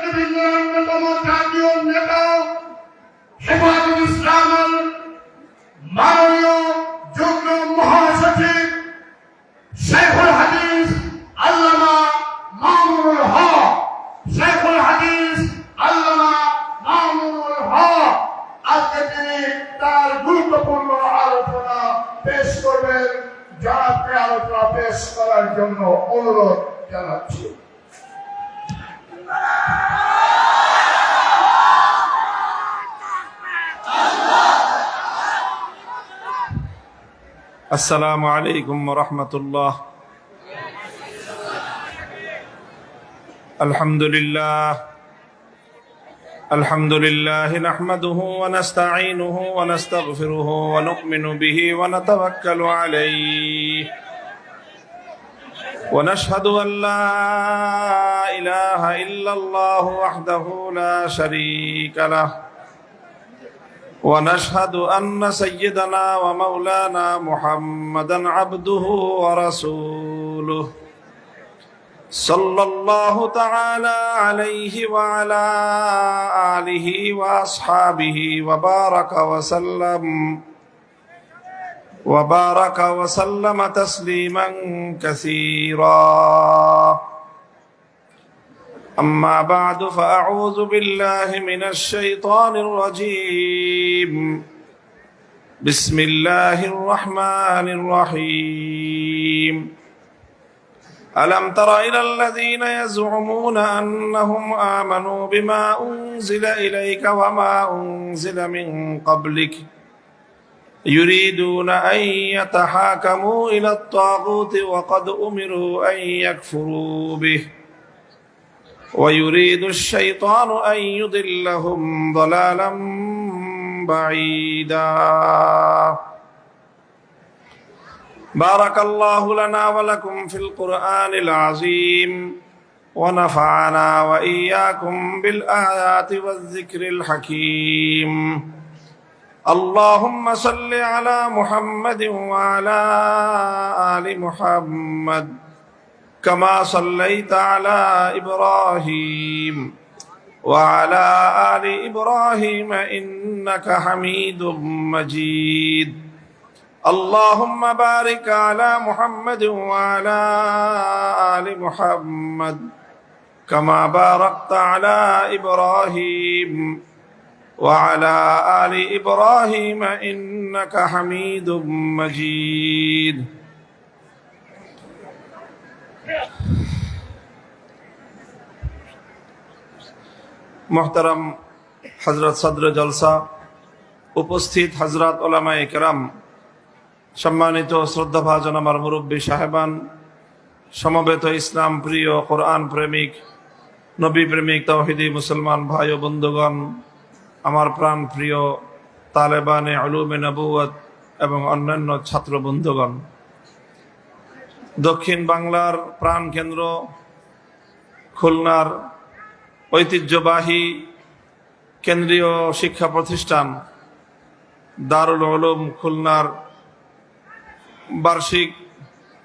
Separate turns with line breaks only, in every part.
নেতৃবৃন্দের অন্যতম জাতীয় নেতা হেফাজতুল ইসলামের মাননীয় যুগ্ম মহাসচিব শেখুল হাদিস আল্লামা মামুনুল হক, শেখুল হাদিস আল্লামা মামুনুল হক আজকে তিনি তার গুরুত্বপূর্ণ আলোচনা পেশ করবেন। যাকে আলোচনা পেশ করার জন্য অনুরোধ জানাচ্ছি।
السلام عليكم ورحمة الله. الحمد لله نحمده ونستعينه ونستغفره ونؤمن به ونتوكل عليه ونشهد أن لا إله إلا الله وحده لا شريك له ونشهد أن سيدنا ومولانا محمدا عبده ورسوله صلى الله تعالى عليه وعلى آله وأصحابه وبارك وسلم تسليما كثيرا. أما بعد فأعوذ بالله من الشيطان الرجيم. بسم الله الرحمن الرحيم. ألم تر إلى الذين يزعمون أنهم آمنوا بما أنزل إليك وما أنزل من قبلك يريدون أن يتحاكموا إلى الطاغوت وقد أمروا أن يكفروا به ويريد الشيطان أن يضلهم ضلالا بعيدا. بارك الله لنا ولكم في القرآن العظيم ونفعنا وإياكم بالآيات والذكر الحكيم. اللهم صل على محمد وعلى آل محمد كما صليت على إبراهيم وعلى آل إبراهيم إنك حميد مجيد. اللهم بارك على محمد وعلى آل محمد كما باركت على إبراهيم وعلى آل إبراهيم إنك حميد مجيد. محترم حضرت صدر জলসা, উপস্থিত হযরত উলামায়ে কেরাম, সম্মানিত শ্রদ্ধাভাজন আমার মুরব্বী সাহেবান, সমবেত ইসলাম প্রিয়, কোরআন প্রেমিক, নবী প্রেমিক, তাওহীদি মুসলমান ভাই ও বন্ধুগণ, আমার প্রাণ প্রিয় তালেবানে উলুমে নবুয়ত এবং অন্যান্য ছাত্র বন্ধুগণ, দক্ষিণ বাংলার প্রাণ কেন্দ্র খুলনার ঐতিহ্যবাহী কেন্দ্রীয় শিক্ষা প্রতিষ্ঠান দারুল উলুম খুলনার বার্ষিক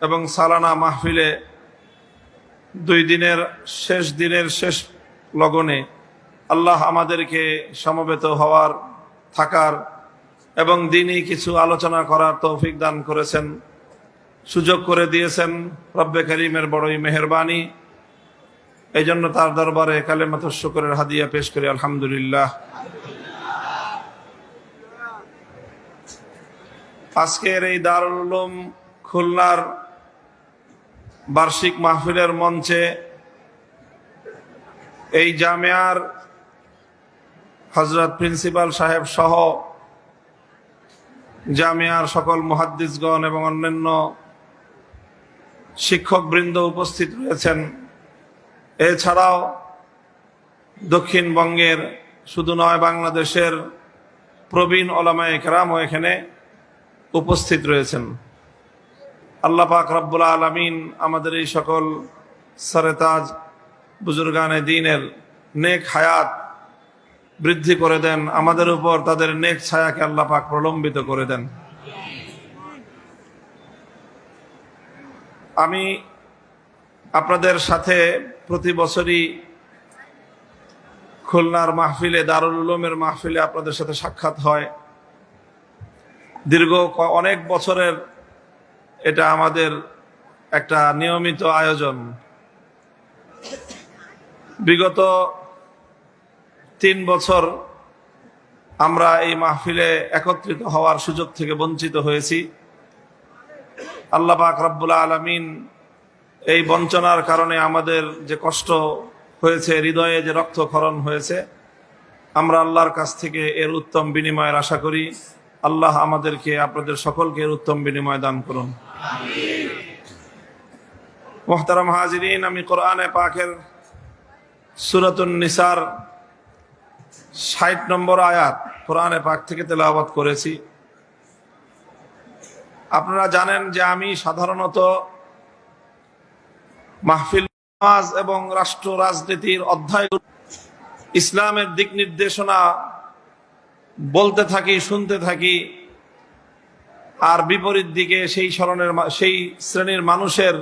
এবং সালানা মাহফিলে 2 দিনের শেষ লগনে আল্লাহ আমাদেরকে সমবেত হওয়ার, থাকার এবং দিনই কিছু আলোচনা করার তৌফিক দান করেছেন, সুযোগ করে দিয়েছেন। রব্বে করিমের বড়ই মেহেরবানি। এই জন্য তার দরবারে কালেমাতুশ শুকরের হাদিয়া পেশ করি আলহামদুলিল্লাহ। আজকের এই দারুল উলুম খুলনার বার্ষিক মাহফিলের মঞ্চে এই জামিয়ার হযরত প্রিন্সিপাল সাহেব সহ জামিয়ার সকল মুহাদ্দিসগণ এবং অন্যান্য শিক্ষকবৃন্দ উপস্থিত রয়েছেন। এছাড়াও দক্ষিণবঙ্গের শুধু নয়, বাংলাদেশের প্রবীণ উলামায়ে কেরামও এখানে উপস্থিত রয়েছেন। আল্লাহ পাক রব্বুল আলামিন আমাদের এই সকল সরতাজ বুজুর্গানে দ্বীনের নেক হায়াত বৃদ্ধি করে দেন, আমাদের উপর তাদের নেক ছায়াকে আল্লাহ পাক প্রলম্বিত করে দেন। আমি আপনাদের সাথে প্রতি বছরই খুলনার মাহফিলে, দারুল উলুমের মাহফিলে আপনাদের সাথে সাক্ষাৎ হয়। দীর্ঘ অনেক বছরের এটা আমাদের একটা নিয়মিত আয়োজন। বিগত 3 বছর আমরা এই মাহফিলে একত্রিত হওয়ার সুযোগ থেকে বঞ্চিত হয়েছি। আল্লাহ পাক রব্বুল আলামিন এই বঞ্চনার কারণে আমাদের যে কষ্ট হয়েছে, হৃদয়ে যে রক্তক্ষরণ হয়েছে, আমরা আল্লাহর কাছ থেকে এর উত্তম বিনিময়ের আশা করি। আল্লাহ আমাদেরকে, আপনাদের সকলকে এর উত্তম বিনিময় দান করুন। মুহতারাম হাজিরিন, আমি কোরআনে পাকের সূরাতুন নিসার 60 নম্বর আয়াত কোরআনে পাক থেকে তেলাওয়াত করেছি। আপনারা জানেন যে আমি সাধারণত মাহফিল, নামাজ এবং রাষ্ট্র রাজনীতির অধ্যায়, ইসলামের দিক নির্দেশনা বলতে থাকি, শুনতে থাকি, আর বিপরীত দিকে সেই শ্রেণীর মানুষের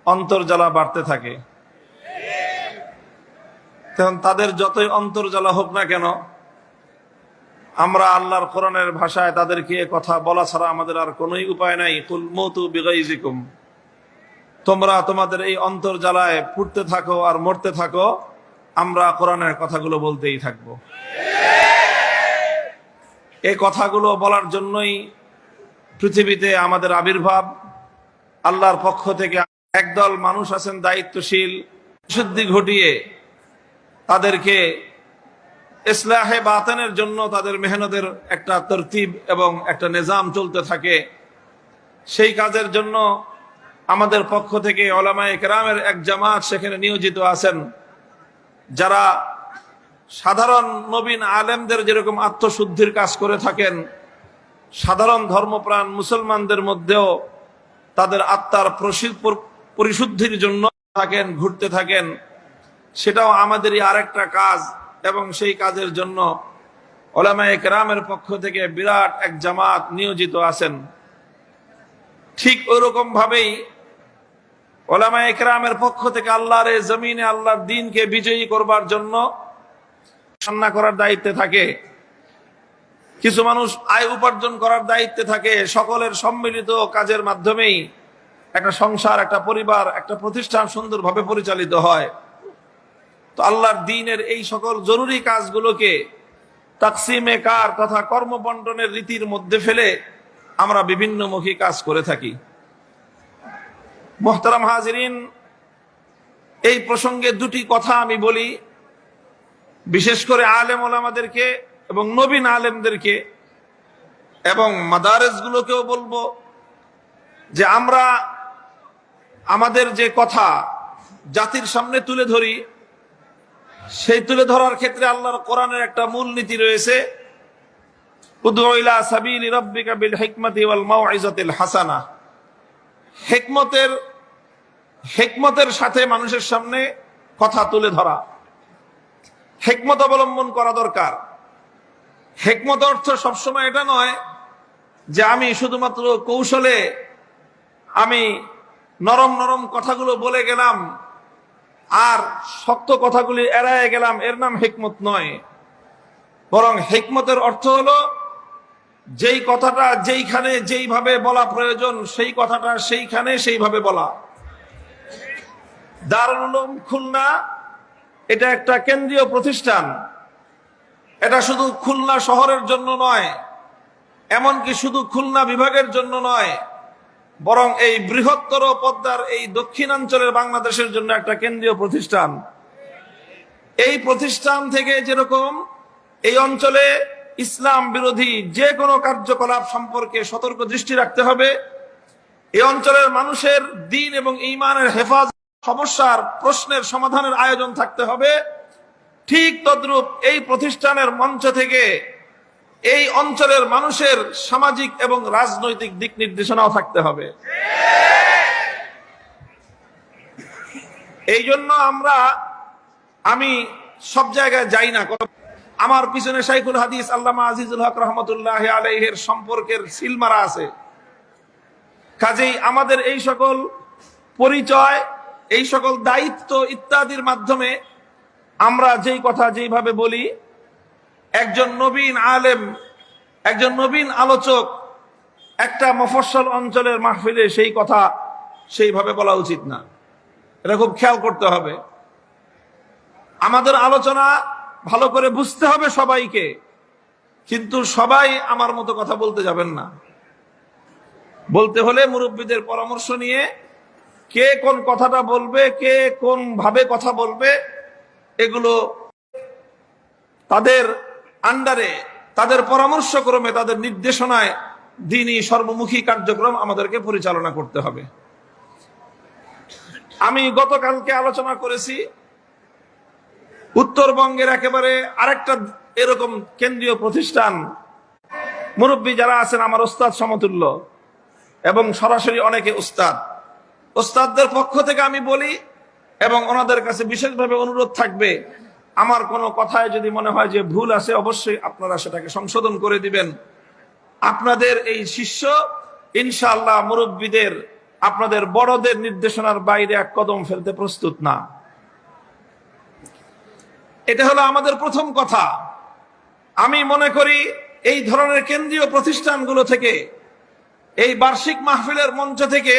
অন্তর্জ্বালা বাড়তে থাকে। তখন তাদের যতই অন্তর্জ্বালা হোক না কেন, আমরা আল্লাহর কোরআনের ভাষায় তাদেরকে কথা বলা ছাড়া আমাদের আর কোনোই উপায় নাই। কুল মৌতু বিগাইজিকুম, তোমরা তোমাদের এই অন্তর্জ্বালায় পুড়তে থাকো আর মরতে থাকো, আমরা কোরআনের কথাগুলো বলতেই থাকবো। এই কথাগুলো বলার জন্যই পৃথিবীতে আমাদের আবির্ভাব। আল্লাহর পক্ষ থেকে একদল মানুষ আছেন দায়িত্বশীল, শুদ্ধি ঘটিয়ে তাদেরকে ইসলাহে বাতানের জন্য তাদের মেহনতের একটা তরতিব এবং একটা নিজাম চলতে থাকে। সেই কাজের জন্য আমাদের পক্ষ থেকে উলামায়ে কেরামের এক জামাত সেখানে নিয়োজিত আছেন, যারা সাধারণ নবীন আলেমদের যেরকম আত্মশুদ্ধির কাজ করে থাকেন, সাধারণ ধর্মপ্রাণ মুসলমানদের মধ্যেও তাদের আত্মার পরিশুদ্ধির জন্য থাকেন, ঘুরতে থাকেন। সেটাও আমাদেরই আরেকটা কাজ, এবং সেই কাজের জন্য উলামায়ে কেরামের পক্ষ থেকে বিরাট এক জামাত নিয়োজিত আছেন। ঠিক ওইরকম ভাবেই উলামায়ে কেরামের পক্ষ থেকে আল্লাহর এই জমিনে আল্লাহর দ্বীনকে বিজয়ী করবার জন্য সামনা করার দায়িত্বে থাকে। কিছু মানুষ আয় উপার্জন করার দায়িত্বে থাকে। সকলের সম্মিলিত কাজের মাধ্যমেই একটা সংসার, একটা পরিবার, একটা প্রতিষ্ঠান সুন্দরভাবে পরিচালিত হয়। তো আল্লাহর দ্বীনের এই সকল জরুরি কাজগুলোকে তাকসিমে কার তথা কর্মবন্টনের রীতির মধ্যে ফেলে আমরা বিভিন্নমুখী কাজ করে থাকি। মুহতারাম হাজিরিন, এই প্রসঙ্গে দুটি কথা আমি বলি, বিশেষ করে আলেম ওলামাদেরকে এবং নবীন আলেমদেরকে এবং মাদারেসগুলোকেও বলবো যে আমরা আমাদের যে কথা জাতির সামনে তুলে ধরি, সেই তুলে ধরার ক্ষেত্রে আল্লাহর কোরআনের একটা মূল নীতি রয়েছে, উদউ ইলা সাবিলি রাব্বিকা বিল হিকমাতি ওয়াল মাউইজাতিল হাসানা। হিকমতের সাথে মানুষের সামনে কথা তুলে ধরা, হিকমত অবলম্বন করা দরকার। হিকমত অর্থ সবসময় এটা নয় যে আমি শুধুমাত্র কৌশলে আমি নরম নরম কথাগুলো বলে গেলাম আর শক্ত কথাগুলি এড়ায় গেলাম, এর নাম হিকমত নয়। বরং হিকমতের অর্থ হলো যেই কথাটা যেইখানে যেইভাবে বলা প্রয়োজন, সেই কথাটা সেইখানে সেইভাবে বলা। দারুল উলুম খুলনা এটা একটা কেন্দ্রীয় প্রতিষ্ঠান। এটা শুধু খুলনা শহরের জন্য নয়, এমনকি শুধু খুলনা বিভাগের জন্য নয়, বরং এই বৃহত্তর পদ্মার এই দক্ষিণাঞ্চলের বাংলাদেশের জন্য একটা কেন্দ্রীয় প্রতিষ্ঠান। এই প্রতিষ্ঠান থেকে যেরকম এই অঞ্চলে ইসলাম বিরোধী যে কোনো কার্যকলাপ সম্পর্কে সতর্ক দৃষ্টি রাখতে হবে, এই অঞ্চলের মানুষের দ্বীন এবং ঈমানের হেফাজত, সমস্যার প্রশ্নের সমাধানের আয়োজন থাকতে হবে, ঠিক তদ্রূপ এই প্রতিষ্ঠানের মঞ্চ থেকে এই অঞ্চলের মানুষের সামাজিক এবং রাজনৈতিক দিক নির্দেশনাও থাকতে হবে। এই জন্য আমি সব জায়গায় যাই না। আমার পিছনে শাইখুল হাদিস আল্লামা আজিজুল হক রহমতুল্লাহ আলাইহির সম্পর্কের সিল মারা আছে। কাজেই আমাদের এই সকল পরিচয়, এই সকল দায়িত্ব ইত্যাদির মাধ্যমে আমরা যেই কথা যেইভাবে বলি, একজন নবীন আলেম, একজন নবীন আলোচক একটা মফস্বল অঞ্চলের মাহফিলে সেই কথা সেইভাবে বলা উচিত না। এটা খুব খেয়াল করতে হবে। আমাদের আলোচনা ভালো করে বুঝতে হবে সবাইকে, কিন্তু সবাই আমার মতো কথা বলতে যাবেন না। বলতে হলে মুরব্বীদের পরামর্শ নিয়ে কে কোন কথাটা বলবে, কে কোন ভাবে কথা বলবে, এগুলো তাদের আন্ডারে, তাদের পরামর্শক্রমে, তাদের নির্দেশনায় দ্বীনি সর্বমুখী কার্যক্রম আমাদেরকে পরিচালনা করতে হবে। আমি গতকালকে আলোচনা করেছি উত্তরবঙ্গের একেবারে আরেকটা এরকম কেন্দ্রীয় প্রতিষ্ঠান, মুরব্বী যারা আছেন আমার ওস্তাদ সমতুল্য এবং সরাসরি অনেকে ওস্তাদদের পক্ষ থেকে আমি বলি এবং ওনাদের কাছে বিশেষভাবে অনুরোধ থাকবে, আমার কোনো কথায় যদি মনে হয় যে ভুল আছে অবশ্যই আপনারা সেটাকে সংশোধন করে দিবেন। আপনাদের এই শিষ্য ইনশাআল্লাহ মুরব্বীদের, আপনাদের বড়দের নির্দেশনার বাইরে এক কদম ফেলতে প্রস্তুত না। এটা হলো আমাদের প্রথম কথা। আমি মনে করি এই ধরনের কেন্দ্রীয় প্রতিষ্ঠানগুলো থেকে, এই বার্ষিক মাহফিলের মঞ্চ থেকে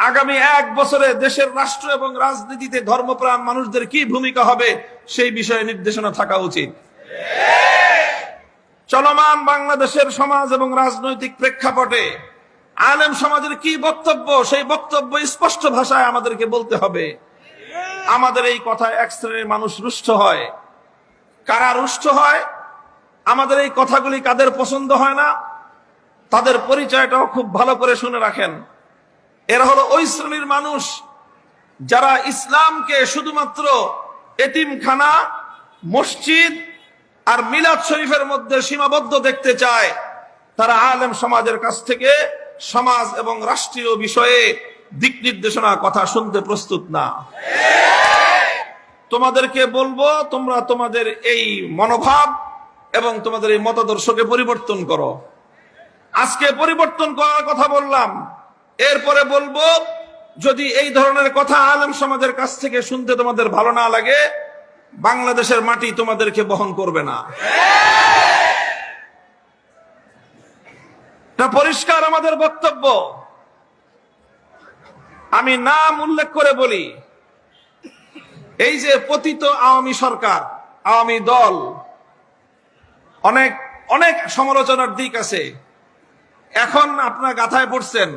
আগামী 1 বছরে দেশের রাষ্ট্র এবং রাজনীতিতে ধর্মপ্রাণ মানুষদের কি ভূমিকা হবে সেই বিষয়ে নির্দেশনা থাকা উচিত। চলমান বাংলাদেশের সমাজ এবং রাজনৈতিক প্রেক্ষাপটে আলেম সমাজের কি বক্তব্য, সেই বক্তব্য স্পষ্ট ভাষায় আমাদেরকে বলতে হবে। আমাদের এই কথায় এক শ্রেণীর মানুষ রুষ্ট হয়। কারা রুষ্ট হয়, আমাদের এই কথাগুলি কাদের পছন্দ হয় না, তাদের পরিচয়টাও খুব ভালো করে শুনে রাখেন। এরা হলো ওই শ্রেণীর মানুষ যারা ইসলামকে শুধুমাত্র এতিমখানা, মসজিদ আর মিলাদ শরীফের মধ্যে সীমাবদ্ধ দেখতে চায়। তারা আলেম সমাজের কাছ থেকে সমাজ এবং রাষ্ট্রীয় বিষয়ে দিক নির্দেশনা কথা শুনতে প্রস্তুত না। তোমাদেরকে বলবো, তোমরা তোমাদের এই মনোভাব এবং তোমাদের এই মতাদর্শকে পরিবর্তন করো। আজকে পরিবর্তন করার কথা বললাম, এরপরে বলবো যদি এই ধরনের কথা আলেম সমাজের কাছ থেকে শুনতে তোমাদের ভালো না লাগে, বাংলাদেশের মাটি তোমাদেরকে বহন করবে না। এটা পরিষ্কার আমাদের বক্তব্য। আমি নাম উল্লেখ করে বলি, এই যে পতিত আওয়ামী সরকার, আওয়ামী দল, অনেক অনেক সমালোচনার দিক আছে। এখন আপনারা গাথায় পড়ছেন,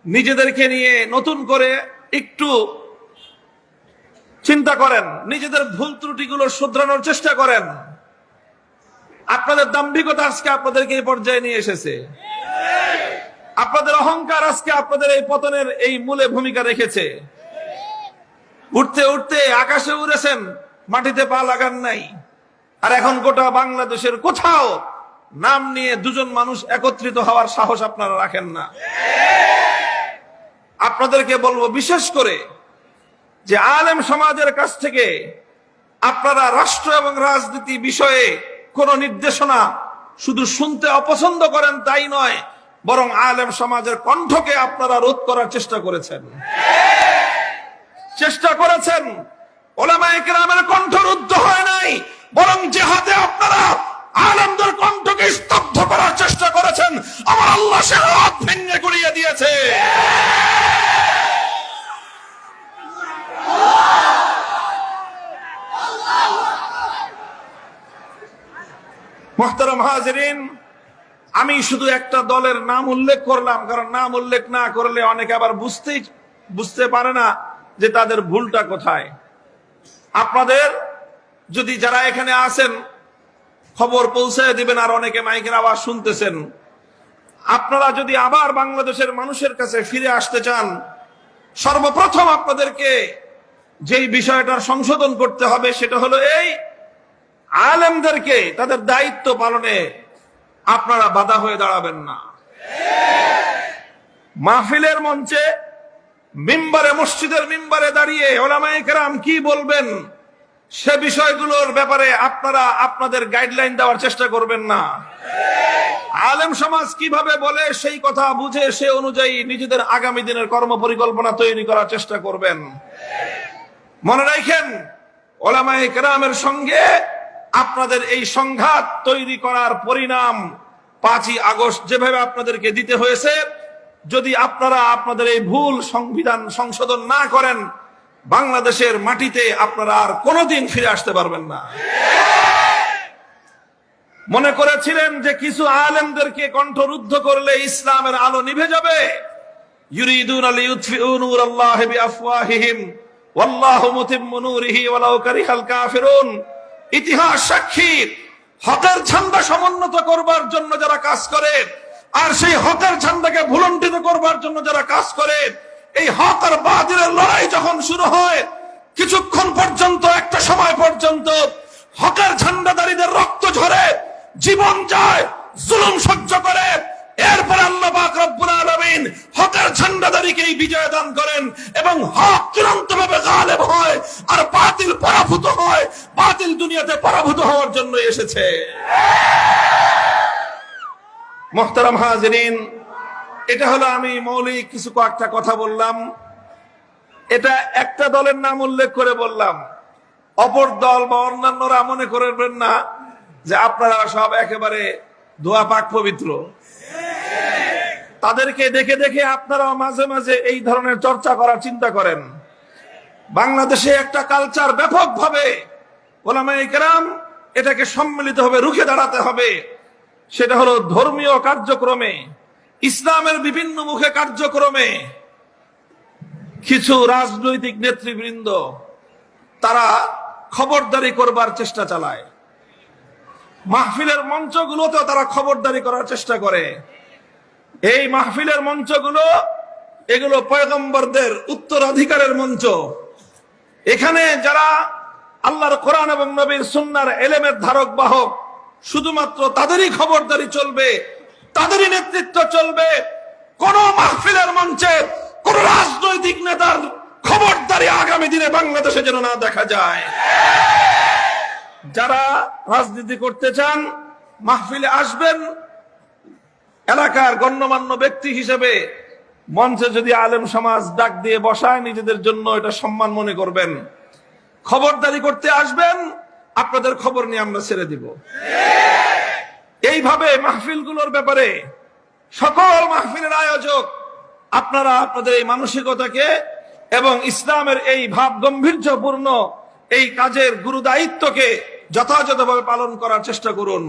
নিজেদেরকে নিয়ে নতুন করে একটু চিন্তা করেন, নিজেদের ভুল ত্রুটিগুলো শুধরানোর চেষ্টা করেন। আপনাদের দাম্ভিকতা আজকে আপনাদেরকে এই পর্যায়ে নিয়ে এসেছে। আপনাদের অহংকার আজকে আপনাদের এই পতনের এই মূলে ভূমিকা রেখেছে। উঠতে উঠতে আকাশে উড়েছেন, মাটিতে পা লাগান নাই। আর এখন গোটা বাংলাদেশের কোথাও নাম নিয়ে দুজন মানুষ একত্রিত হওয়ার সাহস আপনারা রাখেন না। আপনাদেরকে বলবো বিশেষ করে যে আলেম সমাজের কাছ থেকে আপনারা রাষ্ট্র এবং রাজনীতি বিষয়ে কোন নির্দেশনা শুধু শুনতে অপছন্দ করেন তাই নয়, বরং আলেম সমাজের কণ্ঠকে আপনারা রোধ করার চেষ্টা করেছেন। ওলামায়ে কেরামের কণ্ঠ রুদ্ধ হয় নাই, বরং জেহাদে আপনারা আলেমদের কণ্ঠকে স্তব্ধ করার চেষ্টা করেছেন। আমার আল্লাহ সে হাত ভেঙে গুড়িয়ে দিয়েছে। মুহতারাম হাজিরিন, আমি শুধু একটা দলের নাম উল্লেখ করলাম, কারণ নাম উল্লেখ না করলে অনেকে আবার বুঝতে পারে না যে তাদের ভুলটা কোথায়। আপনাদের যদি যারা এখানে আছেন খবর পৌঁছায় দিবেন, আর অনেকে মাইকের আওয়াজ শুনতেছেন, আপনারা যদি আবার বাংলাদেশের মানুষের কাছে ফিরে আসতে চান, সর্বপ্রথম আপনাদেরকে যেই বিষয়টার সংশোধন করতে হবে সেটা হলো এই, আলেমদেরকে তাদের দায়িত্ব পালনে আপনারা বাধা হয়ে দাঁড়াবেন না। মাহফিলের মঞ্চে, মিম্বারে, মসজিদের মিম্বারে দাঁড়িয়ে ওলামায়ে কেরাম কি বলবেন সে বিষয়গুলোর ব্যাপারে আপনারা আপনাদের গাইডলাইন দেওয়ার চেষ্টা করবেন না। আলেম সমাজ কিভাবে বলে সেই কথা বুঝে সে অনুযায়ী নিজেদের আগামী দিনের কর্ম পরিকল্পনা তৈরি করার চেষ্টা করবেন। মনে রাখেন, ওলামায়ে কেরামের সঙ্গে আপনাদের এই সংঘাত তৈরি করার পরিণাম 5ই আগস্ট যেভাবে আপনাদেরকে দিতে হয়েছে, যদি আপনারা আপনাদের এই ভুল সংবিধান সংশোধন না করেন, বাংলাদেশের মাটিতে আপনারা আর কোনোদিন ফিরে আসতে পারবেন না। মনে করেছিলেন যে কিছু আলেমদেরকে কণ্ঠরুদ্ধ করলে ইসলামের আলো নিভে যাবে। ইউরিদুনা লিইউতফিউ নূরাল্লাহি বিআফওয়াহিহিম ওয়াল্লাহু মুতিম্মু নূরিহি ওয়ালাউ কারিহাল কাফিরুন। ইতিহাস সাক্ষী, হকের ঝান্ডা সমুন্নত করবার জন্য যারা কাজ করে, আর সেই হকের ঝান্ডাকে ভুলণ্ঠিত করবার জন্য যারা কাজ করে, এই হক আর বাতিলের লড়াই যখন শুরু হয়, কিছুক্ষণ পর্যন্ত, একটা সময় পর্যন্ত হকের ঝান্ডাদারীদের রক্ত ঝরে, জীবন যায়, জুলুম সহ্য করে, এরপর আল্লাহ পাক রব্বুল আলামিন হকের ঝান্ডাদারীকেই বিজয় দান করেন এবং হক চূড়ান্তভাবে গালেব হয় আর বাতিল পরাভূত হয়। বাতিল দুনিয়াতে পরাভূত হওয়ার জন্য এসেছে। মুহতারাম হাজিরিন, এটা হলো আমি মৌলিক কিছু কয়েকটা কথা বললাম। এটা একটা দলের নাম উল্লেখ করে বললাম। অপর দল বা অন্যান্যরা মনে করবেন না যে আপনারা সব একেবারে ধোয়া পাক পবিত্র। তাদেরকে দেখে দেখে আপনারাও মাঝে মাঝে এই ধরনের চর্চা করার চিন্তা করেন। বাংলাদেশে একটা কালচার ব্যাপকভাবে ওলামায়ে কেরাম এটাকে সম্মিলিতভাবে রুখে দাঁড়াতে হবে। সেটা হলো ধর্মীয় কার্যক্রমে, ইসলামের বিভিন্ন মুখে কার্যক্রমে কিছু রাজনৈতিক নেতৃবৃন্দ তারা খবরদারি করবার চেষ্টা চালায়। মাহফিলের মঞ্চগুলোতেও তারা খবরদারি করার চেষ্টা করে। এই মাহফিলের মঞ্চগুলো, এগুলো পয়গম্বরদের উত্তরাধিকারের মঞ্চ। এখানে যারা আল্লাহর কোরআন এবং নবীর সুন্নাহর এলেমের ধারক বাহক, শুধুমাত্র তাদেরই খবরদারি চলবে, তাদেরই নেতৃত্ব চলবে। কোন মাহফিলের মঞ্চে কোন রাজনৈতিক নেতার খবরদারি আগামী দিনে বাংলাদেশে যেন না দেখা যায়। যারা রাজনীতি করতে চান, মাহফিলে আসবেন এলাকার গণ্যমান্য ব্যক্তি হিসেবে। মঞ্চে যদি আলেম সমাজ ডাক দিয়ে বসায়, নিজেদের জন্য এটা সম্মান মনে করবেন। খবরদারি করতে আসবেন, আপনাদের খবর নিয়ে আমরা ছেড়ে দিব। এইভাবে মাহফিলগুলোর ব্যাপারে সকল মাহফিলের আয়োজক আপনারা আপনাদের এই মানসিকতাকে এবং ইসলামের এই ভাব গম্ভীর্যপূর্ণ এই কাজের গুরু দায়িত্বকে যথাযথভাবে পালন করার চেষ্টা করুন।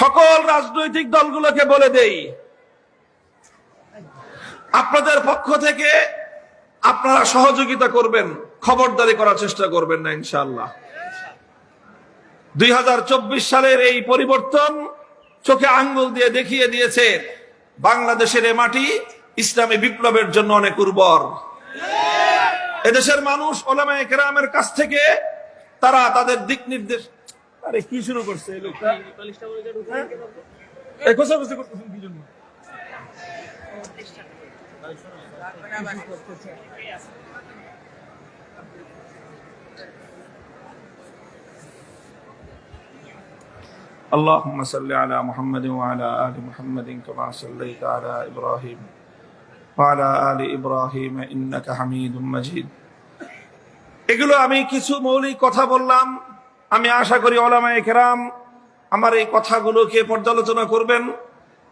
সকল রাজনৈতিক দলগুলোকে বলে দেই, আপনাদের পক্ষ থেকে আপনারা সহযোগিতা করবেন, খবরদারি করার চেষ্টা করবেন না ইনশাআল্লাহ। 2024 সালের এই পরিবর্তন চোখে আঙ্গুল দিয়ে দেখিয়ে দিয়েছে বাংলাদেশের এ মাটি ইসলামী বিপ্লবের জন্য অনেক উর্বর। এদেশের মানুষ ওলামায়ে কেরামের কাছ থেকে তারা তাদের দিক নির্দেশ। আরে কি শুরু করছে এই লোকটা? এই কোসাকুসি করতেছেন কি জন্য? اللهم صل على محمد وعلى آل محمد كما صليت على إبراهيم وعلى آل إبراهيم إنك حميد مجيد। এগুলো আমি কিছু মৌলিক কথা বললাম। আমি আশা করি ওলামায়ে কেরাম আমার এই কথাগুলোকে পর্যালোচনা করবেন।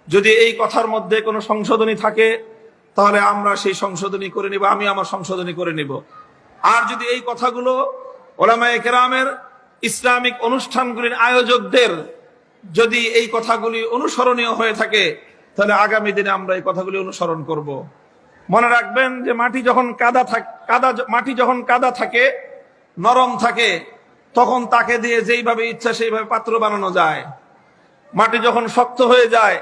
যদি এই কথার মধ্যে কোনো সংশোধনী থাকে তাহলে আমরা সেই সংশোধনী করে নিব, আমি আমার সংশোধনী করে নিব। আর যদি এই কথাগুলো ওলামায়ে কেরামের ইসলামিক অনুষ্ঠানগুলির আয়োজকদের যদি এই কথাগুলি অনুসরণীয় হয়ে থাকে তাহলে আগামী দিনে আমরা এই কথাগুলি অনুসরণ করব। মনে রাখবেন যে মাটি যখন কাদা থাকে, নরম থাকে, তখন তাকে দিয়ে যেইভাবে ইচ্ছা সেইভাবে পাত্র বানানো যায়। মাটি যখন শক্ত হয়ে যায়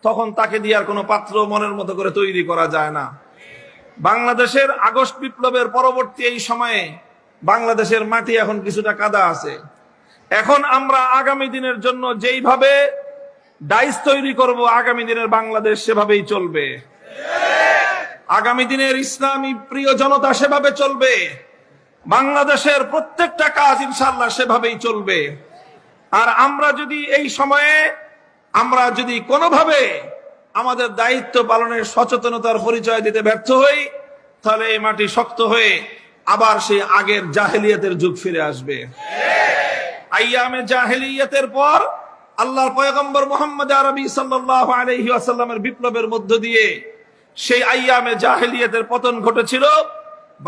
তখন তাকে দিয়ে আর কোনো পাত্র মনের মতো করে তৈরি করা যায় না। বাংলাদেশের আগস্ট বিপ্লবের পরবর্তী এই সময়ে বাংলাদেশের মাটি এখন কিছুটা কাদা আছে। এখন আমরা আগামী দিনের জন্য যেইভাবে ডাইস তৈরি করব, আগামী দিনের বাংলাদেশ সেভাবেই চলবে। আগামী দিনের ইসলামী প্রিয় জনতা সেভাবে চলবে। বাংলাদেশের প্রত্যেকটা কাজ ইনশাআল্লাহ সেভাবেই চলবে। আর আমরা যদি এই সময়ে আমরা যদি কোনোভাবে আমাদের দায়িত্ব পালনের সচেতনতার পরিচয় দিতে ব্যর্থ হই, তাহলে এই মাটি শক্ত হয়ে আবার সেই আগের জাহেলিয়াতের যুগ ফিরে আসবে। আইয়ামে জাহেলিয়াতের পর আল্লাহর পয়গম্বর মুহাম্মদ আরবি সাল্লাল্লাহু আলাইহি ওয়াসাল্লামের বিপ্লবের মধ্য দিয়ে সেই আইয়ামে জাহেলিয়াতের পতন ঘটেছিল।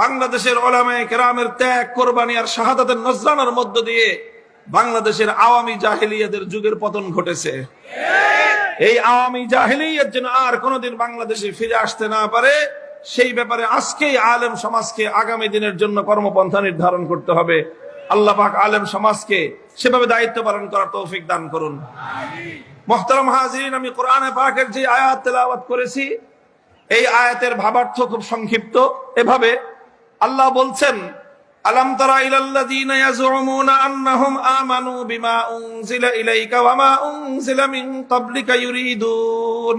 বাংলাদেশের উলামায়ে কেরামের ত্যাগ, কোরবানি আর শাহাদাতের নজরানার মধ্য দিয়ে বাংলাদেশের আওয়ামী জাহেলিয়াতের যুগের পতন ঘটেছে। এই আওয়ামী জাহেলিয়াত যেন আর কোনোদিন বাংলাদেশে ফিরে আসতে না পারে, সেই ব্যাপারে আজকেই আলেম সমাজকে আগামী দিনের জন্য কর্মপন্থা নির্ধারণ করতে হবে। আল্লাহ পাক আলেম সমাজকে সেভাবে দায়িত্ব পালন করার তৌফিক দান করুন। মুহতারাম হাজিরিন, আমি কোরআনে পাকের যে আয়াত তেলাওয়াত করেছি, এই আয়াতের ভাবার্থ খুব সংক্ষিপ্ত। এভাবে আল্লাহ বলছেন, আলাম তারা ইলাল্লাযীনা ইয়াজউমুনা আন্নাহুম আমানু বিমা উনজিলা ইলাইকা ওয়া মা উনজিলা মিন ক্বাবলিকা ইউরিদুন,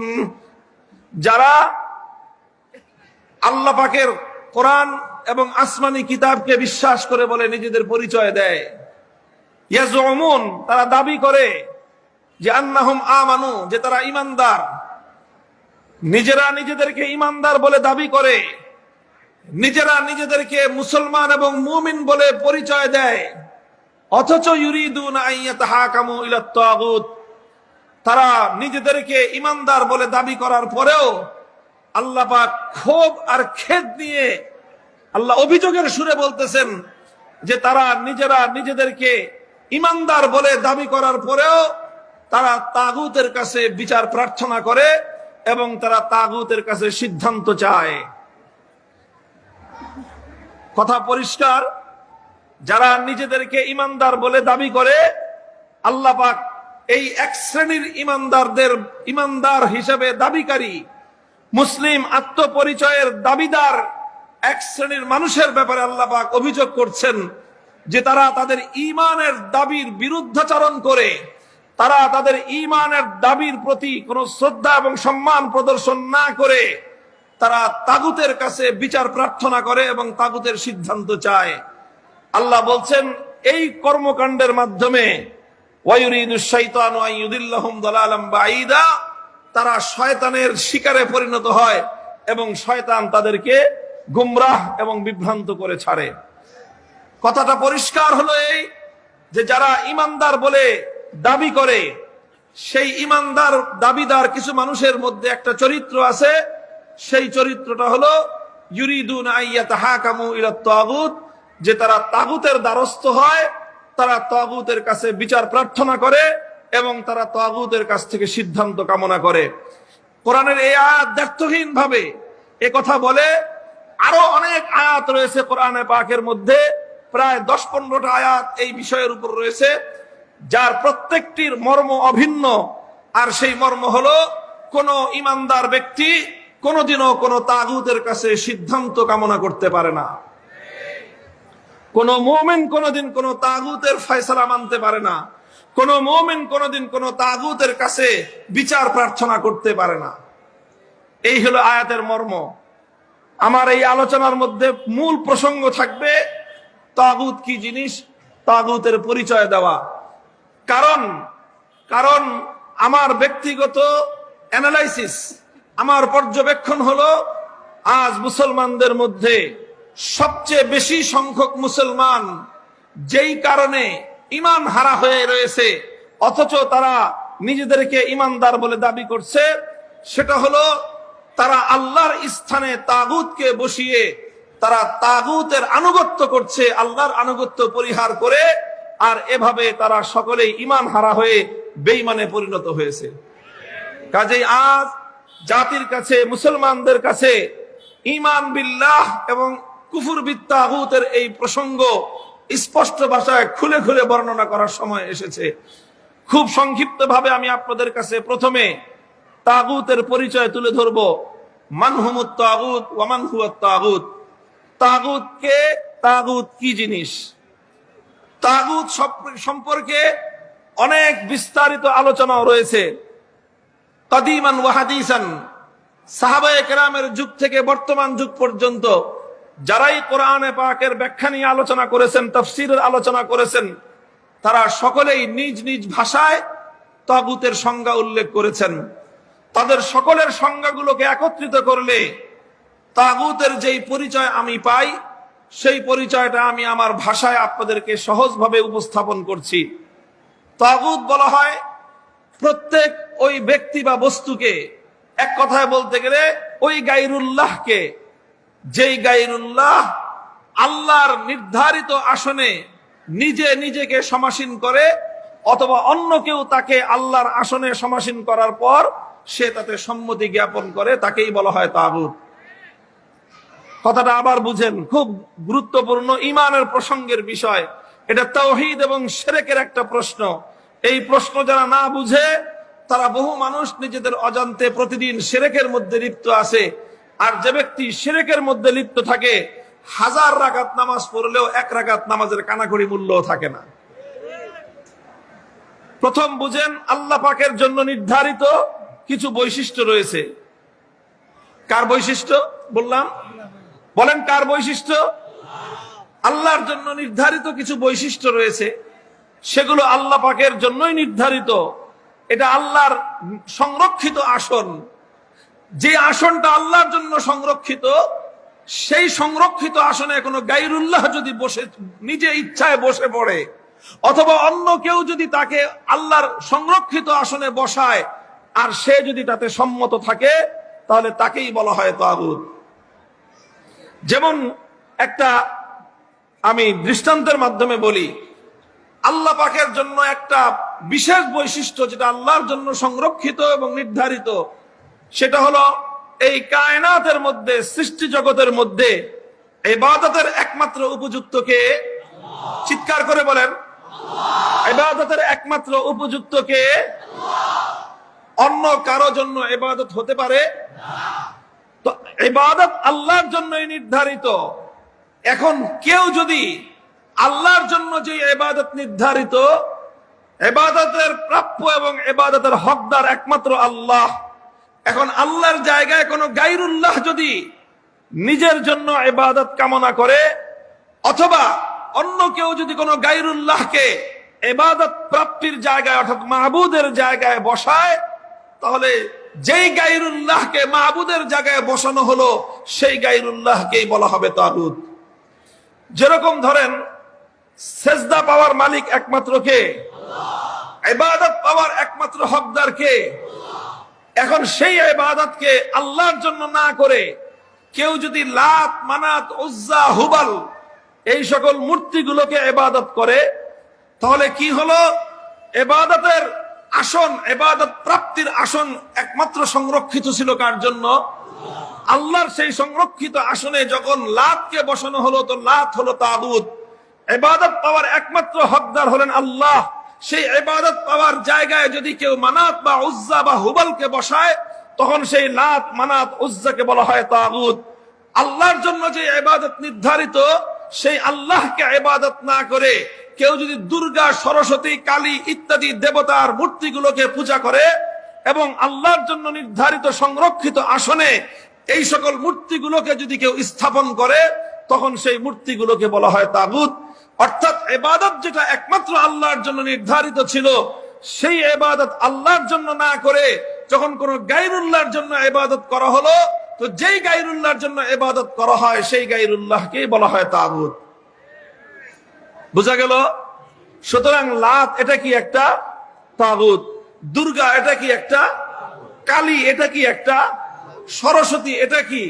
যারা আল্লাহ পাকের কোরআন এবং আসমানি কিতাবকে বিশ্বাস করে বলে নিজেদের পরিচয় দেয়। ইয়াজউমুন, তারা দাবি করে যে আন্নাহুম আমানু, যে তারা ঈমানদার। নিজেরা নিজেদেরকে ঈমানদার বলে দাবি করে, নিজেরা নিজেদেরকে মুসলমান এবং মুমিন বলে পরিচয় দেয়, অথচ ইউরিদুনা আইয়াতাহাকামু ইলাত তাগুত, তারা নিজেদেরকে ঈমানদার বলে দাবি করার পরেও আল্লাহ পাক ক্ষোভ আর খেদ নিয়ে আল্লাহ অভিযোগের সুরে বলতেছেন যে তারা নিজেরা নিজেদেরকে ঈমানদার বলে দাবি করার পরেও তারা তাগুতের কাছে বিচার প্রার্থনা করে এবং তারা তাগুতের কাছে সিদ্ধান্ত চায়। কথা পরিষ্কার, যারা নিজেদেরকে ঈমানদার বলে দাবি করে, আল্লাহ পাক এই এক শ্রেণীর ঈমানদারদের ঈমানদার হিসেবে দাবিকারী, মুসলিম আত্মপরিচয়ের দাবিদার এক শ্রেণীর মানুষের ব্যাপারে আল্লাহ পাক অভিযোগ করছেন যে তারা তাদের ঈমানের দাবির বিরুদ্ধাচরণ করে, তারা তাদের ঈমানের দাবির প্রতি কোনো শ্রদ্ধা এবং সম্মান প্রদর্শন না করে তারা তাগুতের কাছে বিচার প্রার্থনা করে এবং তাগুতের সিদ্ধান্ত চায়। আল্লাহ বলছেন, এই কর্মকাণ্ডের মাধ্যমে ওয়ায়ুরিদুশ শাইতানু আন ইউদিল্লাহুম দালালাম বাঈদা, তারা শয়তানের শিকারে পরিণত হয় এবং শয়তান তাদেরকে গুমরাহ এবং বিভ্রান্ত করে ছাড়ে। কথাটা পরিষ্কার হলো এই যে যারা ঈমানদার বলে দাবি করে, সেই ঈমানদার দাবিদার কিছু মানুষের মধ্যে একটা চরিত্র আছে, সেই চরিত্রটা হলো ইউরিদুনা আইয়াতাহাকামু ইলাত তাগুত, যে তারা তাগুতের দ্বারস্থ হয়, তারা তাগুতের কাছে বিচার প্রার্থনা করে এবং তারা তাগুতের কাছ থেকে সিদ্ধান্ত কামনা করে। কোরআনের এই আয়াত দ্ব্যর্থহীন ভাবে এ কথা বলে। আরো অনেক আয়াত রয়েছে কোরআনে পাকের মধ্যে, প্রায় 10-15টা আয়াত এই বিষয়ের উপর রয়েছে, যার প্রত্যেকটির মর্ম অভিন্ন। আর সেই মর্ম হলো, কোন ঈমানদার ব্যক্তি কোনদিনও কোন তাগুতের কাছে সিদ্ধান্ত কামনা করতে পারে না। কোন মুমিন কোনদিন কোন তাগুতের ফয়সালা মানতে পারে না। কোন মুমিন কোনদিন কোন তাগুতের কাছে বিচার প্রার্থনা করতে পারে না। এই হলো আয়াতের মর্ম। আমার এই আলোচনার মধ্যে মূল প্রসঙ্গ থাকবে তাগুত কি জিনিস, তাগুতের পরিচয় দেওয়া। কারণ আমার ব্যক্তিগত অ্যানালাইসিস, আমার পর্যবেক্ষণ হলো, আজ মুসলমানদের মধ্যে সবচেয়ে বেশি সংখ্যক মুসলমান যেই কারণে ঈমান হারা হয়ে রয়েছে অথচ তারা নিজেদেরকে ঈমানদার বলে দাবি করছে, সেটা হলো তারা আল্লাহর স্থানে তাগুতকে বসিয়ে তারা তাগুতের আনুগত্য করছে, আল্লাহর আনুগত্য পরিহার করে। আর এভাবে তারা সকলেই ঈমান হারা হয়ে বেঈমানে পরিণত হয়েছে। কাজেই আজ জাতির কাছে, মুসলমানদের কাছে ঈমান বিল্লাহ এবং কুফর বিত্তাগুতের এই প্রসঙ্গ স্পষ্ট ভাষায় খুলে খুলে বর্ণনা করার সময় এসেছে। খুব সংক্ষিপ্ত ভাবে আমি আপনাদের কাছে প্রথমে তাগুতের পরিচয় তুলে ধরব। মান হুমুত তাগুত ওয়া মান হুয়াত তাগুত। তাগুত কে, তাগুত কি জিনিস? তাগুত সম্পর্কে অনেক বিস্তারিত আলোচনাও রয়েছে। কাদিমান ওয়া হাদিসান, সাহাবায়ে কেরামের যুগ থেকে বর্তমান যুগ পর্যন্ত যারাই কোরআনে পাকের ব্যাখ্যা নিয়ে আলোচনা করেছেন, তাফসীরের আলোচনা করেছেন, তারা সকলেই নিজ নিজ ভাষায় তাগুতের সংজ্ঞা উল্লেখ করেছেন। তাদের সকলের সংজ্ঞাগুলোকে একত্রিত করলে তাগুতের যেই পরিচয় আমি পাই, সেই পরিচয়টা আমি আমার ভাষায় আপনাদেরকে সহজভাবে উপস্থাপন করছি। তাগুত বলা হয় প্রত্যেক ওই ব্যক্তি বা বস্তুকে, এক কথায় বলতে গেলে ওই গায়রুল্লাহকে, যেই গায়রুল্লাহ আল্লাহর নির্ধারিত আসনে নিজে নিজেকে সমাসীন করে, অথবা অন্য কেউ তাকে আল্লাহর আসনে সমাসীন করার পর সে তাতে সম্মতি জ্ঞাপন করে, তাকেই বলা হয় তাগুত। কথাটা আবার বুঝেন, খুব গুরুত্বপূর্ণ ঈমানের প্রসঙ্গের বিষয়। এটা তাওহীদ এবং শিরকের একটা প্রশ্ন। এই প্রশ্ন যারা না বুঝে, তারা বহু মানুষ নিজেদের অজান্তে প্রতিদিন শিরকের মধ্যে লিপ্ত আছে। আর যে ব্যক্তি শিরকের মধ্যে লিপ্ত থাকে, 1000 রাকাত নামাজ পড়লেও 1 রাকাত নামাজের কানাকড়ি মূল্য থাকে না। প্রথম বুঝেন, আল্লাহ পাকের জন্য নির্ধারিত কিছু বৈশিষ্ট্য রয়েছে। কার বৈশিষ্ট্য বললাম? বলেন কার বৈশিষ্ট্য? আল্লাহর জন্য নির্ধারিত কিছু বৈশিষ্ট্য রয়েছে, সেগুলো আল্লাহ পাকের জন্যই নির্ধারিত। এটা আল্লাহর সংরক্ষিত আসন। যে আসনটা আল্লাহর জন্য সংরক্ষিত, সেই সংরক্ষিত আসনে কোনো গায়রুল্লাহ যদি বসে নিজে ইচ্ছায় বসে পড়ে, অথবা অন্য কেউ যদি তাকে আল্লাহর সংরক্ষিত আসনে বসায় আর সে যদি তাতে সম্মত থাকে, তাহলে তাকেই বলা হয় তাগুত। যেমন একটা আমি দৃষ্টান্তের মাধ্যমে বলি, আল্লাহ পাকের জন্য একটা বিশেষ বৈশিষ্ট্য যেটা আল্লাহর জন্য সংরক্ষিত এবং নির্ধারিত, সেটা হলো এই কায়নাতের মধ্যে, সৃষ্টি জগতের মধ্যে ইবাদতের একমাত্র উপযুক্ত কে? চিৎকার করে বলেন, ইবাদতের একমাত্র উপযুক্ত কে? অন্য কারো জন্য ইবাদত হতে পারে? তো ইবাদত আল্লাহর জন্যই নির্ধারিত। এখন কেউ যদি আল্লাহর জন্য যে ইবাদত নির্ধারিত, ইবাদতের প্রাপ্য এবং ইবাদতের হকদার একমাত্র আল্লাহ, এখন আল্লাহর জায়গায় কোনো গায়রুল্লাহ যদি নিজের জন্য ইবাদত কামনা করে, অথবা অন্য কেউ যদি কোনো গায়রুল্লাহকে ইবাদত প্রাপ্তির জায়গায় অর্থাৎ মাহবুদের জায়গায় বসায়, তাহলে যেই গায়রুল্লাহকে মাহবুদের জায়গায় বসানো হলো, সেই গায়রুল্লাহকেই বলা হবে তাগুত। যেরকম ধরেন, সেজদা পাওয়ার মালিক একমাত্র কে? ইবাদত পাওয়ার একমাত্র হকদার কে? এখন সেই ইবাদতকে আল্লাহর জন্য না করে কেউ যদি লাত, মানাত, উজ্জা, হুবাল এই সকল মূর্তিগুলোকে ইবাদত করে, তাহলে কি হলো? ইবাদতের আসন, ইবাদত প্রাপ্তির আসন একমাত্র সংরক্ষিত ছিল কার জন্য? আল্লাহর। সেই সংরক্ষিত আসনে যখন লাতকে বসানো হলো, তো লাত হলো তাগুত। ইবাদত পাওয়ার একমাত্র হকদার হলেন আল্লাহ। সেই ইবাদত পাওয়ার জায়গায় যদি কেউ মানাত বা উজ্জা বা হুবালকে বসায়, তখন সেই লাত, মানাত, উজ্জাকে বলা হয় তাগুত। আল্লাহর জন্য যে ইবাদত নির্ধারিত, সেই আল্লাহকে ইবাদত না করে কেউ যদি দুর্গা, সরস্বতী, কালী ইত্যাদি দেবতার মূর্তিগুলোকে পূজা করে এবং আল্লাহর জন্য নির্ধারিত সংরক্ষিত আসনে এই সকল মূর্তিগুলোকে যদি কেউ স্থাপন করে, তখন সেই মূর্তিগুলোকে বলা হয় তাগুত। অর্থাৎ ইবাদত যেটা একমাত্র আল্লাহর জন্য নির্ধারিত ছিল, সেই ইবাদত আল্লাহর জন্য না করে যখন কোন গায়রুল্লাহর জন্য ইবাদত করা হলো, তো যেই গায়রুল্লাহর জন্য ইবাদত করা হয়, সেই গায়রুল্লাহকেই বলা হয় তাগুত। বুঝা গেল? সুতরাং লাত এটা কি একটা তাগুত, দুর্গা এটা কি একটা, কালী এটা কি একটা, সরস্বতী এটা কি,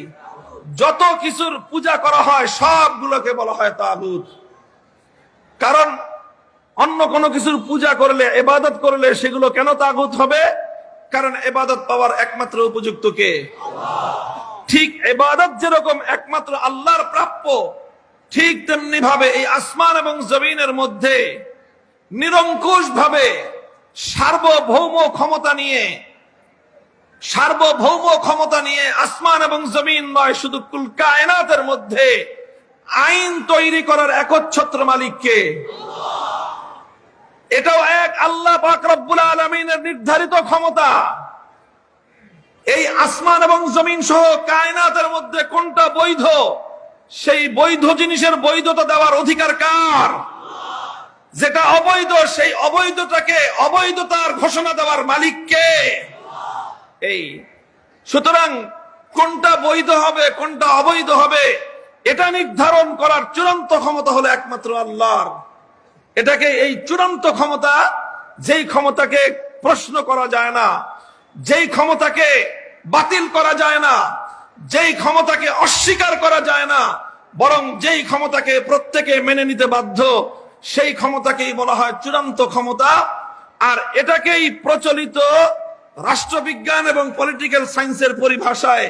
যত কিছুর পূজা করা হয় সবগুলোকে বলা হয় তাগুত। কারণ অন্য কোনো কিছুর পূজা করলে, ইবাদত করলে সেগুলো কেন তাগুত হবে? কারণ ইবাদত পাওয়ার একমাত্র উপযুক্ত কে? ঠিক ইবাদত যেরকম একমাত্র আল্লাহর প্রাপ্য, ঠিক তেমনি ভাবে এই আসমান এবং জমিনের মধ্যে নিরঙ্কুশ ভাবে সার্বভৌম ক্ষমতা নিয়ে আসমান এবং জমিন নয়, শুধু কুল কায়নাতের মধ্যে আইন তৈরি করার একচ্ছত্র মালিককে। এটাও এক আল্লাহ পাক রব্বুল আলামিনের নির্ধারিত ক্ষমতা। এই আসমান এবং জমিন সহ কায়নাতের মধ্যে কোনটা বৈধ, সেই বৈধ জিনিসের বৈধতা দেওয়ার অধিকার কার? যেটা অবৈধ, সেই অবৈধতাকে অবৈধতার ঘোষণা দেওয়ার মালিক কে? এই সুতরাং কোনটা বৈধ হবে, কোনটা অবৈধ হবে, এটা নির্ধারণ করার চূড়ান্ত ক্ষমতা হলো একমাত্র আল্লাহর। এটাকে, এই চূড়ান্ত ক্ষমতা, যেই ক্ষমতাকে প্রশ্ন করা যায় না, যেই ক্ষমতাকে বাতিল করা যায় না, যেই ক্ষমতাকে অস্বীকার করা যায় না, বরং যেই ক্ষমতাকে প্রত্যেকে মেনে নিতে বাধ্য, সেই ক্ষমতাকেই বলা হয় চূড়ান্ত ক্ষমতা। আর এটাকেই প্রচলিত রাষ্ট্রবিজ্ঞান এবং পলিটিক্যাল সায়েন্সের পরিভাষায়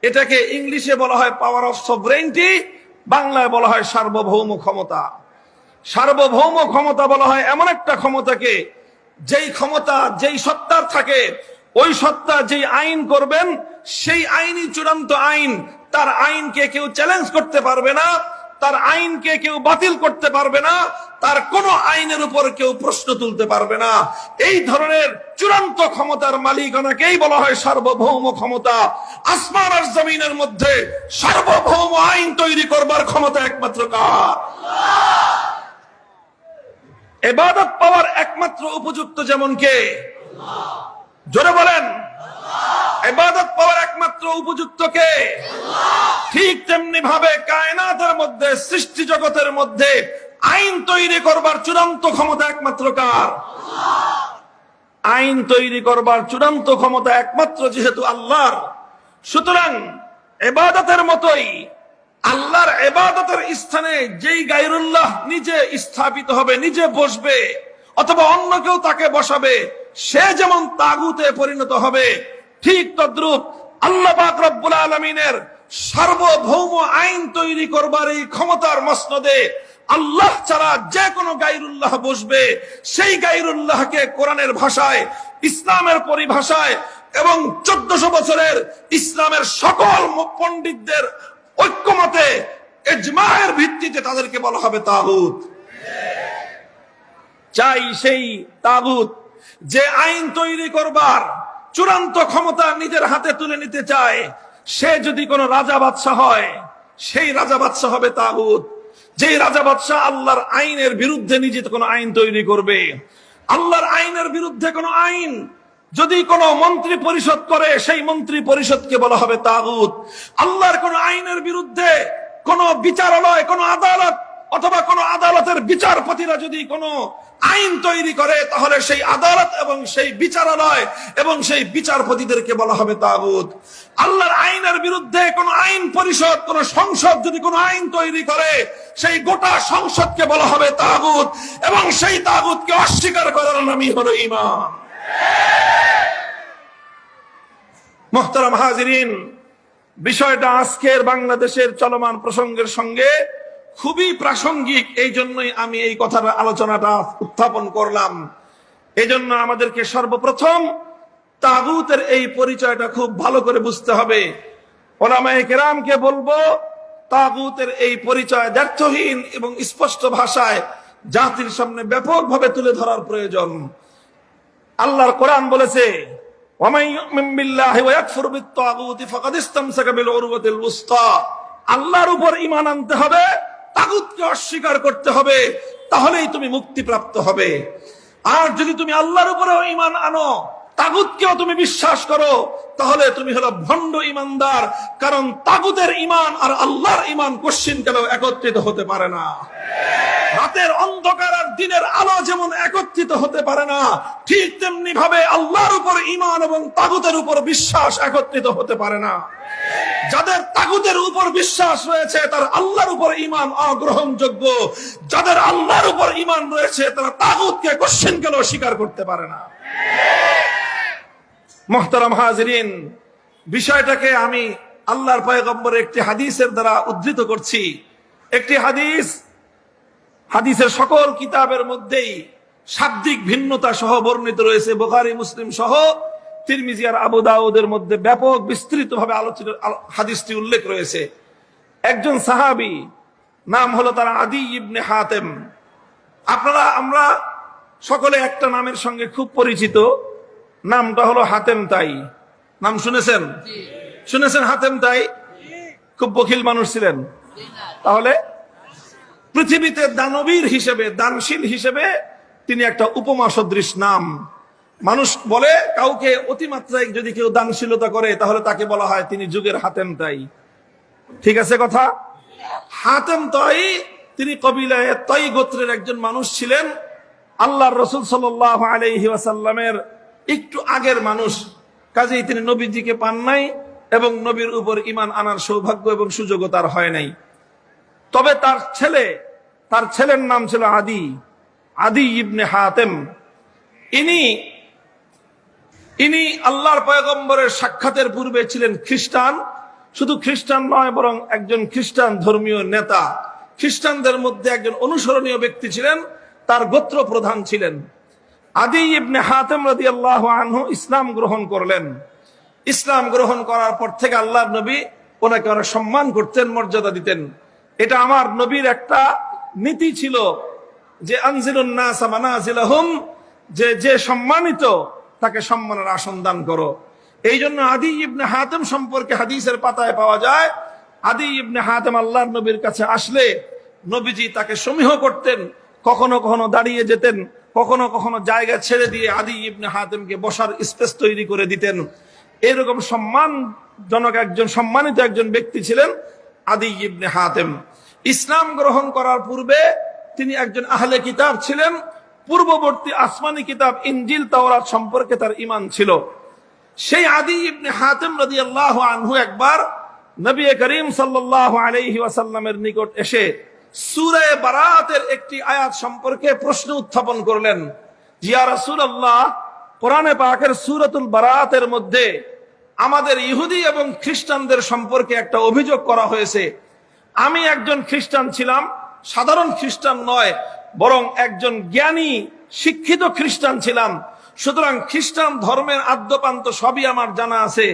এটাকে ইংলিশে বলা হয় পাওয়ার অফ সভরেইনটি, বাংলায় বলা হয় সার্বভৌম ক্ষমতা। সার্বভৌম ক্ষমতা বলা হয় এমন একটা ক্ষমতাকে, যেই ক্ষমতা যেই সত্তার থাকে, ওই সত্তা যেই আইন করবেন সেই আইনই চূড়ান্ত আইন। তার আইনকে কেউ চ্যালেঞ্জ করতে পারবে না, তার আইনকে কেউ বাতিল করতে পারবে না, তার কোন আইনের উপর কেউ প্রশ্ন তুলতে পারবে না। এই ধরনের চূড়ান্ত ক্ষমতার মালিকানাকেই বলা হয় সার্বভৌম ক্ষমতা। আসমান আর জমিনের মধ্যে সার্বভৌম আইন তৈরি করবার ক্ষমতা একমাত্র কার? ইবাদত পাওয়ার একমাত্র উপযুক্ত যেমন কে? জোরে বলেন, ইবাদত পাওয়ার একমাত্র উপযুক্ত কে? ঠিক তেমনি ভাবে কায়নাতের মধ্যে, সৃষ্টি জগতের মধ্যে আইন তৈরি করবার চূড়ান্ত ক্ষমতা একমাত্র কার? আইন তৈরি করবার চূড়ান্ত ক্ষমতা একমাত্র যেহেতু আল্লাহর, সুতরাং ইবাদতের মতোই আল্লাহর ইবাদতের স্থানে যেই গায়রুল্লাহ নিজে স্থাপিত হবে, নিজে বসবে, অথবা অন্য কেউ তাকে বসাবে, সে যেমন তাগুতে পরিণত হবে, ঠিক তদ্রূপ আল্লাহ পাক রব্বুল আলামিনের সার্বভৌম আইন তৈরি করবার এই ক্ষমতার মসনদে আল্লাহ ছাড়া যে কোনো গায়রুল্লাহ বসবে, সেই গায়রুল্লাহকে কোরআনের ভাষায়, ইসলামের পরিভাষায় এবং 1400 বছরের ইসলামের সকল পণ্ডিতদের ঐক্যমতে, ইজমায়ের ভিত্তিতে তাদেরকে বলা হবে তাগুত। চাই সেই তাগুত যে আইন তৈরি করবার চূড়ান্ত ক্ষমতা নিজের হাতে তুলে নিতে চায়, সে যদি কোনো রাজা বাদশাহ হয়, সেই রাজা বাদশাহ হবে তাগুত। যেই রাজা বাদশাহ আল্লাহর আইনের বিরুদ্ধে নিজে কোনো আইন তৈরি করবে, আল্লাহর আইনের বিরুদ্ধে কোনো আইন যদি কোনো মন্ত্রী পরিষদ করে, সেই মন্ত্রী পরিষদকে বলা হবে তাগুত। আল্লাহর কোন আইনের বিরুদ্ধে কোন বিচারালয়, কোন আদালত অথবা কোন আদালতের বিচারপতিরা যদি কোনো আইন তৈরি করে, তাহলে সেই আদালত এবং সেই বিচারালয় এবং সেই বিচারপতিদেরকে বলা হবে তাগুত। আল্লাহর আইনের বিরুদ্ধে কোন আইন পরিষদ, কোন সংসদ যদি কোন আইন তৈরি করে, সেই গোটা সংসদকে বলা হবে তাগুত, এবং সেই তাগুতকে অস্বীকার করার নামই হলো ঈমান। মুহতারাম হাজিরিন, বিষয়টা আজকের বাংলাদেশের চলমান প্রসঙ্গের সঙ্গে খুবই প্রাসঙ্গিক, এই জন্যই আমি এই কথার আলোচনাটা উত্থাপন করলাম। এই জন্য আমাদেরকে সর্বপ্রথম তাগুতের এই পরিচয়টা খুব ভালো করে বুঝতে হবে। উলামায়ে কেরামকে বলবো, তাগুতের এই পরিচয় দ্ব্যর্থহীন এবং স্পষ্ট ভাষায় জাতির সামনে ব্যাপকভাবে তুলে ধরার প্রয়োজন। আল্লাহর কোরআন বলেছে, ওয়ামান ইউমিন বিল্লাহি ওয়া ইয়াকফুর বিত-তাগুতি ফাকাদ ইসতামসাকা বিল উরওয়াতিল উসতা। আল্লাহর উপর ঈমান আনতে হবে, তাগুতকে অস্বীকার করতে হবে, তাহলেই তুমি মুক্তিপ্রাপ্ত হবে। আর যদি তুমি আল্লাহর উপরেও ঈমান আনো, তাগুতকেও তুমি বিশ্বাস করো, তাহলে তুমি হলো ভণ্ড ঈমানদার। কারণ তাগুতের ঈমান আর আল্লাহর ঈমান কোশ্চিনকালেও একত্রিত হতে পারে না। রাতের অন্ধকার আর দিনের আলো যেমন একত্রিত হতে পারে না, ঠিক তেমনি ভাবে আল্লাহর উপর ঈমান এবং তাগুতের উপর বিশ্বাস একত্রিত হতে পারে না। যাদের তাগুতের উপর বিশ্বাস রয়েছে, তার আল্লাহর উপর ঈমান অগ্রহণযোগ্য। যাদের আল্লাহর উপর ঈমান রয়েছে, তারা তাগুতকে কোশ্চিনকালেও স্বীকার করতে পারে না। মুহতারাম হাজিরিন, বিষয়টাকে আমি আল্লাহর পয়গম্বরের একটি হাদিসের দ্বারা উদ্ধৃত করছি। একটি হাদিসের সকল কিতাবের মধ্যেই শাব্দিক ভিন্নতা সহ বর্ণিত রয়েছে। বুখারী, মুসলিম সহ তিরমিজি আর আবু দাউদের মধ্যে ব্যাপক বিস্তৃতভাবে আলোচিত হাদিসটি উল্লেখ রয়েছে। একজন সাহাবী, নাম হলো তার আদি ইবনে হাতেম। আমরা সকলে একটা নামের সঙ্গে খুব পরিচিত, নামটা হলো হাতেম তাই। নাম শুনেছেন? শুনেছেন হাতেম তাই? খুব বখিল মানুষ ছিলেন। তাহলে পৃথিবীতে দানবীর হিসেবে, দানশীল হিসেবে তিনি একটা উপমা সদৃশ নাম। মানুষ বলে, কাউকে অতিমাত্রায় যদি কেউ দানশীলতা করে, তাহলে তাকে বলা হয় তিনি যুগের হাতেম তাই। ঠিক আছে কথা? হাতেম তয়ী তিনি কবিলায়ে তয়ী গোত্রের একজন মানুষ ছিলেন। আল্লাহর রাসূল সাল্লাল্লাহু আলাইহি ওয়াসাল্লামের একটু আগের মানুষ, কাজেই তিনি নবীজিকে পান নাই এবং নবীর উপর ঈমান আনার সৌভাগ্য এবং সুযোগও তার হয় নাই। তবে তার ছেলের নাম ছিল আদি ইবনে হাতেম। ইনি আল্লাহর পয়গম্বরের সাক্ষাতের পূর্বে ছিলেন খ্রিস্টান। শুধু খ্রিস্টান নয়, বরং একজন খ্রিস্টান ধর্মীয় নেতা, খ্রিস্টানদের মধ্যে একজন অনুসরণীয় ব্যক্তি ছিলেন, তার গোত্র প্রধান ছিলেন। আদি ইবনে হাতেম রাদিয়াল্লাহু আনহু ইসলাম গ্রহণ করলেন। ইসলাম গ্রহণ করার পর থেকে আল্লাহর নবী ওনাকে অনেক সম্মান করতেন, মর্যাদা দিতেন। এটা আমার নবীর একটা নীতি ছিল যে আনজিলুন নাস মানাজিলাহুম, যে সম্মানিত তাকে সম্মানের আসন দান করো। এই জন্য আদি ইবনে হাতেম সম্পর্কে হাদিসের পাতায় পাওয়া যায়, আদি ইবনে হাতেম আল্লাহর নবীর কাছে আসলে নবীজি তাকে সমীহ করতেন, কখনো কখনো দাঁড়িয়ে যেতেন, কখনো কখনো জায়গা ছেড়ে দিয়ে আদি ইবনে হাতেমকে বসার স্পেস তৈরি করে দিতেন। এরকম সম্মানজনক সম্মানিত একজন ব্যক্তি ছিলেন আদি ইবনে হাতেম। ইসলাম গ্রহণ করার পূর্বে তিনি একজন আহলে কিতাব ছিলেন। পূর্ববর্তী আসমানি কিতাব ইনজিল তাওরাত সম্পর্কে তার ঈমান ছিল। সেই আদি ইবনে হাতেম রাদিয়াল্লাহু আনহু একবার নবী করিম সাল্লাল্লাহু আলাইহি ওয়াসাল্লামের নিকট এসে সূরা বারাতের একটি আয়াত সম্পর্কে প্রশ্ন উত্থাপন করলেন। ইয়া রাসূলুল্লাহ, কোরআনে পাকের সূরাতুল বারাতের মধ্যে আমাদের ইহুদি এবং খ্রিস্টানদের সম্পর্কে একটা অভিযোগ করা হয়েছে। আমি একজন খ্রিস্টান ছিলাম, সাধারণ খ্রিস্টান নয়, বরং একজন জ্ঞানী শিক্ষিত খ্রিস্টান ছিলাম। সুতরাং খ্রিস্টান ধর্মের আদ্যপান্ত সবই আমার জানা আছে।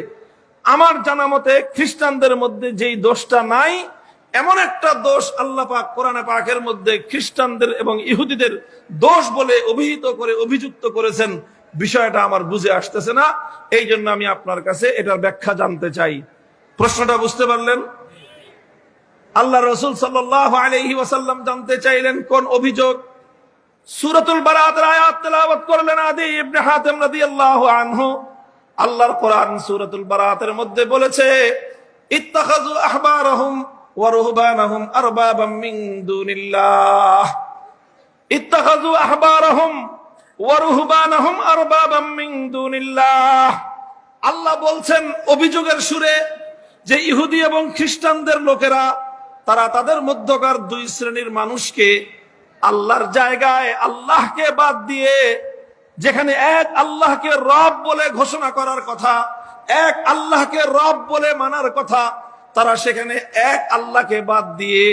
আমার জানা মতে খ্রিস্টানদের মধ্যে যেই দোষটা নাই, এমন একটা দোষ আল্লাহ পাক কোরআনে পাকের মধ্যে খ্রিস্টানদের এবং ইহুদিদের দোষ বলে অভিযুক্ত করেছেন। বিষয়টা আমার বুঝে আসতেছে না, এই জন্য আমি আপনার কাছে এটার ব্যাখ্যা জানতে চাই। প্রশ্নটা বুঝতে পারলেন? আল্লাহ রাসূল সাল্লাল্লাহু আলাইহি ওয়াসাল্লাম জানতে চাইলেন কোন অভিযোগ। সূরাতুল বারাতের আয়াত তেলাওয়াত করলেন আদি ইবনে হাতেম রাদিয়াল্লাহু আনহু। আল্লাহর কোরআন সূরাতুল বারাতের মধ্যে বলেছে, ইত্তাখাযু আহবারাহুম ওয়া রুহবানাহুম আরবাবাম মিন দুনিল্লাহ। ইত্তাখাযু আহবারাহুম ওয়া রুহবানাহুম আরবাবাম মিন দুনিল্লাহ। আল্লাহ বলছেন অভিযোগের সুরে যে ইহুদি এবং খ্রিস্টানদের লোকেরা তারা তাদের মধ্যকার দুই শ্রেণীর মানুষকে আল্লাহর জায়গায় আল্লাহকে বাদ দিয়ে, যেখানে এক আল্লাহকে রব বলে ঘোষণা করার কথা, এক আল্লাহকে রব বলে মানার কথা, তারা সেখানে এক আল্লাহকে বাদ দিয়ে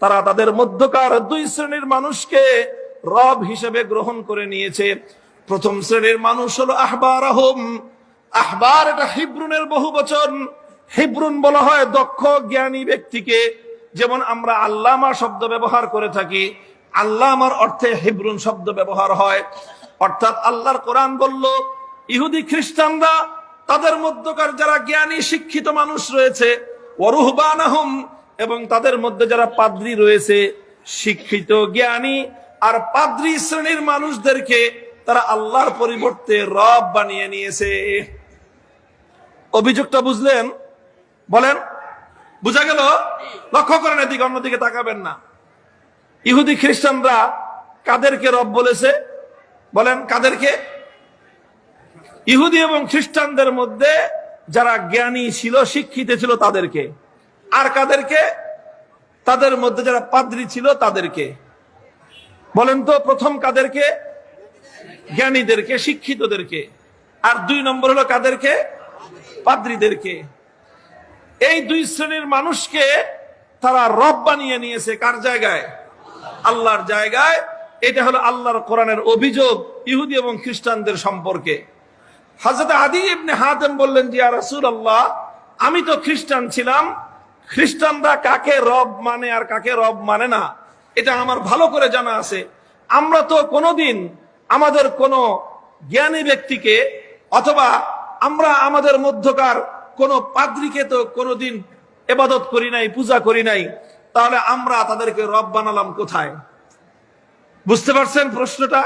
তারা তাদের মধ্যকার দুই শ্রেণীর মানুষকে রব হিসেবে গ্রহণ করে নিয়েছে। প্রথম শ্রেণীর মানুষ হলো আহবারাহুম। আহবার এটা হিব্রুনের বহুবচন। হিব্রুন বলা হয় দক্ষ জ্ঞানী ব্যক্তিকে। যেমন আমরা আল্লামা শব্দ ব্যবহার করে থাকি, আল্লামার অর্থে হিব্রুন শব্দ ব্যবহার হয়। অর্থাৎ আল্লাহর কোরআন বলল ইহুদি খ্রিস্টানরা তাদের মধ্যকার যারা জ্ঞানী শিক্ষিত মানুষ রয়েছে, ওয়ারুহবানাহুম, এবং তাদের মধ্যে যারা পাদ্রী রয়েছে, শিক্ষিত জ্ঞানী আর পাদ্রী শ্রেণীর মানুষদেরকে তারা আল্লাহর পরিবর্তে রব বানিয়ে নিয়েছে। অভিযোগটা বুঝলেন? বলেন, বুঝা গেল? লক্ষ্য করেন এদিকে, অন্যদিকে তাকাবেন না। ইহুদি খ্রিস্টানরা কাদেরকে রব বলেছে? বলেন কাদেরকে? ইহুদি এবং খ্রিস্টানদের মধ্যে যারা জ্ঞানী ছিল, শিক্ষিত ছিল তাদেরকে। আর কাদেরকে? তাদের মধ্যে যারা পাদ্রী ছিল তাদেরকে। বলেন তো প্রথম কাদেরকে? জ্ঞানীদেরকে, শিক্ষিতদেরকে। আর দুই নম্বর হলো কাদেরকে? পাদ্রীদেরকে। এই দুই শ্রেণীর মানুষকে তারা রব বানিয়ে নিয়েছে। কার জায়গায়? আল্লাহর জায়গায়। এটা হলো আল্লাহর কোরআনের অভিযোগ ইহুদি এবং খ্রিস্টানদের সম্পর্কে। হযরত আদি ইবনে হাতেম বললেন, ইয়া রাসূলুল্লাহ, আমি তো খ্রিস্টান ছিলাম, খ্রিস্টানরা কাকে রব মানে আর কাকে রব মানে না এটা আমার ভালো করে জানা আছে। আমরা তো কোনোদিন আমাদের কোনো জ্ঞানী ব্যক্তিকে অথবা আমরা আমাদের মধ্যকার কোন পাদ্রীকে তো কোনোদিন ইবাদত করি নাই, পূজা করি নাই, তাহলে আমরা তাদেরকে রব বানালাম কোথায়? বুঝতে পারছেন প্রশ্নটা?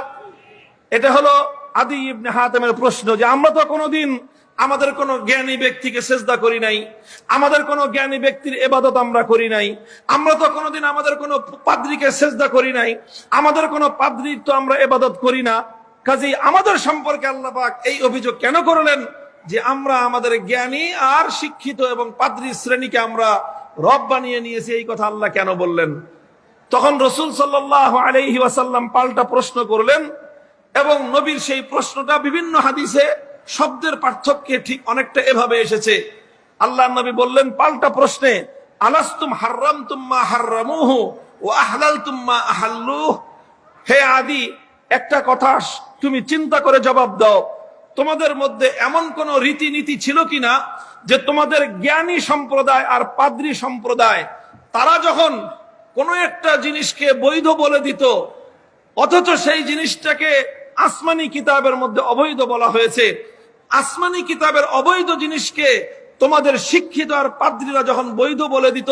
এটা হলো আদি ইবনে হাতেমের প্রশ্ন, যে আমরা তো কোনোদিন আমাদের কোনো জ্ঞানী ব্যক্তিকে সেজদা করি নাই, আমাদের কোনো জ্ঞানী ব্যক্তির ইবাদত আমরা করি নাই, আমরা তো কোনোদিন আমাদের কোনো পাদ্রীকে সেজদা করি নাই, আমাদের কোনো পাদ্রীর তো আমরা ইবাদত করি না। কাজেই আমাদের সম্পর্কে আল্লাহ পাক এই অভিযোগ কেন করলেন যে আমরা আমাদের জ্ঞানী আর শিক্ষিত এবং পাদ্রী শ্রেণীকে আমরা রব বানিয়ে নিয়েছি? এই কথা আল্লাহ কেন বললেন? তখন রাসূল সাল্লাল্লাহু আলাইহি ওয়াসাল্লাম পাল্টা প্রশ্ন করলেন, এবং নবীর সেই প্রশ্নটা বিভিন্ন হাদিসে শব্দের পার্থক্যে ঠিক অনেকটা এভাবে এসেছে। আল্লাহর নবী বললেন পাল্টা প্রশ্নে, আলাস্তুম হাররামতুম মা হাররামুহু ওয়া আহলালতুম মা আহাল্লুহু। হে আদি, একটা কথা তুমি চিন্তা করে জবাব দাও, তোমাদের মধ্যে এমন কোন রীতিনীতি ছিল কিনা যে তোমাদের জ্ঞানী সম্প্রদায় আর পাদ্রী সম্প্রদায় তারা যখন কোন একটা জিনিসকে বৈধ বলে দিত, অথচ সেই জিনিসটাকে আসমানি কিতাবের মধ্যে অবৈধ বলা হয়েছে, আসমানি কিতাবের অবৈধ জিনিসকে তোমাদের শিক্ষিত আর পাদ্রীরা যখন বৈধ বলে দিত,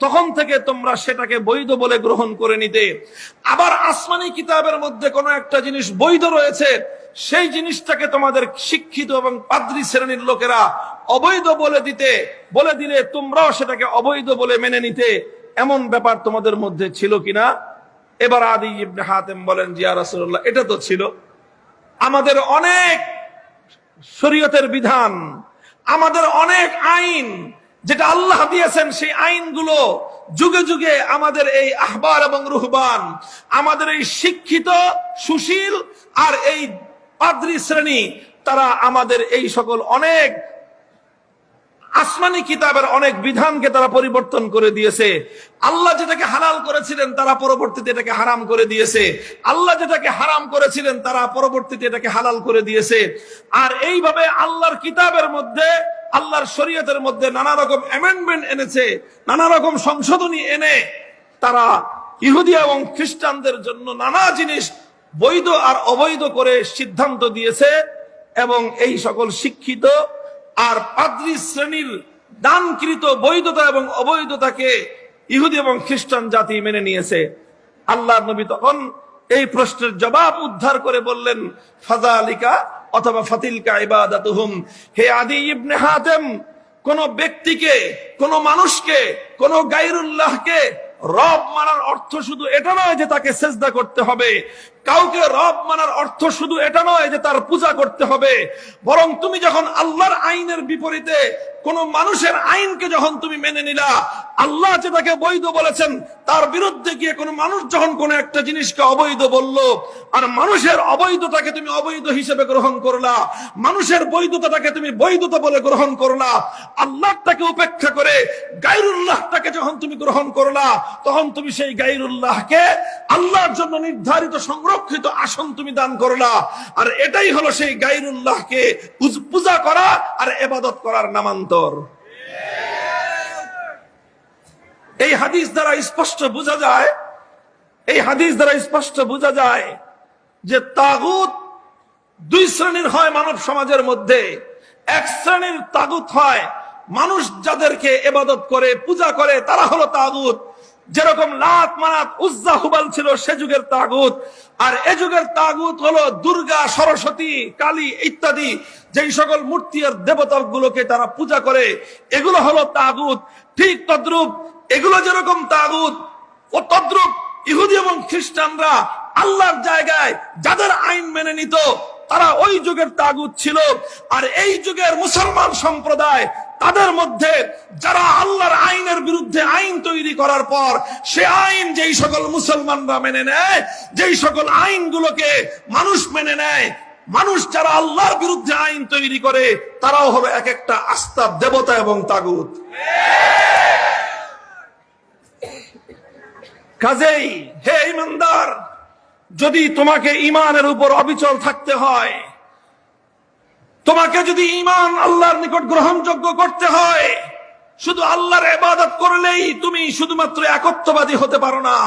তখন থেকে তোমরা সেটাকে বৈধ বলে গ্রহণ করে নিতে। আবার আসমানি কিতাবের মধ্যে কোনো একটা জিনিস বৈধ রয়েছে, সেই জিনিসটাকে তোমাদের শিক্ষিত এবং পাদ্রী শ্রেণীর লোকেরা অবৈধ বলে দিলে তোমরাও সেটাকে অবৈধ বলে মেনে নিতে। এমন ব্যাপার তোমাদের মধ্যে ছিল কিনা? এবার আদি ইবনে হাতেম বলেন, জি ইয়া রাসূলুল্লাহ, এটা তো ছিল। আমাদের অনেক শরীয়তের বিধান, আমাদের অনেক আইন যেটা আল্লাহ দিয়েছেন, সেই আইনগুলো যুগে যুগে আমাদের এই আহবার এবং রুহবান, আমাদের এই শিক্ষিত সুশীল আর এই পাদ্রী শ্রেণী, তারা আমাদের এই সকল অনেক আসমানি কিতাবের অনেক বিধানকে তারা পরিবর্তন করে দিয়েছে। আল্লাহ যেটাকে হালাল করেছিলেন তারা পরবর্তীতে এটাকে হারাম করে দিয়েছে, আল্লাহ যেটাকে হারাম করেছিলেন তারা পরবর্তীতে এটাকে হালাল করে দিয়েছে। আর এইভাবে আল্লাহর কিতাবের মধ্যে, আল্লাহর শরীয়তের মধ্যে নানা রকম অ্যামেন্ডমেন্ট এনেছে, নানা রকম সংশোধনী এনে তারা ইহুদি এবং খ্রিস্টানদের জন্য নানা জিনিস বৈধ আর অবৈধ করে সিদ্ধান্ত দিয়েছে। এবং এই সকল শিক্ষিত আর পাদ্রী শ্রেণীর দানকৃত বৈধতা এবং অবৈধতাকে ইহুদি এবং খ্রিস্টান জাতি মেনে নিয়েছে। আল্লাহর নবী তখন এই প্রশ্নের জবাব উদ্ধার করে বললেন, ফাযালিকা অথবা ফাতিলকা ইবাদাতুহুম। হে আদি ইবনে হাতেম, কোন ব্যক্তিকে, কোন মানুষকে, কোন গায়রুল্লাহকে রব মানার অর্থ শুধু এটা নয় যে তাকে সেজদা করতে হবে, কাউকে রব মানার অর্থ শুধু এটা নয় যে তার পূজা করতে হবে, বরং তুমি যখন আল্লাহর আইনের বিপরীতে কোন মানুষের আইনকে যখন তুমি মেনে নিলা, আল্লাহ যেটাকে বৈধ বলেছেন তার বিরুদ্ধে গিয়ে কোন মানুষ যখন কোন একটা জিনিসকে অবৈধ বলল, আর মানুষের অবৈধতাকে তুমি অবৈধ হিসেবে গ্রহণ করলা, মানুষের বৈধতাটাকে তুমি বৈধতা বলে গ্রহণ করলা, আল্লাহটাকে উপেক্ষা করে গায়রুল্লাহটাকে যখন তুমি গ্রহণ করলা, তখন তুমি সেই গায়রুল্লাহকে আল্লাহর জন্য নির্ধারিত সংরক্ষিত আসন তুমি দান করলা। আর এটাই হলো সেই গায়রুল্লাহকে পূজা করা আর ইবাদত করার নামান্তর। এই হাদিস দ্বারা স্পষ্ট বোঝা যায়, এই হাদিস দ্বারা স্পষ্ট বোঝা যায় যে তাগুত দুই শ্রেণীর হয় মানব সমাজের মধ্যে। এক শ্রেণীর তাগুত হয় মানুষ যাদেরকে ইবাদত করে পূজা করে তারা হলো তাগুত, যেরকম লাত মানাত উজ্জা হুবাল ছিল সে যুগের তাগুত। আর এ যুগের তাগুত হলো দুর্গা, সরস্বতী, কালী ইত্যাদি যেই সকল মূর্তি আর দেবতা গুলোকে তারা পূজা করে, এগুলো হলো তাগুত। ঠিক তদ্রূপ এগুলো যেরকম তাগুত, ও তদ্রূপ ইহুদি এবং খ্রিস্টানরা আল্লাহর জায়গায় যাদের আইন মেনে নিত তারা ওই যুগের তাগুত ছিল। আর এই যুগের মুসলমান সম্প্রদায়, তাদের মধ্যে যারা আল্লাহর আইনের বিরুদ্ধে আইন তৈরি করার পর সে আইন যেই সকল মুসলমানরা মেনে নেয়, যেই সকল আইনগুলোকে মানুষ মেনে নেয়, মানুষ যারা আল্লাহর বিরুদ্ধে আইন তৈরি করে তারাও হলো এক একটা আস্তাব দেবতা এবং তাগুত। কাজেই হে ঈমানদার, যদি তোমাকে ঈমানের উপর অবিচল থাকতে হয়, তোমাকে যদি ঈমান আল্লাহর নিকট গ্রহণযোগ্য করতে হয়, শুধু আল্লাহর ইবাদত করলেই তুমি শুধুমাত্র একত্ববাদী হতে পারো না।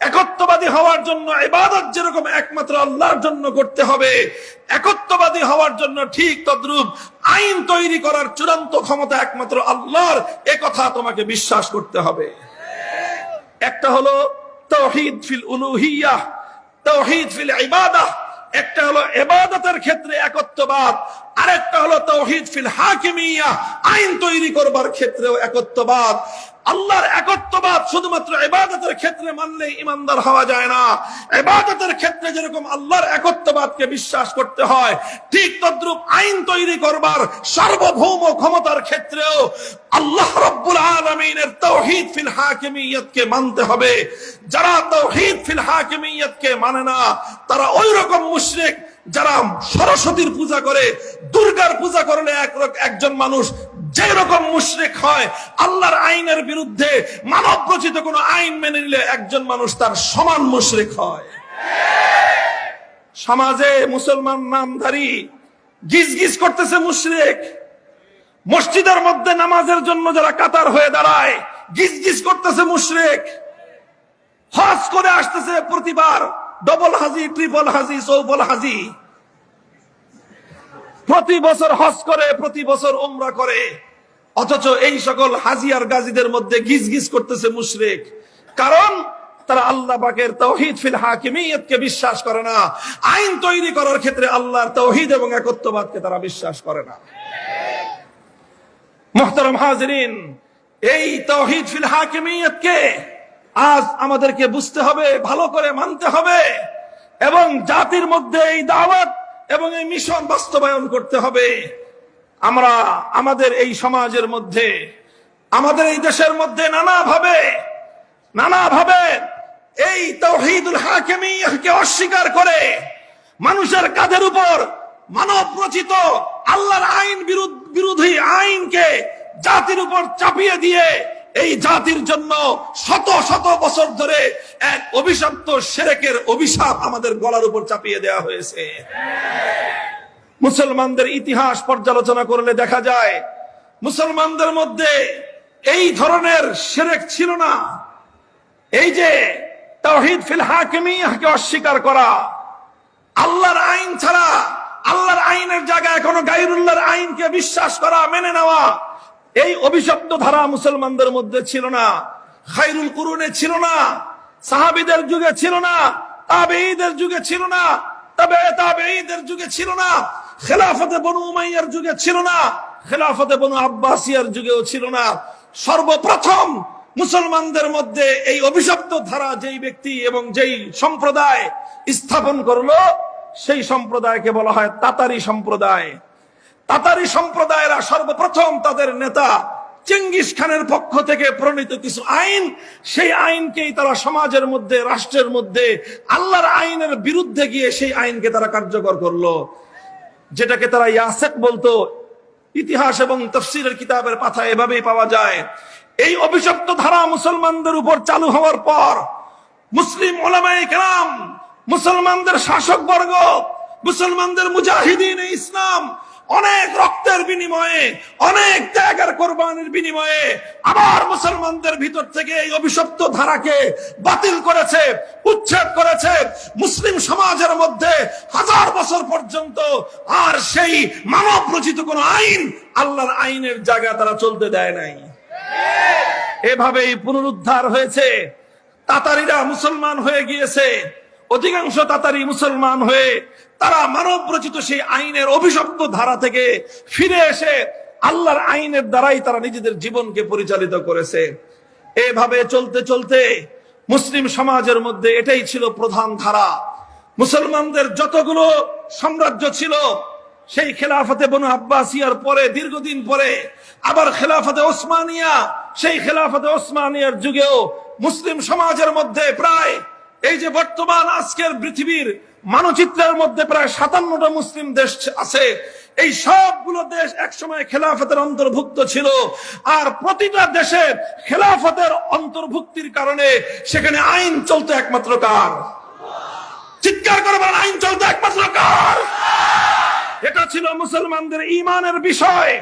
একত্ববাদী হওয়ার জন্য ইবাদত যেরকম একমাত্র আল্লাহর জন্য করতে হবে, একত্ববাদী হওয়ার জন্য ঠিক তদ্রূপ আইন তৈরি করার চূড়ান্ত ক্ষমতা একমাত্র আল্লাহর, এ কথা তোমাকে বিশ্বাস করতে হবে। একটা হলো তাওহীদ ফিল উলুহিয়্যাহ, তাওহীদ ফিল ইবাদাহ, একটা হলো ইবাদতের ক্ষেত্রে একত্ববাদ, আরেকটা হলো তাওহীদ ফিল হাকিমিয়া, আইন তৈরি করবার ক্ষেত্রেও একত্ববাদ। আল্লাহর একত্ববাদ শুধুমাত্র ইবাদতের ক্ষেত্রে মানলে ইমানদার হওয়া যায় না। ইবাদতের ক্ষেত্রে যেরকম আল্লাহর একত্ববাদকে বিশ্বাস করতে হয়, ঠিক তদ্রূপ আইন তৈরি করবার সার্বভৌম ক্ষমতার ক্ষেত্রেও আল্লাহ রাব্বুল আলামিনের তাওহীদ ফিল হাকিমিয়তকে মানতে হবে। যারা তাওহীদ ফিল হাকিমিয়তকে মানে না, তারা ওই রকম মুশরিক যারা সরস্বতীর পূজা করে, দুর্গার পূজা করলে একজন মানুষ যে রকম মুশরিক হয়, আল্লাহর আইনের বিরুদ্ধে মানব রচিত কোন আইন মেনে নিলে একজন মানুষ তার সমান মুশরিক হয়। সমাজে মুসলমান নামধারী গিজ গিজ করতেছে মুশরিক, মসজিদের মধ্যে নামাজের জন্য যারা কাতার হয়ে দাঁড়ায় গিজ গিজ করতেছে মুশরিক, হজ করে আসতেছে প্রতিবার ডবল হাজি, ট্রিপল হাজি, চৌবল হাজি, প্রতি বছর হজ করে, প্রতি বছর উমরা করে, অথচ এই সকল হাজি আর গাজীদের মধ্যে গিজ গিজ করতেছে মুশরিক। কারণ তারা আল্লাহ পাকের তাওহীদ ফিল হাকিমিয়তকে বিশ্বাস করে না, আইন তৈরি করার ক্ষেত্রে আল্লাহর তাওহীদ এবং একত্ববাদকে তারা বিশ্বাস করে না। মুহতারাম হাজিরিন, এই তাওহীদ ফিল হাকিমিয়তকে আজ আমাদেরকে বুঝতে হবে, ভালো করে মানতে হবে, এবং জাতির মধ্যে এই দাওয়াত এবং এই মিশন বাস্তবায়ন করতে হবে। আমরা আমাদের এই সমাজের মধ্যে, আমাদের এই দেশের মধ্যে নানাভাবে এই তাওহীদুল হাকিমিয়্যাহকে অস্বীকার করে মানুষের কাঁধের উপর মানব রচিত আল্লাহর আইন বিরোধী আইনকে জাতির উপর চাপিয়ে দিয়ে এই জাতির জন্য শত শত বছর ধরে এক অভিশপ্ত শিরকের অভিশাপ আমাদের গলার উপর চাপিয়ে দেওয়া হয়েছে। মুসলমানদের ইতিহাস পর্যালোচনা করলে দেখা যায় মুসলমানদের মধ্যে এই ধরনের শিরক ছিল না। এই যে তাওহীদ ফিল হাকিমিয়্যাহকে অস্বীকার করা, আল্লাহর আইন ছাড়া, আল্লাহর আইনের জায়গায় কোনো গায়রুল্লাহর আইনকে বিশ্বাস করা, মেনে নেওয়া, এই অভিশপ্ত ধারা মুসলমানদের মধ্যে ছিল না। খায়রুল কুরুনে ছিল না, সাহাবীদের যুগে ছিল না, তাবেঈদের যুগে ছিল না, তাবেঈদের যুগে ছিল না, খেলাফতে বনু উমাইয়ার যুগে ছিল না, খেলাফতে বনু আব্বাসিয়ার যুগেও ছিল না। সর্বপ্রথম মুসলমানদের মধ্যে এই অভিশপ্ত ধারা যেই ব্যক্তি এবং যেই সম্প্রদায় স্থাপন করলো, সেই সম্প্রদায়কে বলা হয় তাতারি সম্প্রদায়। তাতারি সম্প্রদায়েরা সর্বপ্রথম তাদের নেতা চেঙ্গিস খানের পক্ষ থেকে প্রণীত কিছু আইন, সেই আইনকেই তারা সমাজের মধ্যে, রাষ্ট্রের মধ্যে আল্লাহর আইনের বিরুদ্ধে গিয়ে সেই আইনকে তারা কার্যকর করলো, যেটাকে তারা ইয়াসেক বলতো। ইতিহাস এবং তাফসীরের কিতাবের পাতায় এভাবেই পাওয়া যায়। এই অভিশপ্ত ধারা মুসলমানদের উপর চালু হওয়ার পর মুসলিম উলামায়ে কেরাম, মুসলমানদের শাসকবর্গ, মুসলমানদের মুজাহিদিন ইসলাম অনেক রক্তের বিনিময়ে, অনেক ত্যাগের কোরবানির বিনিময়ে আবার মুসলমানদের ভিতর থেকে এই অভিশপ্ত ধারাকে বাতিল করেছে, উচ্ছেদ করেছে। মুসলিম সমাজের মধ্যে 1000 বছর পর্যন্ত আর সেই মানব রচিত কোন আইন, আল্লাহর আইনের জায়গায় তারা চলতে দেয় নাই। এভাবেই পুনরুদ্ধার হয়েছে। তাতারিরা মুসলমান হয়ে গিয়েছে, অধিকাংশ তাতারি মুসলমান হয়ে তারা মানব রচিত সেই আইনের অভিশপ্ত ধারা থেকে ফিরে এসে আল্লাহর আইনের দ্বারাই তারা নিজেদের জীবনকে পরিচালিত করেছে। এভাবে চলতে চলতে মুসলিম সমাজের মধ্যে এটাই ছিল প্রধান ধারা। মুসলমানদের যতগুলো সাম্রাজ্য ছিল, সেই খেলাফতে বনু আব্বাসিয়ার পরে, দীর্ঘদিন পরে আবার খেলাফতে ওসমানিয়া, সেই খেলাফতে ওসমানিয়ার যুগেও মুসলিম সমাজের মধ্যে প্রায়, এই যে বর্তমান আজকের পৃথিবীর মানচিত্রের মধ্যে প্রায় 57টা মুসলিম দেশ আছে, এই সবগুলো দেশ একসময় খেলাফতের অন্তর্ভুক্ত ছিল। আর প্রতিটা দেশে খেলাফতের অন্তর্ভুক্তির কারণে সেখানে আইন চলতো একমাত্র কার? চিৎকার করে বলেন, আইন চলতো একমাত্র কার? এটা ছিল মুসলমানদের ঈমানের বিষয়।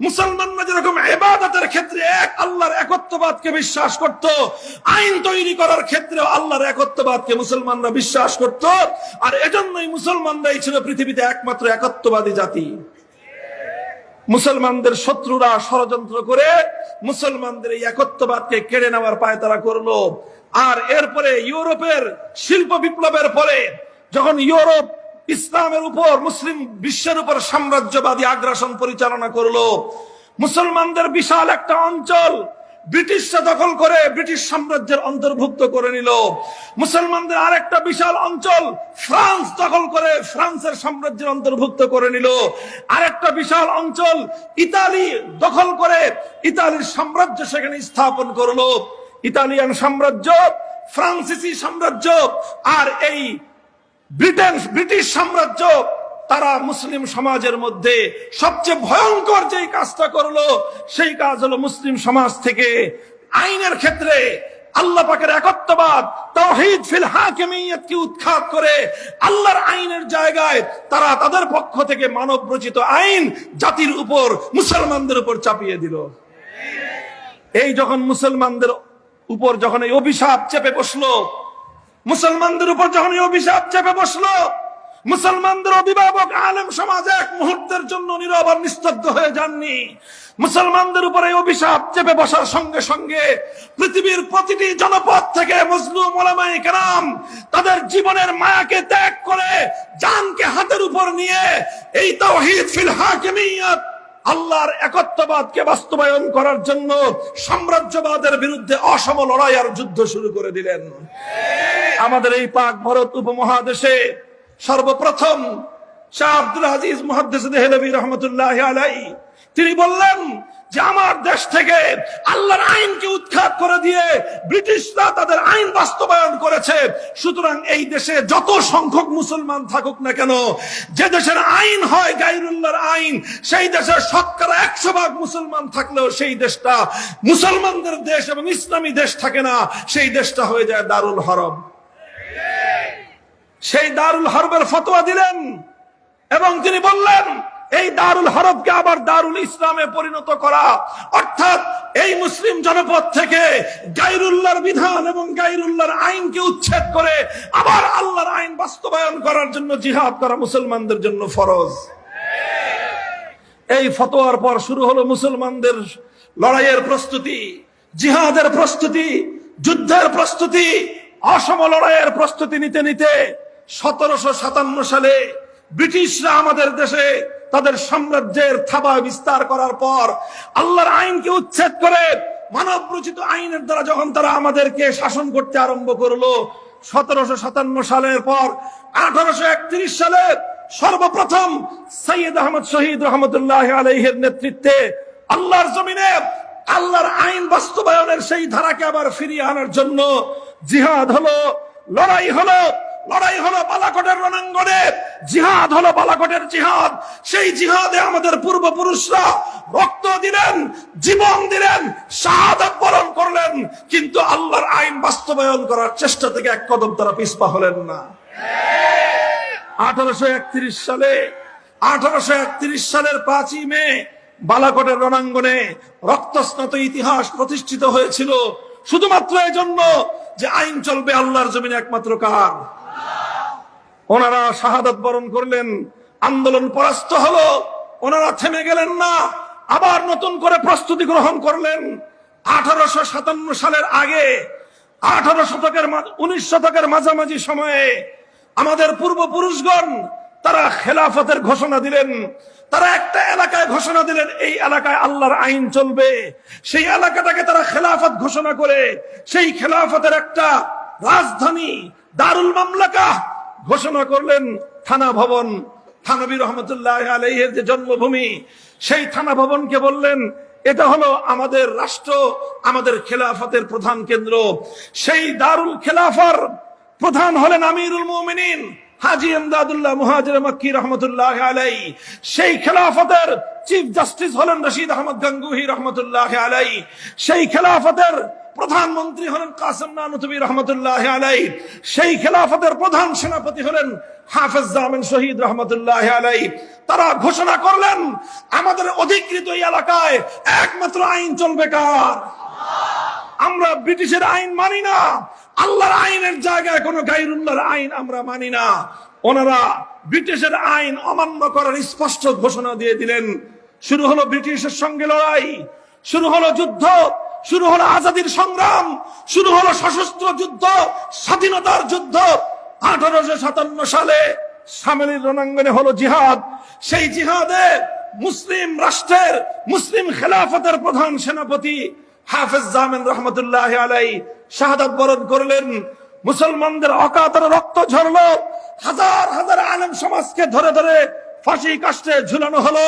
মুসলমানরা যেরকম ইবাদতের ক্ষেত্রে এক আল্লাহর একত্ববাদকে বিশ্বাস করত, আইন তৈরি করার ক্ষেত্রে আল্লাহর একত্ববাদকে মুসলমানরা বিশ্বাস করত। আর এজন্যই মুসলমানরাই ছিল পৃথিবীতে একমাত্র একত্ববাদী জাতি। মুসলমানদের শত্রুরা ষড়যন্ত্র করে মুসলমানদের এই একত্ববাদকে কেড়ে নেওয়ার পায়তারা করলো। আর এরপরে ইউরোপের শিল্প বিপ্লবের পরে যখন ইউরোপ ইসলামের উপর, মুসলিম বিশ্বের উপর সাম্রাজ্যবাদী আগ্রাসন পরিচালনা করলো। মুসলমানদের বিশাল একটা অঞ্চল ব্রিটিশরা দখল করে ব্রিটিশ সাম্রাজ্যের অন্তর্ভুক্ত করে নিল। মুসলমানদের আরেকটা বিশাল অঞ্চল ফ্রান্স দখল করে ফ্রান্সের সাম্রাজ্যের অন্তর্ভুক্ত করে নিল। আরেকটা বিশাল অঞ্চল ইতালি দখল করে ইতালির সাম্রাজ্য সেখানে স্থাপন করলো। ইতালিয়ান সাম্রাজ্য, ফ্রান্সিসি সাম্রাজ্য আর এই ব্রিটিশ সাম্রাজ্য, তারা মুসলিম সমাজের মধ্যে সবচেয়ে ভয়ঙ্কর যে কাজটা করলো সেই কাজ হলো মুসলিম সমাজ থেকে আইনের ক্ষেত্রে আল্লাহ পাকের একত্ববাদ, তাওহীদ ফিল হাকিমিয়্যত কে উৎখাত করে আল্লাহর আইনের জায়গায় তারা তাদের পক্ষ থেকে মানব রচিত আইন জাতির উপর, মুসলমানদের উপর চাপিয়ে দিল। এই যখন মুসলমানদের উপর যখন এই অভিশাপ চেপে বসলো, মুসলমানদের উপর যখন এই অভিশাপ চেপে বসলো, মুসলমানদের অভিভাবক আলেম সমাজ এক মুহূর্তের জন্য নীরব আর নিস্তব্ধ হয়ে যাননি। মুসলমানদের উপর এই অভিশাপ চেপে বসার সঙ্গে সঙ্গে পৃথিবীর প্রতিটি জনপদ থেকে মজলুম উলামায়ে কেরাম তাদের জীবনের মায়াকে ত্যাগ করে জানকে হাতের উপর নিয়ে এই তাওহীদ ফিল হাকিমিয়্যত, আল্লাহর একত্ববাদকে বাস্তবায়ন করার জন্য সাম্রাজ্যবাদের বিরুদ্ধে অসম লড়াই আর যুদ্ধ শুরু করে দিলেন। আমাদের এই পাক ভারত উপমহাদেশে সর্বপ্রথম শাহ আব্দুল আজিজ মুহাদ্দিস দেহলভী রহমতুল্লাহ আলাইহি তিনি বললেন যে আমার দেশ থেকে আল্লাহর আইনকে উৎখাত করে দিয়ে ব্রিটিশরা তাদের আইন বাস্তবায়ন করেছে, সুতরাং এই দেশে যত সংখ্যক মুসলমান থাকুক না কেন, যে দেশের আইন হয় গায়রুল্লাহর আইন, সেই দেশের শতকরা 100% মুসলমান থাকলেও সেই দেশটা মুসলমানদের দেশ এবং ইসলামী দেশ থাকে না, সেই দেশটা হয়ে যায় দারুল হরব। সেই দারুল হরবের ফতোয়া দিলেন এবং তিনি বললেন এই দারুল হরবকে আবার দারুল ইসলামে পরিণত করা, অর্থাৎ এই মুসলিম জনপদ থেকে গায়রুল্লাহর বিধান এবং গায়রুল্লাহর আইনকে উচ্ছেদ করে আবার আল্লাহর আইন বাস্তবায়ন করার জন্য জিহাদ করা মুসলমানদের জন্য ফরজ। এই ফতোয়ার পর শুরু হলো মুসলমানদের লড়াইয়ের প্রস্তুতি, জিহাদের প্রস্তুতি, যুদ্ধের প্রস্তুতি, অসম লড়াইয়ের প্রস্তুতি নিতে নিতে 1757 সালে ব্রিটিশরা আমাদের দেশে তাদের সাম্রাজ্যের থাবা বিস্তার করার পর আল্লাহর আইনকে উচ্ছেদ করে মানব রচিত আইনের দ্বারা যখন তারা আমাদেরকে শাসন করতে আরম্ভ করলো, 1757 সালের পর 1831 সালে সর্বপ্রথম সৈয়দ আহমদ শহীদ রহমতুল্লাহ আলাইহির নেতৃত্বে আল্লাহর জমিনে আল্লাহর আইন বাস্তবায়নের সেই ধারাকে আবার ফিরিয়ে আনার জন্য জিহাদ হলো, লড়াই হলো। লড়াই হলো বালাকোটের রণাঙ্গনে, জিহাদ হলো বালাকোটের জিহাদ। সেই জিহাদে আমাদের পূর্বপুরুষরা রক্ত দিলেন, জীবন দিলেন, শাহাদাত বরণ করলেন, কিন্তু আল্লাহর আইন বাস্তবায়ন করার চেষ্টা থেকে এক কদম তারা পিছপা হলেন না। 1831 সালের 5ই মে বালাকোটের রণাঙ্গনে রক্তস্নাত ইতিহাস প্রতিষ্ঠিত হয়েছিল শুধুমাত্র এই জন্য যে আইন চলবে আল্লাহর জমিনে একমাত্র কার। ওনারা শাহাদাত বরণ করলেন, আন্দোলন পরাস্ত হলো, ওনারা থেমে গেলেন না, আবার নতুন করে প্রস্তুতি গ্রহণ করলেন। 1857 সালের আগে 19 শতকের মাঝামাঝি সময়ে আমাদের পূর্বপুরুষগণ তারা খেলাফতের ঘোষণা দিলেন। তারা একটা এলাকায় ঘোষণা দিলেন এই এলাকায় আল্লাহর আইন চলবে। সেই এলাকাটাকে তারা খেলাফত ঘোষণা করে সেই খেলাফতের একটা রাজধানী দারুল মামলাকা ঘোষণা করলেন। থানা ভবন, থানবী রহমতুল্লাহ আলাইহির যে জন্মভূমি, সেই থানা ভবনকে বললেন এটা হলো আমাদের রাষ্ট্র, আমাদের খেলাফতের প্রধান কেন্দ্র। সেই দারুল খেলাফার প্রধান হলেন আমিরুল মুমিনিন হাজী ইমদাদুল্লাহ মুহাজির মক্কি রহমতুল্লাহ আলাইহি। সেই খেলাফতের চিফ জাস্টিস হলেন রশিদ আহমদ গাঙ্গুহি রহমতুল্লাহ আলাইহি। সেই খেলাফতের প্রধানমন্ত্রী হলেন কাসেম নানুতুবি রহমতুল্লাহ আলাইহি। সেই খেলাফতের প্রধান সেনাপতি হলেন হাফেজ জামিন শহীদ রহমতুল্লাহ আলাইহি। তারা ঘোষণা করলেন আমাদের অধিকৃত এই এলাকায় একমাত্র আইন চলবে কার? আমরা ব্রিটিশের আইন মানি না, আল্লাহর আইনের জায়গায় কোন গায়রুল্লাহর আইন আমরা মানি না। ওনারা ব্রিটিশের আইন অমান্য করার স্পষ্ট ঘোষণা দিয়ে দিলেন। শুরু হলো ব্রিটিশের সঙ্গে লড়াই, শুরু হলো যুদ্ধ, শুরু হলো আজাদির সংগ্রাম, শুরু হলো সশস্ত্র যুদ্ধ, স্বাধীনতার যুদ্ধ। 1857 সালে সামনের রণাঙ্গনে হলো জিহাদ। সেই জিহাদে মুসলিম রাষ্ট্রের, মুসলিম খেলাফতের প্রধান সেনাপতি হাফেজ জামিন রহমতুল্লাহ আলাইহি শাহাদাত বরণ করলেন। মুসলমানদের অকাতরে রক্ত ঝরলো, হাজার হাজার আলেম সমাজকে ধরে ধরে ফাঁসি কাস্টে ঝুলানো হলো।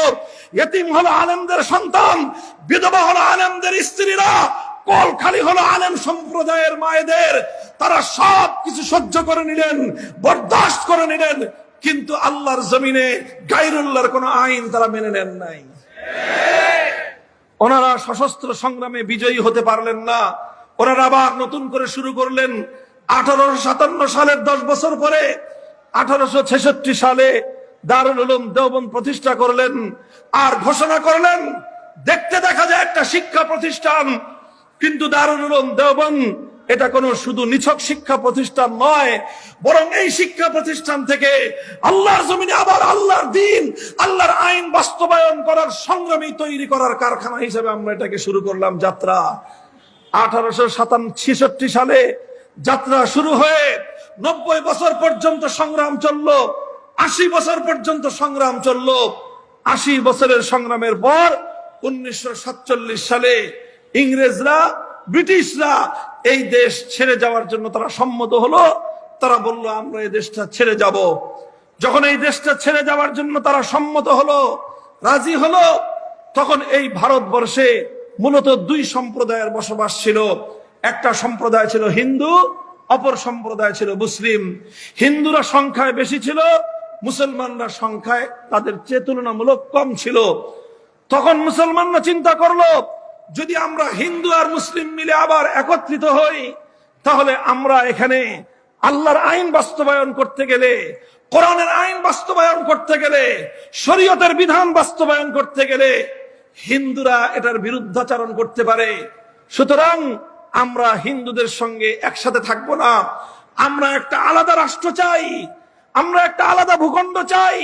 ইতিম হলো আলেমদের সন্তান, বিধবা হলো আলেমদের স্ত্রীরা, কল খালি হলো আলেম সম্প্রদায়ের মায়েদের। তারা সব কিছু সহ্য করে নিলেন, বরদাস্ত করে নিলেন, কিন্তু আল্লাহর জমিনে গায়রুল্লাহর কোন আইন তারা মেনে নেন নাই। ওনারা সশস্ত্র সংগ্রামে বিজয়ী হতে পারলেন না। ওনারা আবার নতুন করে শুরু করলেন। 1857 সালের 10 বছর পরে 1866 সালে দারুল উলুম দেওবন্দ প্রতিষ্ঠা করলেন আর ঘোষণা করলেন, দেখতে দেখা যায় একটা শিক্ষা প্রতিষ্ঠান, কিন্তু দারুল উলুম দেওবন্দ এটা কোনো শুধু নিছক শিক্ষা প্রতিষ্ঠান নয়, বরং এই শিক্ষা প্রতিষ্ঠান থেকে আল্লাহর জমিনে আবার আল্লাহর দ্বীন, আল্লাহর আইন বাস্তবায়ন করার সংগ্রামী তৈরি করার কারখানা হিসেবে আমরা এটাকে শুরু করলাম যাত্রা। 1866 সালে যাত্রা শুরু হয়ে 90 বছর পর্যন্ত সংগ্রাম চললো, 80 বছর পর্যন্ত সংগ্রাম চললো। 80 বছরের সংগ্রামের পর 1947 সালে ইংরেজরা, ব্রিটিশরা এই দেশ ছেড়ে যাওয়ার জন্য তারা সম্মত হলো। তারা বলল আমরা এই দেশটা ছেড়ে যাব। যখন এই দেশটা ছেড়ে যাওয়ার জন্য তারা সম্মত হলো, রাজি হলো, তখন এই ভারতবর্ষে মূলত 2 সম্প্রদায়ের বসবাস ছিল। একটা সম্প্রদায় ছিল হিন্দু, অপর সম্প্রদায় ছিল মুসলিম। হিন্দুরা সংখ্যায় বেশি ছিল, মুসলমানরা সংখ্যায় তাদের চেয়ে তুলনামূলক কম ছিল। তখন মুসলমানরা চিন্তা করলো, যদি আমরা হিন্দু আর মুসলিম মিলে আবার একত্রিত হই, তাহলে আমরা এখানে আল্লাহর আইন বাস্তবায়ন করতে গেলে, কোরআনের আইন বাস্তবায়ন করতে গেলে, শরীয়তের বিধান বাস্তবায়ন করতে গেলে হিন্দুরা এটার বিরুদ্ধাচরণ করতে পারে। সুতরাং আমরা হিন্দুদের সঙ্গে একসাথে থাকবো না, আমরা একটা আলাদা রাষ্ট্র চাই, আমরা একটা আলাদা ভূখণ্ড চাই।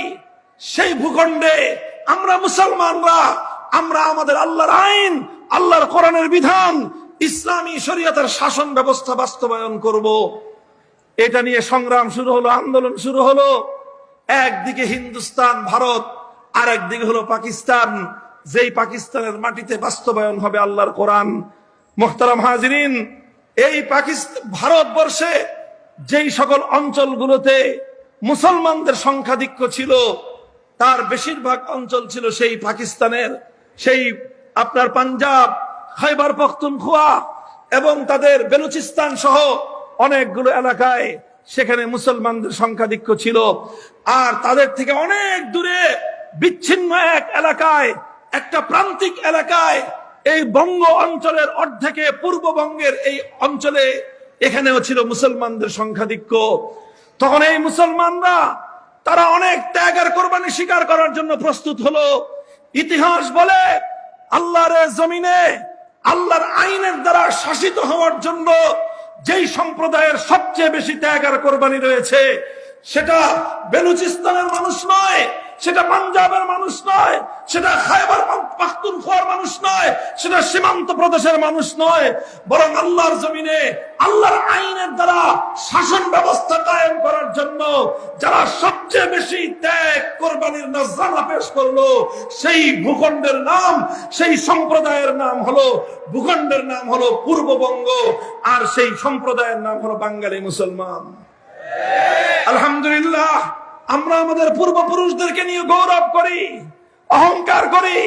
সেই ভূখণ্ডে আমরা মুসলমানরা, আমরা আমাদের আল্লাহর আইন, আল্লাহর কোরআনের বিধান, ইসলামী শরীয়তের শাসন ব্যবস্থা বাস্তবায়ন করব। এটা নিয়ে সংগ্রাম শুরু হলো, আন্দোলন শুরু হলো। একদিকে হিন্দুস্তান, ভারত, আর একদিকে হলো পাকিস্তান, যেই পাকিস্তানের মাটিতে বাস্তবায়ন হবে আল্লাহর কোরআন। মুহতারাম হাজিরিন, এই পাকিস্তান, ভারতবর্ষে যেই সকল অঞ্চলগুলোতে মুসলমানদের সংখ্যাধিক্য ছিল, তার বেশিরভাগ অঞ্চল ছিল সেই পাকিস্তানের, সেই আপনার পাঞ্জাব, খাইবার পখতুনখোয়া এবং তাদের বেলুচিস্তান সহ অনেকগুলো এলাকায় সেখানে মুসলমানদের সংখ্যাধিক্য ছিল। আর তাদের থেকে অনেক দূরে বিচ্ছিন্ন এক এলাকায়, একটা প্রান্তিক এলাকায়, এই বঙ্গ অঞ্চলের অর্ধেকে পূর্ববঙ্গের এই অঞ্চলে এখানেও ছিল মুসলমানদের সংখ্যাধিক্য। তখন এই মুসলমানরা তারা অনেক ত্যাগ আর কোরবানি স্বীকার করার জন্য প্রস্তুত হলো। ইতিহাস বলে আল্লাহর জমিনে আল্লাহর আইনের দ্বারা শাসিত হওয়ার জন্য যেই সম্প্রদায়ের সবচেয়ে বেশি ত্যাগ আর কোরবানি রয়েছে, সেটা বেলুচিস্তানের মানুষ নয়, সেটা পাঞ্জাবের মানুষ নয়, সেটা খাইবার পাখতুনখোয়ার মানুষ নয়, সেটা সীমান্ত প্রদেশের মানুষ নয়, বরং আল্লাহর জমিনে আল্লাহর আইনের দ্বারা শাসন ব্যবস্থা কায়েম করার জন্য যারা সবচেয়ে বেশি ত্যাগ কোরবানির নজরানা পেশ করলো, সেই ভূখণ্ডের নাম, সেই সম্প্রদায়ের নাম হলো, ভূখণ্ডের নাম হলো পূর্ববঙ্গ, আর সেই সম্প্রদায়ের নাম হলো বাঙালি মুসলমান। আলহামদুলিল্লাহ, আমরা আমাদের পূর্বপুরুষদেরকে নিয়ে গৌরব করি, অহংকার করি।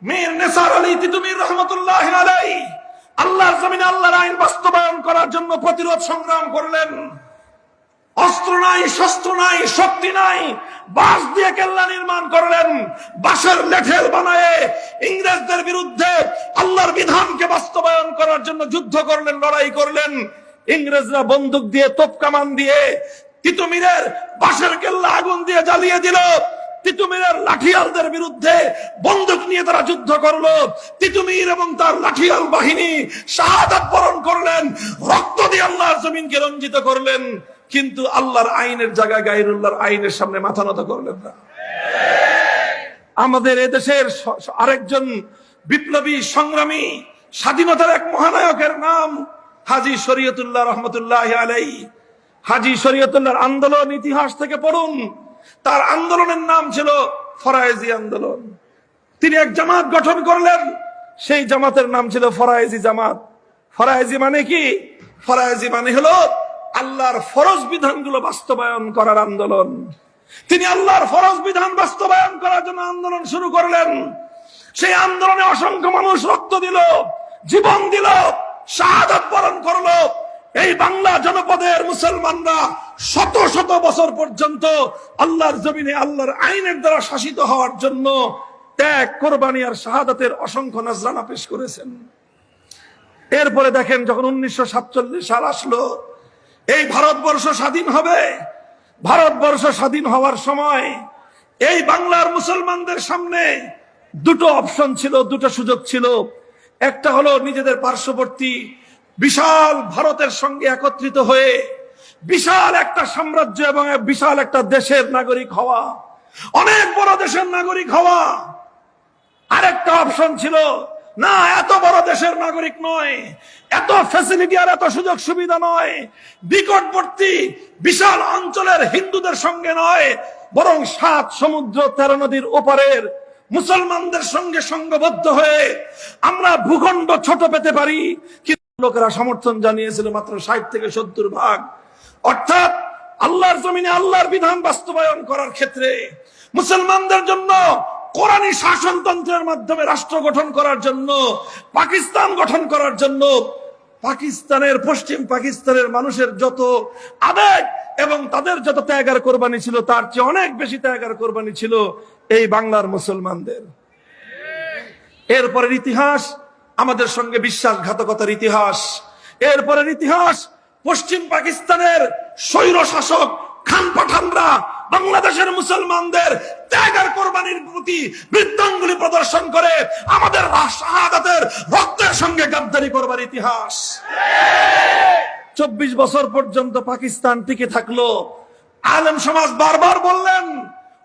মীর নেসার আলী তিতুমীর রহমতুল্লাহ আলাইহি আল্লাহর জমিনে আল্লাহর আইন বাস্তবায়ন করার জন্য প্রতিরোধ সংগ্রাম করলেন। অস্ত্র নাই, শস্ত্র নাই, শক্তি নাই, বাঁশ দিয়ে কেল্লা নির্মাণ করলেন, বাঁশের লেঠেল বানায়ে ইংরেজদের বিরুদ্ধে আল্লাহর বিধানকে বাস্তবায়ন করার জন্য যুদ্ধ করলেন, লড়াই করলেন। ইংরেজরা বন্দুক দিয়ে, তোপ কামান দিয়ে তিতুমীরের বাঁশের কেল্লা আগুন দিয়ে জ্বালিয়ে দিল। তিতুমীরের লাঠিয়ালদের বিরুদ্ধে বন্দুক নিয়ে তারা যুদ্ধ করলো। তিতুমীর এবং তার লাঠিয়াল বাহিনী শাহাদাত বরণ করলেন, রক্ত দিয়ে আল্লাহর জমিনকে রঞ্জিত করলেন, কিন্তু আল্লাহর আইনের জায়গায় গায়রুল্লাহর আইনের সামনে মাথা নত করলেন না। আমাদের এদেশের আরেকজন বিপ্লবী সংগ্রামী, স্বাধীনতার এক মহানায়কের নাম হাজী শরীয়তুল্লাহ রহমতুল্লাহ আলাইহি। হাজী শরীয়তুল্লাহর আন্দোলন ইতিহাস থেকে পড়ুন। তার আন্দোলনের নাম ছিল ফরায়েজি আন্দোলন। তিনি এক জামাত গঠন করলেন, সেই জামাতের নাম ছিল ফরায়েজি জামাত। ফরায়েজি মানে কি? ফরায়েজি মানে হলো আল্লাহর ফরজ বিধানগুলো বাস্তবায়ন করার আন্দোলন। তিনি আল্লাহর ফরজ বিধান বাস্তবায়ন করার জন্য আন্দোলন শুরু করলেন। সেই আন্দোলনে অসংখ্য মানুষ রক্ত দিল, জীবন দিল, শাহাদাত বরণ করলো। এই বাংলা জনপদের মুসলমানরা শত শত বছর পর্যন্ত আল্লাহর জমিনে আল্লাহর আইনের দ্বারা শাসিত হওয়ার জন্য ত্যাগ, কোরবানি আর শাহাদাতের অসংখ্য নজরানা পেশ করেছেন। এরপরে দেখেন, যখন 1947 সাল আসলো, এই ভারতবর্ষ স্বাধীন হবে। ভারতবর্ষ স্বাধীন হওয়ার সময় এই বাংলার মুসলমানদের সামনে দুটো অপশন ছিল, দুটো সুযোগ ছিল। একটা হলো নিজেদের পার্শ্ববর্তী বিশাল ভারতের সঙ্গে একত্রিত হয়ে বিশাল একটা সাম্রাজ্য এবং বিশাল একটা দেশের নাগরিক হওয়া, অনেক বড় দেশের নাগরিক হওয়া। আরেকটা অপশন ছিল, না, এত বড় দেশের নাগরিক নয়, এত ফ্যাসিলিটি আর এত সুযোগ সুবিধা নয়, নিকটবর্তী বিশাল অঞ্চলের হিন্দুদের সঙ্গে নয়, বরং 7 সমুদ্র 13 নদীর ওপারের মুসলমানদের সঙ্গে সংঘবদ্ধ হয়ে আমরা ভূখণ্ড ছোট পেতে পারি। কিন্তু লোকেরা সমর্থন জানিয়েছিল মাত্র 60 থেকে 70 ভাগ। অর্থাৎ আল্লাহর জমিনে আল্লাহর বিধান বাস্তবায়ন করার ক্ষেত্রে মুসলমানদের জন্য কোরআনী শাসনতন্ত্রের মাধ্যমে রাষ্ট্র গঠন করার জন্য, পাকিস্তান গঠন করার জন্য পাকিস্তানের, পশ্চিম পাকিস্তানের মানুষের যত আবেগ এবং তাদের যত ত্যাগ আর কোরবানি ছিল, তার চেয়ে অনেক বেশি ত্যাগ আর কোরবানি ছিল এই বাংলার মুসলমানদের। এরপরের ইতিহাস আমাদের সঙ্গে বিশ্বাসঘাতকতার ইতিহাস। এরপরের ইতিহাস পশ্চিম পাকিস্তানের স্বৈর শাসক খান পাঠানরা বাংলাদেশের মুসলমানদের ত্যাগ আর কোরবানির প্রতি বৃদ্ধাঙ্গুলি প্রদর্শন করে আমাদের শাহাদাতের রক্তের সঙ্গে গাদ্দারি করবার ইতিহাস। 24 বছর পর্যন্ত পাকিস্তান টিকে থাকলো। আলেম সমাজ বারবার বললেন,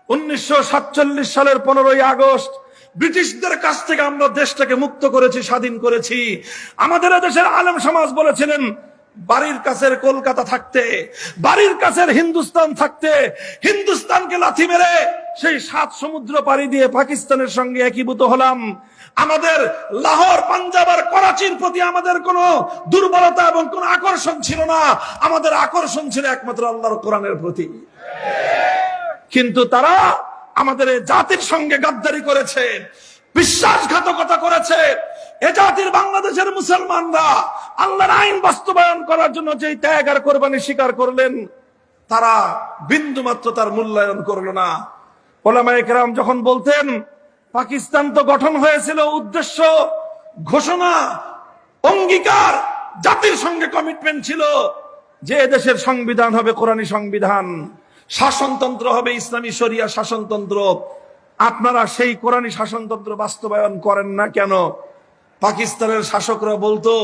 1947 সালের 15ই আগস্ট ব্রিটিশদের কাছ থেকে আমরা দেশটাকে মুক্ত করেছি, স্বাধীন করেছি। আমাদের দেশের আলেম সমাজ বলেছিলেন, বাড়ির কাছের কলকাতা থাকতে, বাড়ির কাছের হিন্দুস্তান থাকতে, হিন্দুস্তানকে লাথি মেরে সেই 7 সমুদ্র পাড়ি দিয়ে পাকিস্তানের সঙ্গে একীভূত হলাম। আমাদের লাহোর, পাঞ্জাব আর করাচির প্রতি আমাদের কোনো দুর্বলতা এবং কোনো আকর্ষণ ছিল না। আমাদের আকর্ষণ ছিল একমাত্র আল্লাহর কোরআনের প্রতি। কিন্তু তারা আমাদের এই জাতির সঙ্গে গাদ্দারি করেছে, বিশ্বাসঘাতকতা করেছে। এ জাতির বাংলাদেশের মুসলমানরা আল্লাহর আইন বাস্তবায়ন করার জন্য যে ত্যাগ আর কোরবানি স্বীকার করলেন, তারা বিন্দু মাত্র তার মূল্যায়ন করলো না। ওলামায়ে কেরাম যখন বলতেন, পাকিস্তান তো গঠন হয়েছিল উদ্দেশ্য, ঘোষণা, অঙ্গীকার, জাতির সঙ্গে কমিটমেন্ট ছিল যে দেশের সংবিধান হবে কোরআনী সংবিধান, শাসনতন্ত্র হবে ইসলামী শরিয়া শাসনতন্ত্র। আপনারা সেই কোরআনী শাসনতন্ত্র বাস্তবায়ন করেন না কেন? পাকিস্তানের শাসকরা বলতো,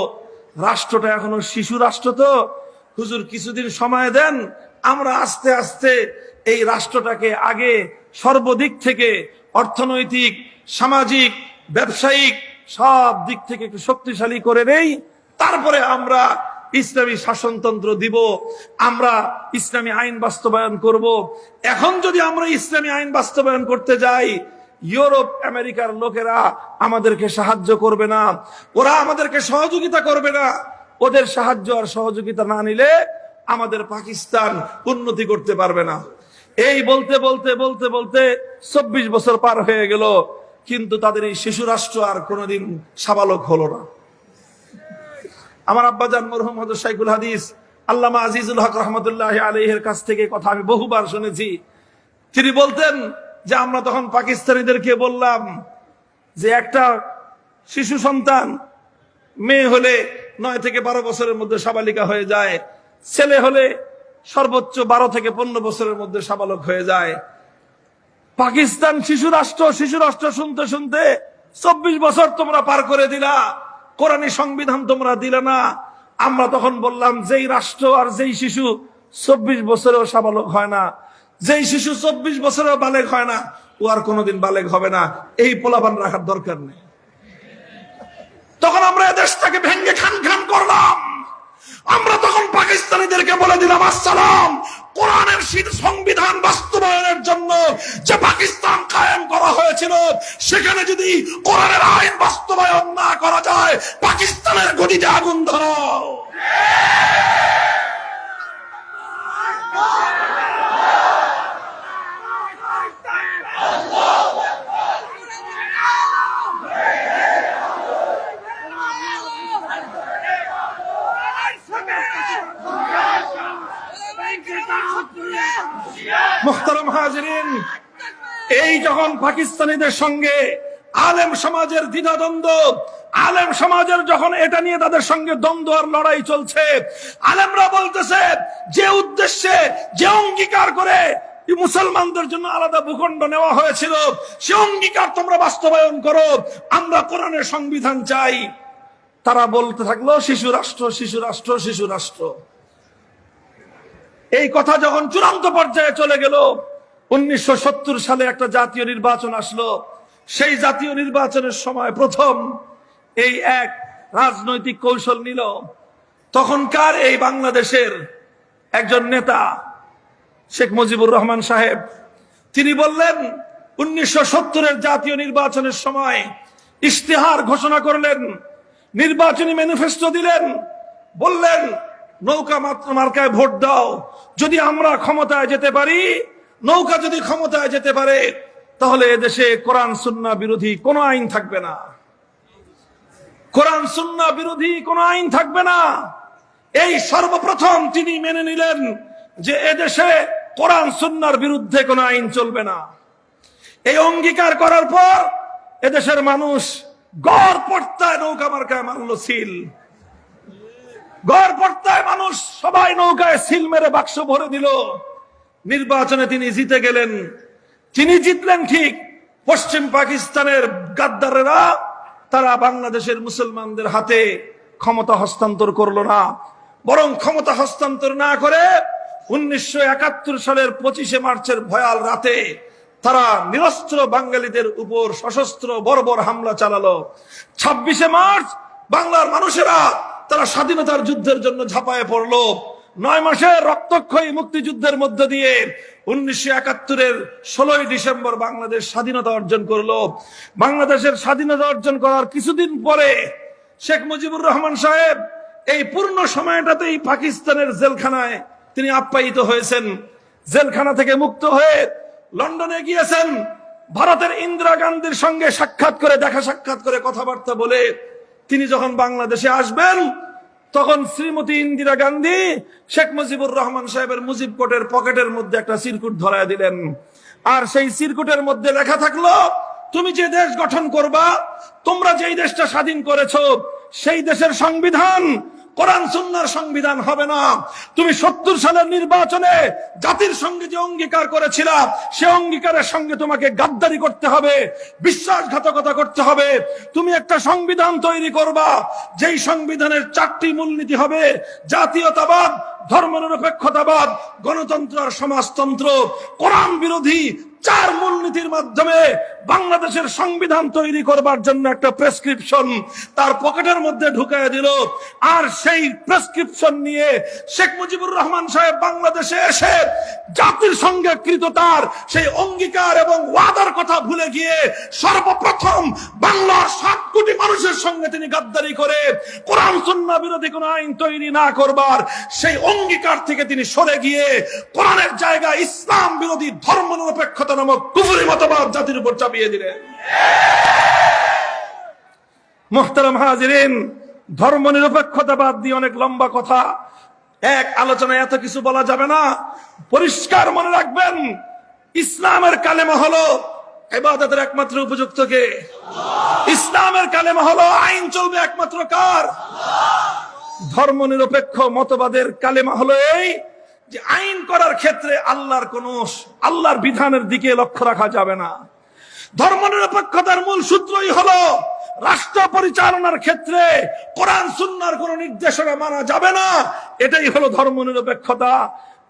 রাষ্ট্রটা এখনো শিশু রাষ্ট্র, তো হুজুর কিছুদিন সময় দেন, আমরা আস্তে আস্তে এই রাষ্ট্রটাকে আগে সর্বদিক থেকে অর্থনৈতিক, সামাজিক, ব্যবসায়িক সব দিক থেকে একটু শক্তিশালী করে নেই, তারপরে আমরা ইসলামী শাসনতন্ত্র দিব, আমরা ইসলামী আইন বাস্তবায়ন করব। এখন যদি আমরা ইসলামী আইন বাস্তবায়ন করতে যাই, ইউরোপ আমেরিকার লোকেরা আমাদেরকে সাহায্য করবে না, ওরা আমাদেরকে সহযোগিতা করবে না। ওদের সাহায্য আর সহযোগিতা না নিলে আমাদের পাকিস্তান উন্নতি করতে পারবে না। এই বলতে বলতে বলতে বলতে 24 বছর পার হয়ে গেল, কিন্তু তাদের এই শিশু রাষ্ট্র আর কোনোদিন সাবালক হলো না। আমার আব্বাজান মরহুম হযরত শাইখুল হাদিস আল্লামা আজিজুল হক রহমতুল্লাহি আলাইহির কাছ থেকে কথা আমি বহুবার শুনেছি। তিনি বলতেন যে আমরা তখন পাকিস্তানিদেরকে বললাম যে একটা শিশু সন্তান, মেয়ে হলে 9 থেকে 12 বছরের মধ্যে সাবালিকা হয়ে যায়, ছেলে হলে সর্বোচ্চ 12 থেকে 15 বছরের মধ্যে সাবালক হয়ে যায়। পাকিস্তান শিশু রাষ্ট্র শুনতে শুনতে 24 বছর তোমরা পার করে দিলা, কোরআনী সংবিধান তোমরা দিলে না। আমরা তখন বললাম, যেই রাষ্ট্র আর যেই শিশু 24 বছরেও সাবালক হয় না, যেই শিশু 24 বছরেও বালেগ হয় না, ও আর কোনোদিন বালেগ হবে না। এই পোলাপান রাখার দরকার নেই। তখন আমরা দেশটাকে ভেঙ্গে খান খান করলাম। আমরা তখন পাকিস্তানিদেরকে বলে দিলাম, আসসালাম, কোরআনের সংবিধান বাস্তবায়নের জন্য যে পাকিস্তান কায়েম করা হয়েছিল, সেখানে যদি কোরআনের আইন বাস্তবায়ন না করা যায়, পাকিস্তানের গদিতে আগুন ধরাও। মুহতারাম হাজিরিন, এই যখন পাকিস্তানিদের সঙ্গে আলেম সমাজের দ্বিধাদ্বন্দ্ব, আলেম সমাজের যখন এটা নিয়ে তাদের সঙ্গে দ্বন্দ্ব আর লড়াই চলছে, আলেমরা বলতেছে যে উদ্দেশ্যে, যে অঙ্গীকার করে মুসলমানদের জন্য আলাদা ভূখণ্ড নেওয়া হয়েছিল, সে অঙ্গীকার তোমরা বাস্তবায়ন করো, আমরা কোরআনের সংবিধান চাই। তারা বলতে থাকলো শিশু রাষ্ট্র, শিশু রাষ্ট্র, শিশু রাষ্ট্র। এই কথা যখন চূড়ান্ত পর্যায়ে চলে গেল, 1970 সালে একটা জাতীয় নির্বাচন আসলো। সেই জাতীয় নির্বাচনের সময় প্রথম এই এক রাজনৈতিক কৌশল নিল তখনকার এই বাংলাদেশের একজন নেতা শেখ মুজিবুর রহমান সাহেব। তিনি বললেন 1970-এর জাতীয় নির্বাচনের সময় ইশতেহার ঘোষণা করলেন, নির্বাচনী ম্যানিফেস্টো দিলেন, বললেন নৌকা মাত্র মার্কায় ভোট দাও। যদি আমরা ক্ষমতায় যেতে পারি, নৌকা যদি ক্ষমতায় যেতে পারে, তাহলে এদেশে কোরআন সুন্নাহ বিরোধী কোনো আইন থাকবে না, কোরআন সুন্নাহ বিরোধী কোনো আইন থাকবে না। এই সর্বপ্রথম তিনি মেনে নিলেন যে এদেশে কোরআন সুন্নাহর বিরুদ্ধে কোনো আইন চলবে না। এই অঙ্গীকার করার পর এদেশের মানুষ গড় পড়তায় নৌকা মার্কায় মারল সিল, গড় পড়তায় মানুষ সবাই নৌকায় সিল মেরে বাক্স ভরে দিল। নির্বাচনে তিনি জিতে গেলেন। তিনি জিতলেন ঠিক, পশ্চিম পাকিস্তানের গাদ্দারেরা তারা বাংলাদেশের মুসলমানদের হাতে ক্ষমতা হস্তান্তর করলো না, বরং ক্ষমতা হস্তান্তর না করে 1971 সালের 25শে মার্চের ভয়াল রাতে তারা নিরস্ত্র বাঙালিদের উপর সশস্ত্র বর্বর হামলা চালালো। 26শে মার্চ বাংলার মানুষেরা তারা স্বাধীনতার যুদ্ধের জন্য ঝাঁপায়ে পড়লো। 9 মাসের রক্তক্ষয়ী মুক্তিযুদ্ধের মধ্য দিয়ে 1971-এর 16ই ডিসেম্বর বাংলাদেশ স্বাধীনতা অর্জন করলো। বাংলাদেশের স্বাধীনতা অর্জন করার কিছুদিন পরে শেখ মুজিবুর রহমান সাহেব এই পূর্ণ সময়টাতেই পাকিস্তানের জেলখানায় তিনি আপ্যায়িত হয়েছেন। জেলখানা থেকে মুক্ত হয়ে লন্ডনে গিয়েছেন। ভারতের ইন্দিরা গান্ধীর সঙ্গে সাক্ষাৎ করে, দেখা সাক্ষাৎ করে কথাবার্তা বলে তিনি যখন বাংলাদেশে আসবেন, তখন শ্রীমতী ইন্দিরা গান্ধী শেখ মুজিবুর রহমান সাহেবের মুজিব কোটের পকেটের মধ্যে একটা চিরকুট ধরায় দিলেন। আর সেই চিরকুটের মধ্যে লেখা থাকলো, তুমি যে দেশ গঠন করবা, তোমরা যেই দেশটা স্বাধীন করেছো, সেই দেশের সংবিধান কোরআন সুন্নাহর সংবিধান হবে না। তুমি 70 সালের নির্বাচনে জাতির সঙ্গে যে অঙ্গীকার করেছিলা, সে অঙ্গীকারের সঙ্গে তোমাকে গাদ্দারি করতে হবে, বিশ্বাসঘাতকতা করতে হবে। তুমি একটা সংবিধান তৈরি করবা, যেই সংবিধানের 4টি মূলনীতি হবে জাতীয়তাবাদ, ধর্মনিরপেক্ষতাবাদ, গণতন্ত্র আর সমাজতন্ত্র। কোরআন বিরোধী 4 মূলনীতির মাধ্যমে বাংলাদেশের সংবিধান তৈরি করবার জন্য একটা প্রেসক্রিপশন তার পকেটের মধ্যে ঢুকায় দিল। আর সেই প্রেসক্রিপশন নিয়ে শেখ মুজিবুর রহমান সাহেব বাংলাদেশে এসে জাতির সঙ্গে কৃত তার সেই অঙ্গীকার এবং ওয়াদার কথা ভুলে গিয়ে সর্বপ্রথম বাংলার 7 কোটি মানুষের সঙ্গে তিনি গাদ্দারি করে কোরআন সুন্নাহ বিরোধী কোন আইন তৈরি না করবার সেই অঙ্গীকার থেকে তিনি সরে গিয়ে কোরআনের জায়গায় ইসলাম বিরোধী ধর্মনিরপেক্ষতা নামক কুফরি মতবাদ জাতির উপর চাপিয়ে দিলেন। মুহতারাম হাজিরিন, ধর্মনিরপেক্ষতাবাদ দিয়ে অনেক লম্বা কথা, এক আলোচনায় এত কিছু বলা যাবে না। পরিষ্কার মনে রাখবেন, ইসলামের কালেমা হলো ইবাদতের একমাত্র উপযুক্ত কে? ইসলামের কালেমা হলো আইন চলবে একমাত্র কার? ধর্মনিরপেক্ষ মতবাদের কালেমা হলো এই যে আইন করার ক্ষেত্রে আল্লাহর বিধানের দিকে লক্ষ্য রাখা যাবে না। ধর্মনিরপেক্ষতার মূল সূত্রই হলো রাষ্ট্র পরিচালনার ক্ষেত্রে কোরআন সুন্নাহর কোন নির্দেশনা মানা যাবে না। এটাই হলো ধর্মনিরপেক্ষতা।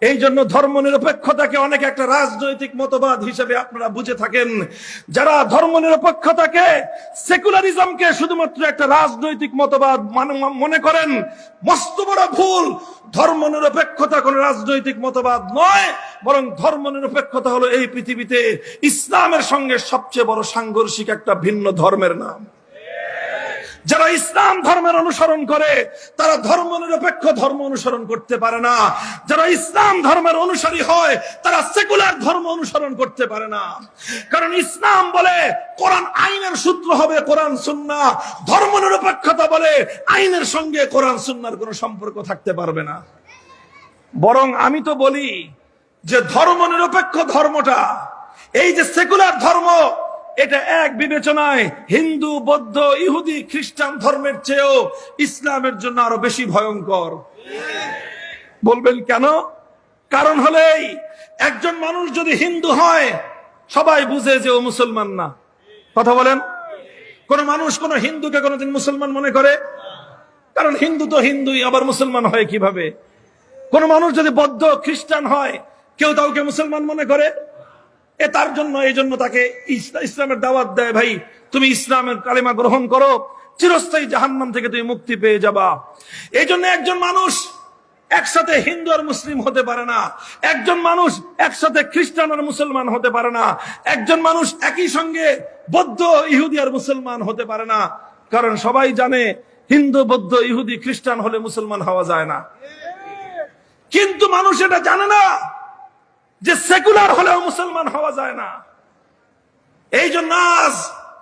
এই জন্য ধর্ম নিরপেক্ষতাকে অনেক একটা রাজনৈতিক মতবাদ হিসেবে আপনারা বুঝে থাকেন। যারা ধর্ম নিরপেক্ষতাকে, সেকুলারিজমকে শুধুমাত্র একটা রাজনৈতিক মতবাদ মনে করেন, মস্ত বড় ভুল। ধর্ম নিরপেক্ষতা কোন রাজনৈতিক মতবাদ নয়, বরং ধর্ম নিরপেক্ষতা হলো এই পৃথিবীতে ইসলামের সঙ্গে সবচেয়ে বড় সাংঘর্ষিক একটা ভিন্ন ধর্মের নাম। যারা ইসলাম ধর্মের অনুসরণ করে তারা ধর্ম নিরপেক্ষ ধর্ম অনুসরণ করতে পারে না। যারা ইসলাম ধর্মের অনুসারী হয় তারা সেকুলার ধর্ম অনুসরণ করতে পারে না। কারণ ইসলাম বলে কোরআন আইনের সূত্র হবে কোরআন সুন্নাহ, ধর্ম নিরপেক্ষতা বলে আইনের সঙ্গে কোরআন সুন্নাহর কোনো সম্পর্ক থাকতে পারবে না। বরং আমি তো বলি যে ধর্ম নিরপেক্ষ ধর্মটা, এই যে সেকুলার ধর্ম, এটা এক বিবেচনায় হিন্দু, বৌদ্ধ, ইহুদি, খ্রিস্টান ধর্মের চেয়েও ইসলামের জন্য আরো বেশি ভয়ঙ্কর। বলবেন কেন? কারণ হলেই একজন মানুষ যদি হিন্দু হয় সবাই বুঝে যে ও মুসলমান না। কথা বলেন? কোন মানুষ কোন হিন্দুকে কোনদিন মুসলমান মনে করে? কারণ হিন্দু তো হিন্দুই, আবার মুসলমান হয় কিভাবে? কোন মানুষ যদি বৌদ্ধ, খ্রিস্টান হয় কেউ তাকে মুসলমান মনে করে? তার জন্য, এই জন্য তাকে ইসলামের দাওয়াত দেয়, ভাই তুমি ইসলামের কালিমা গ্রহণ করো, চিরস্থায়ী জাহান্নাম থেকে তুমি মুক্তি পেয়ে যাবা। এই জন্য একজন মানুষ একসাথে হিন্দু আর মুসলিম হতে পারে না, একজন মানুষ একসাথে খ্রিস্টান আর মুসলমান হতে পারে না, একজন মানুষ একই সঙ্গে বৌদ্ধ, ইহুদি আর মুসলমান হতে পারে না। কারণ সবাই জানে হিন্দু, বৌদ্ধ, ইহুদি, খ্রিস্টান হলে মুসলমান হওয়া যায় না। কিন্তু মানুষ এটা জানে না যে সেকুলার হলেও মুসলমান হওয়া যায় না। এই জন্য আজ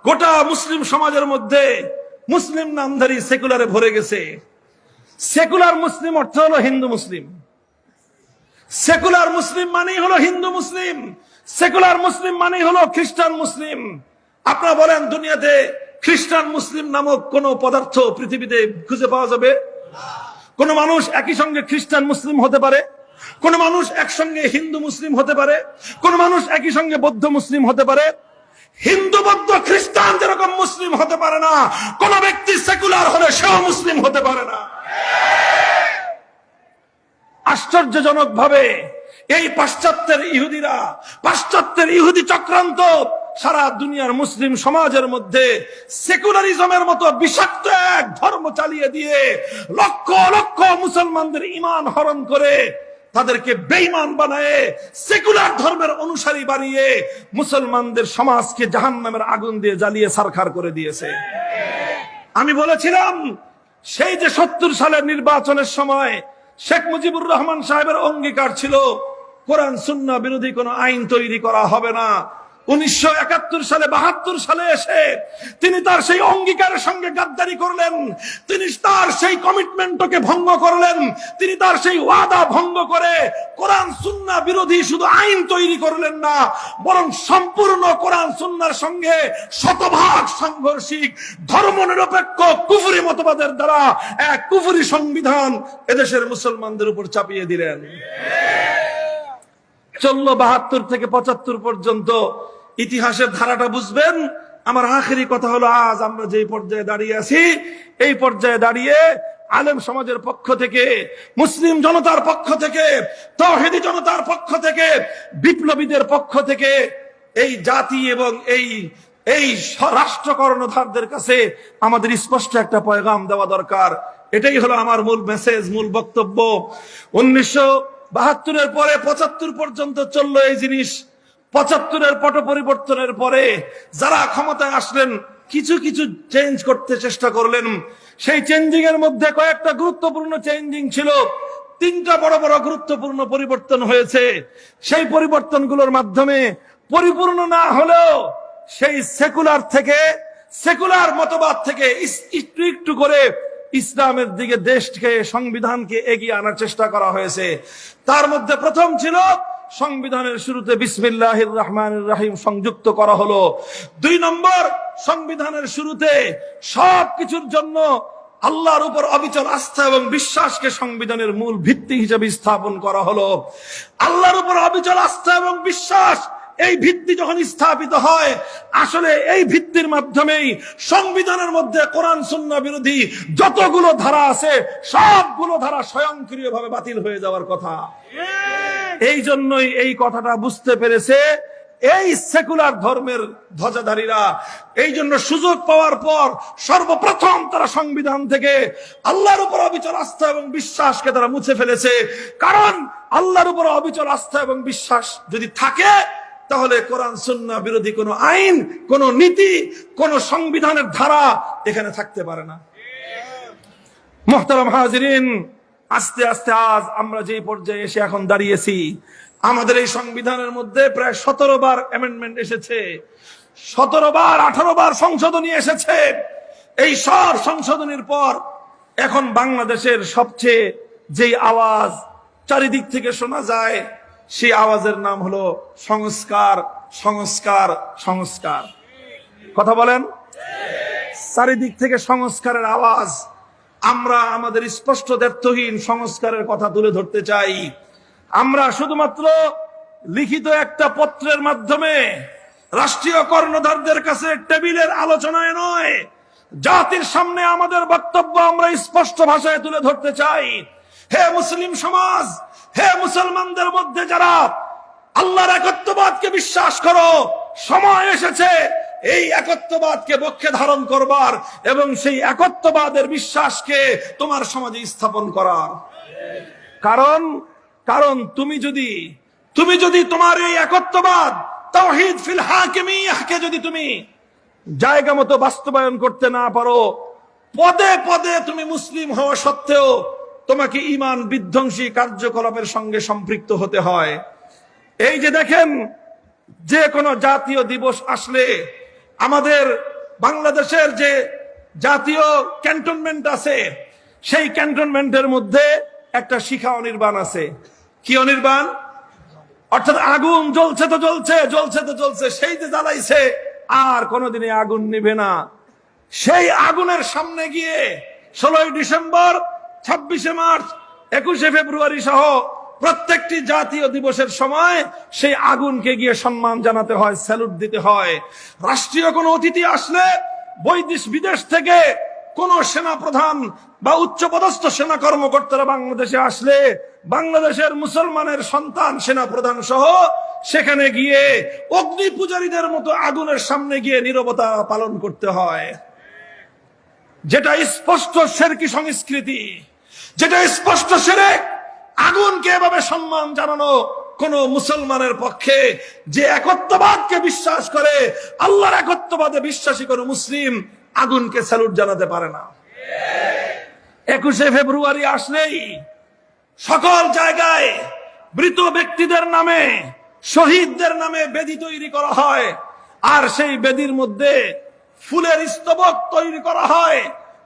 গোটা মুসলিম সমাজের মধ্যে মুসলিম নামধারী সেকুলারে ভরে গেছে। সেকুলার মুসলিম অর্থ হলো হিন্দু মুসলিম। সেকুলার মুসলিম মানেই হলো হিন্দু মুসলিম। সেকুলার মুসলিম মানেই হলো খ্রিস্টান মুসলিম। আপনারা বলেন, দুনিয়াতে খ্রিস্টান মুসলিম নামক কোন পদার্থ পৃথিবীতে খুঁজে পাওয়া যাবে? কোন মানুষ একই সঙ্গে খ্রিস্টান মুসলিম হতে পারে? কোন মানুষ একসঙ্গে হিন্দু মুসলিম হতে পারে? কোন মানুষ একই সঙ্গে বৌদ্ধ মুসলিম হতে পারে? হিন্দু, বৌদ্ধ, খ্রিস্টান যেরকম মুসলিম হতে পারে না, কোন ব্যক্তি সেকুলার হলে সেও মুসলিম হতে পারে না। আশ্চর্যজনক ভাবে এই পাশ্চাত্যের ইহুদিরা, পাশ্চাত্যের ইহুদি চক্রান্ত সারা দুনিয়ার মুসলিম সমাজের মধ্যে সেকুলারিজমের মতো বিষাক্ত এক ধর্ম চালিয়ে দিয়ে লক্ষ লক্ষ মুসলমানদের ঈমান হরণ করে তাদেরকে বেঈমান বানায়, সেকুলার ধর্মের অনুসারী বানিয়ে মুসলমানদের সমাজকে জাহান্নামের আগুন দিয়ে জ্বালিয়ে ছারখার করে দিয়েছে। আমি বলেছিলাম, সেই যে ৭০ সালের নির্বাচনের সময় শেখ মুজিবুর রহমান সাহেবের অঙ্গীকার ছিল কোরআন সুন্নাহ বিরোধী কোনো আইন তৈরি করা হবে না। 1971 সালে, 72 সালে এসে তিনি তার সেই অঙ্গীকারের সঙ্গে গাদ্দারি করলেন। তিনি তার সেই কমিটমেন্টকে ভঙ্গ করলেন। তিনি তার সেই ওয়াদা ভঙ্গ করে কোরআন সুন্নাহ বিরোধী শুধু আইন তৈরি করলেন না, বরং সম্পূর্ণ কোরআন সুন্নাহর সঙ্গে শতভাগ সাংঘর্ষিক ধর্ম নিরপেক্ষ কুফরি মতবাদের দ্বারা এক কুফরি সংবিধান এদেশের মুসলমানদের উপর চাপিয়ে দিলেন। চলল 72 থেকে 75 পর্যন্ত। ইতিহাসের ধারাটা বুঝবেন। আমার আখেরি কথা হলো, আজ আমরা যে পর্যায়ে দাঁড়িয়ে আছি, এই পর্যায়ে দাঁড়িয়ে আলেম সমাজের পক্ষ থেকে, মুসলিম জনতার পক্ষ থেকে, তাওহীদি জনতার পক্ষ থেকে, বিপ্লবীদের পক্ষ থেকে এই জাতি এবং এই রাষ্ট্র কর্ণধারদের কাছে আমাদের স্পষ্ট একটা পয়গাম দেওয়া দরকার। এটাই হলো আমার মূল মেসেজ, মূল বক্তব্য। 1972 পরে 75 পর্যন্ত চললো এই জিনিস। 75 পট পরিবর্তনের পরে যারা ক্ষমতায় আসলেন কিছু কিছু চেঞ্জ করতে চেষ্টা করলেন। সেই চেঞ্জিং এর মধ্যে কয়েকটা গুরুত্বপূর্ণ চেঞ্জিং ছিল। 3টা বড় বড় গুরুত্বপূর্ণ পরিবর্তন হয়েছে। সেই পরিবর্তনগুলোর মাধ্যমে পরিপূর্ণ না হলেও সেই সেকুলার মতবাদ থেকে একটু করে ইসলামের দিকে দেশকে, সংবিধানকে এগিয়ে আনার চেষ্টা করা হয়েছে। তার মধ্যে প্রথম ছিল সংবিধানের শুরুতে বিসমিল্লাহির রহমানির রহিম সংযুক্ত করা হলো। 2 নম্বর, সংবিধানের শুরুতে সবকিছুর জন্য আল্লাহর উপর অবিচল আস্থা এবং বিশ্বাসকে সংবিধানের মূল ভিত্তি হিসেবে স্থাপন করা হলো। আল্লাহর উপর অবিচল আস্থা এবং বিশ্বাস, এই ভিত্তি যখন স্থাপিত হয়, আসলে এই ভিত্তির মাধ্যমেই সংবিধানের মধ্যে কোরআন সুন্নাহ বিরোধী যতগুলো ধারা আছে সবগুলো ধারা স্বয়ংক্রিয়ভাবে বাতিল হয়ে যাওয়ার কথা। এই জন্যই এই কথাটা বুঝতে পেরেছে এই সেকুলার ধর্মের ধ্বজাধারীরা। এই জন্য সুযোগ পাওয়ার পর সর্বপ্রথম তারা সংবিধান থেকে আল্লাহর উপর অবিচল আস্থা এবং বিশ্বাসকে তারা মুছে ফেলেছে। কারণ আল্লাহর উপর অবিচল আস্থা এবং বিশ্বাস যদি থাকে, তাহলে কোরআন সুন্নাহ বিরোধী কোনো আইন, কোনো নীতি, কোনো সংবিধানের ধারা এখানে থাকতে পারে না। মুহতারাম হাজিরিন, আস্তে আস্তে আজ আমরা যে পর্যায়ে এসে এখন দাঁড়িয়েছি, আমাদের এই সংবিধানের মধ্যে প্রায় 17 বার অ্যামেন্ডমেন্ট এসেছে, 17 বার 18 বার সংশোধনী এসেছে। এই সব সংশোধনীর পর এখন বাংলাদেশের সবচেয়ে যেই আওয়াজ চারিদিক থেকে শোনা যায়, সেই আওয়াজের নাম হলো সংস্কার, সংস্কার, সংস্কার। কথা বলেন, চারিদিক থেকে সংস্কারের আওয়াজ। আমরা আমাদের স্পষ্ট দ্ব্যর্থহীন সংস্কারের কথা তুলে ধরতে চাই। আমরা শুধুমাত্র লিখিত একটা পত্রের মাধ্যমে রাষ্ট্রীয় কর্ণধারদের কাছে টেবিলের আলোচনায় নয়, জাতির সামনে আমাদের বক্তব্য আমরা স্পষ্ট ভাষায় তুলে ধরতে চাই। হে মুসলিম সমাজ, হে মুসলমানদের মধ্যে যারা আল্লাহর একত্ববাদকে বিশ্বাস করো, সময় এসেছে এই একত্ববাদকে বক্ষে ধারণ করবার এবং সেই একত্ববাদের বিশ্বাসকে তোমার সমাজে স্থাপন করার। কারণ তুমি যদি তোমার এই একত্ববাদ তাওহীদ ফিল হাকিমিয়াহকে যদি তুমি জায়গা মতো বাস্তবায়ন করতে না পারো, পদে পদে তুমি মুসলিম হওয়া সত্ত্বেও তোমাকে ঈমান বিধ্বংসী কার্যকলাপের সঙ্গে সম্পৃক্ত হতে হয়। এই যে দেখেন, যে কোনো জাতীয় দিবস আসলে আমাদের বাংলাদেশের যে জাতীয় ক্যান্টনমেন্ট আছে, সেই ক্যান্টনমেন্টের মধ্যে একটা শিখা অনির্বাণ আছে। কি অনির্বাণ? অর্থাৎ আগুন জ্বলছে তো জ্বলছে, জ্বলছে তো জ্বলছে, সেই যে জ্বালাইছে আর কোনোদিনই আগুন নিভে না। সেই আগুনের সামনে গিয়ে 16ই ডিসেম্বর, 26শে মার্চ, 21শে ফেব্রুয়ারি সহ প্রত্যেকটি জাতীয় দিবসের সময় সেই আগুনকে গিয়ে সম্মান জানাতে হয়, স্যালুট দিতে হয়। রাষ্ট্রীয় কোনো অতিথি আসলে, বিদেশ থেকে কোন সেনা প্রধান বা উচ্চপদস্থ সেনা কর্মকর্তারা বাংলাদেশে আসলে বাংলাদেশের মুসলমানের সন্তান সেনা প্রধান সহ সেখানে গিয়ে অগ্নি পূজারীদের মতো আগুনের সামনে গিয়ে নীরবতা পালন করতে হয়, যেটা স্পষ্ট শিরকি সংস্কৃতি, যেটা স্পষ্ট শিরক। আগুনকে এভাবে সম্মান জানানো কোন মুসলমানের পক্ষে, যে একত্ববাদকে বিশ্বাস করে, আল্লাহর একত্ববাদে বিশ্বাসী কোন মুসলিম আগুনকে স্যালুট জানাতে পারে না। 21শে ফেব্রুয়ারি আসলেই সকল জায়গায় মৃত ব্যক্তিদের নামে, শহীদদের নামে বেদি তৈরি করা হয়, আর সেই বেদির মধ্যে ফুলের স্তবক তৈরি করা হয়,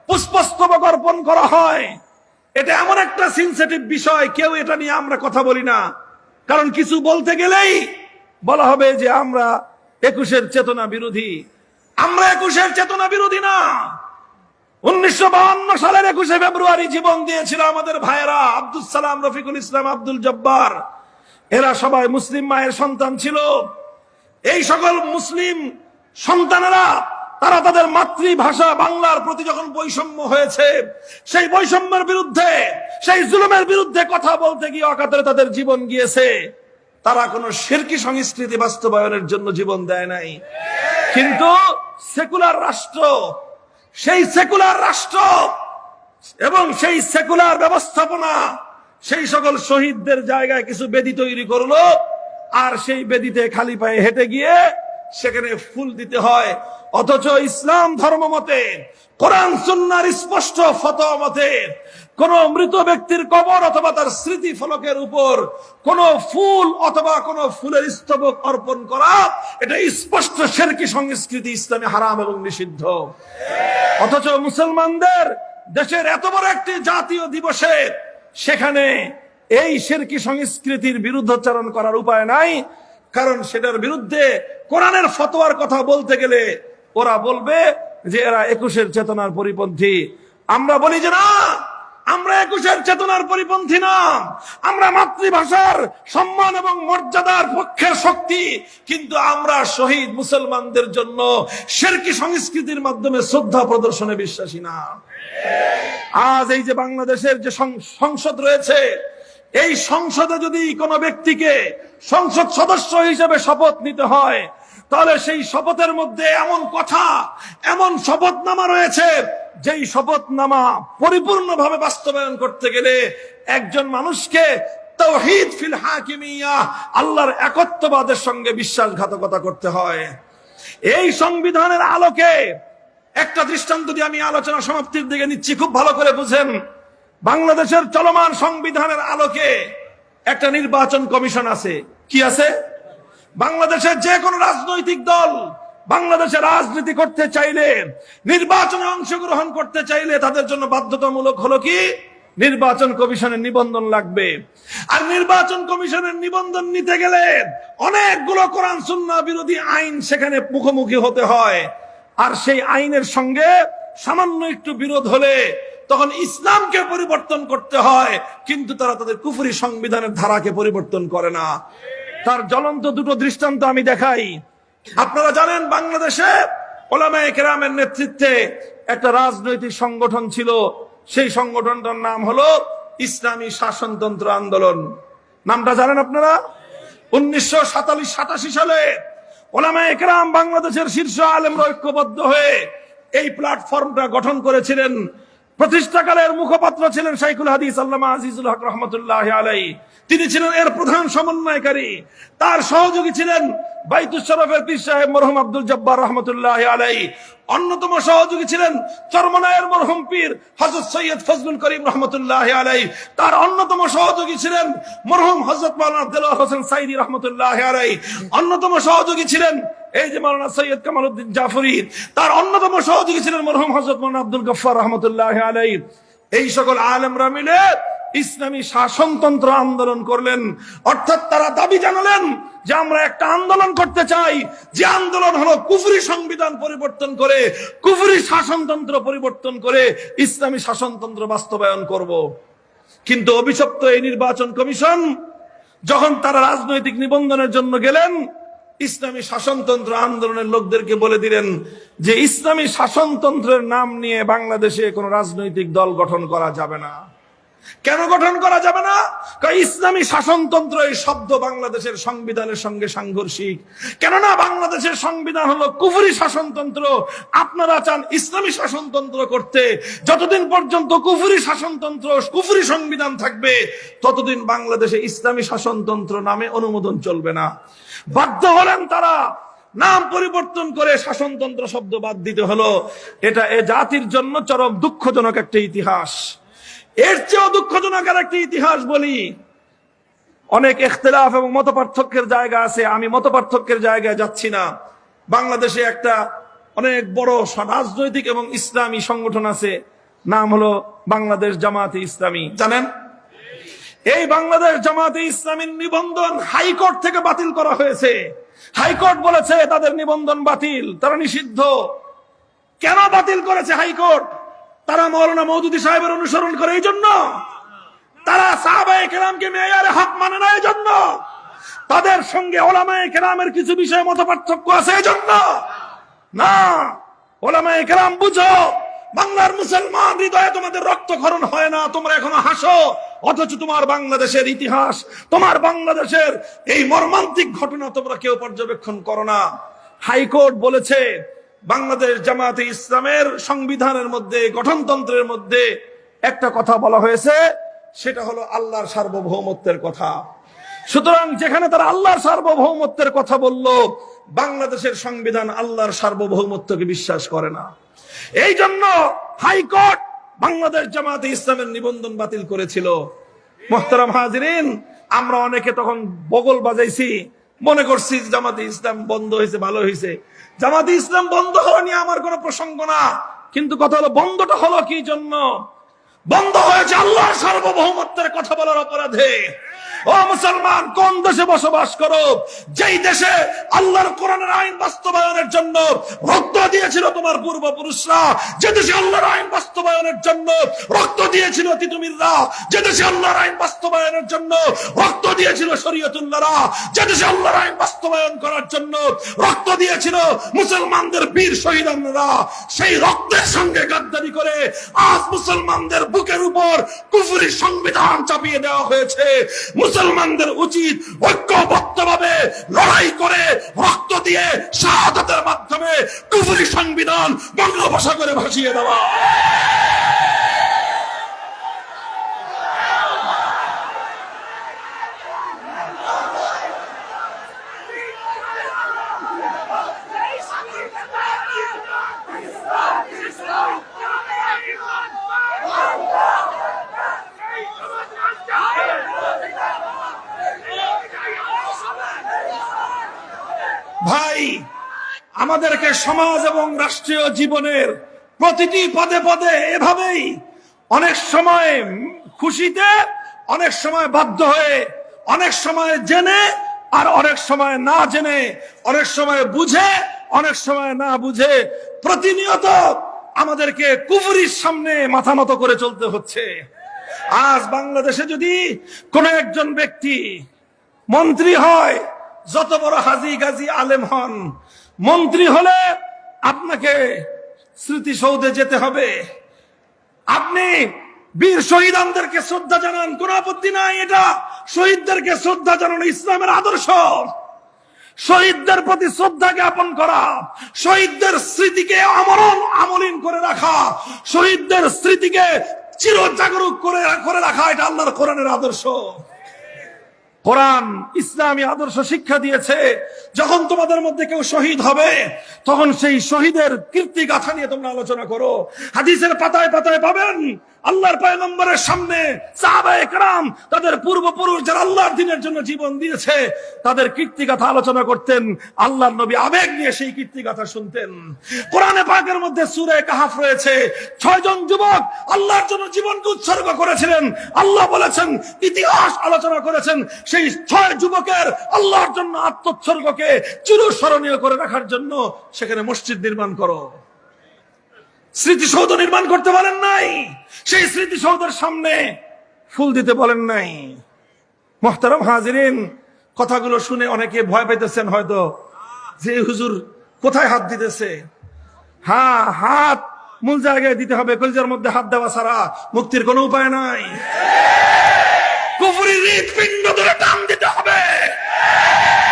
পুষ্পস্তবক অর্পণ করা হয়। এটা এমন একটা সেনসিটিভ বিষয়, কেউ এটা নিয়ে আমরা কথা বলি না। কারণ কিছু বলতে গেলেই বলা হবে যে আমরা 21-এর চেতনা বিরোধী। আমরা 21-এর চেতনা বিরোধী না। 1952 সালের 21শে ফেব্রুয়ারি জীবন দিয়েছিল আমাদের ভাইয়েরা আব্দুল সালাম, রফিকুল ইসলাম, আব্দুল জব্বার। এরা সবাই মুসলিম মায়ের সন্তান ছিল। এই সকল মুসলিম সন্তানেরা তারা তাদের মাতৃভাষা বাংলার প্রতি যখন বৈষম্য হয়েছে, সেই বৈষম্যের বিরুদ্ধে, সেই জুলুমের বিরুদ্ধে কথা বলতে গিয়ে অকাতরে তাদের জীবন গিয়েছে। তারা কোন শিরকি সংস্কৃতি বাস্তবায়নের জন্য জীবন দেয় নাই। কিন্তু সেকুলার রাষ্ট্র, সেই সেকুলার রাষ্ট্র এবং সেই সেকুলার ব্যবস্থাপনা সেই সকল শহীদদের জায়গায় কিছু বেদি তৈরি করলো, আর সেই বেদিতে খালি পায়ে হেঁটে গিয়ে সেখানে ফুল দিতে হয়। অথচ ইসলাম ধর্ম মতে, কোরআন সুন্নাহর স্পষ্ট ফতোয়া মতে কোন মৃত ব্যক্তির কবর অথবা তার স্মৃতি ফলকের উপর কোন ফুল অথবা কোন ফুলের স্তবক অর্পণ করা, এটা স্পষ্ট শিরকি সংস্কৃতি, ইসলামে হারাম এবং নিষিদ্ধ। অথচ মুসলমানদের দেশের এত বড় একটি জাতীয় দিবসে সেখানে এই শিরকি সংস্কৃতির বিরুদ্ধাচরণ করার উপায় নাই। কারণ সেটার বিরুদ্ধে কোরআনের ফতোয়ার কথা বলতে গেলে ওরা বলবে যে এরা 21-এর চেতনার পরিপন্থী। আমরা বলি যে না, আমরা 21-এর চেতনার পরিপন্থী না। আমরা মাতৃভাষার সম্মান এবং মর্যাদার পক্ষের শক্তি, কিন্তু আমরা শহীদ মুসলমানদের জন্য শিরকি সংস্কৃতির মাধ্যমে শ্রদ্ধা প্রদর্শনে বিশ্বাসী না। আজ এই যে বাংলাদেশের যে সংসদ রয়েছে, এই সংসদে যদি কোনো ব্যক্তিকে সংসদ সদস্য হিসেবে শপথ নিতে হয়, তাহলে সেই শপথের মধ্যে এমন কথা, এমন শপথনামা রয়েছে, যেই শপথনামা পরিপূর্ণভাবে বাস্তবায়ন করতে গেলে একজন মানুষকে তাওহীদ ফিল হাকিমিয়া, আল্লাহর একত্ববাদের সঙ্গে বিশ্বাসঘাতকতা করতে হয়। এই সংবিধানের আলোকে একটা দৃষ্টান্ত দিয়ে আমি আলোচনা সমাপ্তির দিকে নিচ্ছি, খুব ভালো করে বুঝেন। বাংলাদেশের চলমান সংবিধানের আলোকে একটা নির্বাচন কমিশন আছে। কি আছে? বাংলাদেশের যে কোনো রাজনৈতিক দল বাংলাদেশে রাজনীতি করতে চাইলে, নির্বাচনে অংশগ্রহণ করতে চাইলে তাদের জন্য বাধ্যতামূলক হলো কি? নির্বাচন কমিশনের নিবন্ধন লাগবে। আর নির্বাচন কমিশনের নিবন্ধন নিতে গেলে অনেকগুলো কোরআন সুন্নাহ বিরোধী আইন সেখানে মুখোমুখি হতে হয়। আর সেই আইনের সঙ্গে সামান্য একটু বিরোধ হলে তখন ইসলামকে পরিবর্তন করতে হয়, কিন্তু তারা তাদের কুফরি সংবিধানের ধারাকে পরিবর্তন করে না। তার জ্বলন্ত দুটো দৃষ্টান্ত আমি দেখাই। আপনারা জানেন বাংলাদেশে উলামায়ে কেরামের নেতৃত্বে একটা রাজনৈতিক সংগঠন ছিল। সেই সংগঠনটার নাম হলো ইসলামী শাসনতন্ত্র আন্দোলন। নামটা জানেন আপনারা? 1987 সালে উলামায়ে কেরাম বাংলাদেশের শীর্ষ আলেমরা ঐক্যবদ্ধ হয়ে এই প্ল্যাটফর্মটা গঠন করেছিলেন। প্রতিষ্ঠাকালের মুখপাত্র ছিলেন শাইখুল হাদিস আল্লামা আজিজুল হক রহমতুল্লাহ আলাইহি। তিনি ছিলেন এর প্রধান সমন্বয়কারী। তার সহযোগী ছিলেন বাইতুল শরফের পীর সাহেব মরহুম আব্দুল জব্বার রহমতুল্লাহ আলাইহি। অন্যতম সহযোগী ছিলেন চরমনায়ের মরহুম পীর হযরত সৈয়দ ফজলুল করিম রহমতুল্লাহ আলাইহি। তার অন্যতম সহযোগী ছিলেন মরহুম হযরত মাওলানা আব্দুল্লাহ হোসেন সাইদি রহমতুল্লাহ আলাইহি। অন্যতম সহযোগী ছিলেন এই যে মাওলানা সৈয়দ কামালউদ্দিন জাফরি। তার অন্যতম সহযোগী ছিলেন মরহুম হযরত মাওলানা আব্দুল গফফার রহমতুল্লাহ আলাইহি। এই সকল আলেমরা মিলে ইসলামী শাসনতন্ত্র আন্দোলন করলেন। অর্থাৎ তারা দাবি জানালেন যে আমরা একটা আন্দোলন করতে চাই, যে আন্দোলন হলো কুফরি সংবিধান পরিবর্তন করে, কুফরি শাসনতন্ত্র পরিবর্তন করে ইসলামী শাসনতন্ত্র বাস্তবায়ন করব। কিন্তু অভিশপ্ত এই নির্বাচন কমিশন যখন তারা রাজনৈতিক নিবন্ধনের জন্য গেলেন, ইসলামী শাসনতন্ত্র আন্দোলনের লোকদেরকে বলে দিলেন যে ইসলামী শাসনতন্ত্রের নাম নিয়ে বাংলাদেশে কোনো রাজনৈতিক দল গঠন করা যাবে না। কেন গঠন করা যাবে না? ইসলামী শাসনতন্ত্র এই শব্দ বাংলাদেশের সংবিধানের সঙ্গে সাংঘর্ষিক। কেননা বাংলাদেশের সংবিধান হলো কুফরি শাসনতন্ত্র, আপনারা চান ইসলামী শাসনতন্ত্র করতে। যতদিন পর্যন্ত কুফরি শাসনতন্ত্র, কুফরি সংবিধান থাকবে, ততদিন বাংলাদেশে ইসলামী শাসনতন্ত্র নামে অনুমোদন চলবে না। বাধ্য হলেন তারা নাম পরিবর্তন করে শাসনতন্ত্র শব্দ বাদ দিতে হলো। এটা এ জাতির জন্য চরম দুঃখজনক একটা ইতিহাস। এর চেয়েও দুঃখজনক আর একটা ইতিহাস বলি। অনেক ইখতিলাফ এবং মতপার্থক্যের জায়গা আছে, আমি মতপার্থক্যের জায়গায় যাচ্ছি না। বাংলাদেশে একটা অনেক বড় রাজনৈতিক এবং ইসলামী সংগঠন আছে, নাম হলো বাংলাদেশ জামাতে ইসলামী। জানেন? এই বাংলাদেশ জামাতে ইসলামীর নিবন্ধন হাইকোর্ট থেকে বাতিল করা হয়েছে। হাইকোর্ট বলেছে তাদের নিবন্ধন বাতিল, তারা নিষিদ্ধ। কেন বাতিল করেছে হাইকোর্ট? তারা মাওলানা মওদুদী সাহেবের অনুসরণ করে এই জন্য? তারা সাহাবায়ে কেরামকে মেয়ারে হক মানে না এই জন্য? তাদের সঙ্গে উলামায়ে কেরামের কিছু বিষয়ে মতপার্থক্য আছে এই জন্য? না, উলামায়ে কেরাম বুঝো, বাংলার মুসলমান হৃদয়ে তোমাদের রক্তক্ষরণ হয় না, তোমরা এখনো হাসো, অথচ তোমার বাংলাদেশের ইতিহাস, তোমার বাংলাদেশের এই মর্মান্তিক ঘটনা তোমরা কেউ পর্যবেক্ষণ করো না। হাইকোর্ট বলেছে বাংলাদেশ জামাতে ইসলামের সংবিধানের মধ্যে, গঠনতন্ত্রের মধ্যে একটা কথা বলা হয়েছে, সেটা হলো আল্লাহর সার্বভৌমত্বের কথা। সুতরাং যেখানে তারা আল্লাহর সার্বভৌমত্বের কথা বলল, বাংলাদেশের সংবিধান আল্লাহর সার্বভৌমত্বকে বিশ্বাস করে না। এই জন্য হাইকোর্ট বাংলাদেশ জামাতে ইসলামের নিবন্ধন বাতিল করেছিল। মুহতারাম হাজিরিন, আমরা অনেকে তখন বগল বাজাইছি, মনে করছি জামাতে ইসলাম বন্ধ হয়েছে, ভালো হয়েছে। জামাতে ইসলাম বন্ধ হওয়া নিয়ে আমার কোনো প্রসঙ্গ না, কিন্তু কথা হলো বন্ধটা হলো কি জন্য? বন্ধ হয়েছে আল্লাহর সার্বভৌমত্বের কথা বলার অপরাধে। ও মুসলমান, কোন দেশে বসবাস করো, যেই দেশে আল্লাহর কোরআনের আইন বাস্তবায়নের জন্য রক্ত দিয়েছিল তোমার পূর্বপুরুষরা, যে দেশে আল্লাহর আইন বাস্তবায়নের জন্য রক্ত দিয়েছিল তিতুমিররা, যে দেশে আল্লাহর আইন বাস্তবায়নের জন্য রক্ত দিয়েছিল শরীয়তুল্লাহরা, যে দেশে আল্লাহর আইন বাস্তবায়ন করার জন্য রক্ত দিয়েছিল মুসলমানদের বীর শহীদানরা, সেই রক্তের সঙ্গে গাদ্দারি করে আজ মুসলমানদের বুকের উপর কুফরি সংবিধান চাপিয়ে দেওয়া হয়েছে। মুসলমানদের উচিত ঐক্যবদ্ধভাবে লড়াই করে রক্ত দিয়ে শাহাদাতের মাধ্যমে কুফরি সংবিধান বঙ্গোপসাগরে ভাসিয়ে দেওয়া। ভাই, আমাদেরকে সমাজ এবং রাষ্ট্রীয় জীবনের প্রতিটি পদে পদে এভাবেই অনেক সময় খুশিতে, অনেক সময় বাধ্য হয়ে, অনেক সময় জেনে আর অনেক সময় না জেনে, অনেক সময় বুঝে অনেক সময় না বুঝে প্রতিনিয়ত আমাদেরকে কুফরির সামনে মাথা নত করে চলতে হচ্ছে। আজ বাংলাদেশে যদি কোন একজন ব্যক্তি মন্ত্রী হয়, যত বড় হাজি গাজী আলেম হন, মন্ত্রী হলে আপনাকে স্মৃতিসৌধে যেতে হবে। আপনি বীর শহীদদেরকে শ্রদ্ধা জানান, কোন আপত্তি নাই, এটা শহীদদেরকে শ্রদ্ধা জানানো ইসলামের আদর্শ। শহীদদের প্রতি শ্রদ্ধা জ্ঞাপন করা, শহীদদের স্মৃতিকে আমলিন করে রাখা, শহীদদের স্মৃতিকে চিরজাগরুক করে রাখা, এটা আল্লাহর কোরআনের আদর্শ। কোরআন ইসলামী আদর্শ শিক্ষা দিয়েছে, যখন তোমাদের মধ্যে কেউ শহীদ হবে তখন সেই শহীদের কীর্তি গাথা নিয়ে তোমরা আলোচনা করো। হাদিসের পাতায় পাতায় পাবেন আল্লাহর পয়গম্বরের সামনে সাহাবায়ে কেরাম তাদের পূর্বপুরুষ যারা আল্লাহর দ্বীনের জন্য জীবন দিয়েছে তাদের কীর্তি গাথা আলোচনা করতেন। আল্লাহর নবী আবেগ নিয়ে সেই কীর্তি গাথা শুনতেন। কোরআনে পাকের মধ্যে সূরা কাহফ রয়েছে, 6 জন যুবক আল্লাহর জন্য জীবনকে উৎসর্গ করেছিলেন। আল্লাহ বলেছেন, ইতিহাস আলোচনা করেছেন, সেই 6 যুবকের আল্লাহর জন্য আত্মোৎসর্গকে চিরস্মরণীয় করে রাখার জন্য সেখানে মসজিদ নির্মাণ করো, স্মৃতিসৌধ নির্মাণ করতে বলেন নাই, সেই স্মৃতিসৌধের সামনে ফুল দিতে বলেন নাই। মুহতারাম হাজিরিন, কথাগুলো শুনে অনেকে ভয় পাইতেছেন হয়তো যে হুজুর কোথায় হাত দিতেছে। হ্যাঁ, হাত মূল জায়গায় দিতে হবে, কলিজার মধ্যে হাত দেওয়া ছাড়া মুক্তির কোনো উপায় নাই। কুফরি হৃৎপিণ্ড ধরে টান দিতে হবে,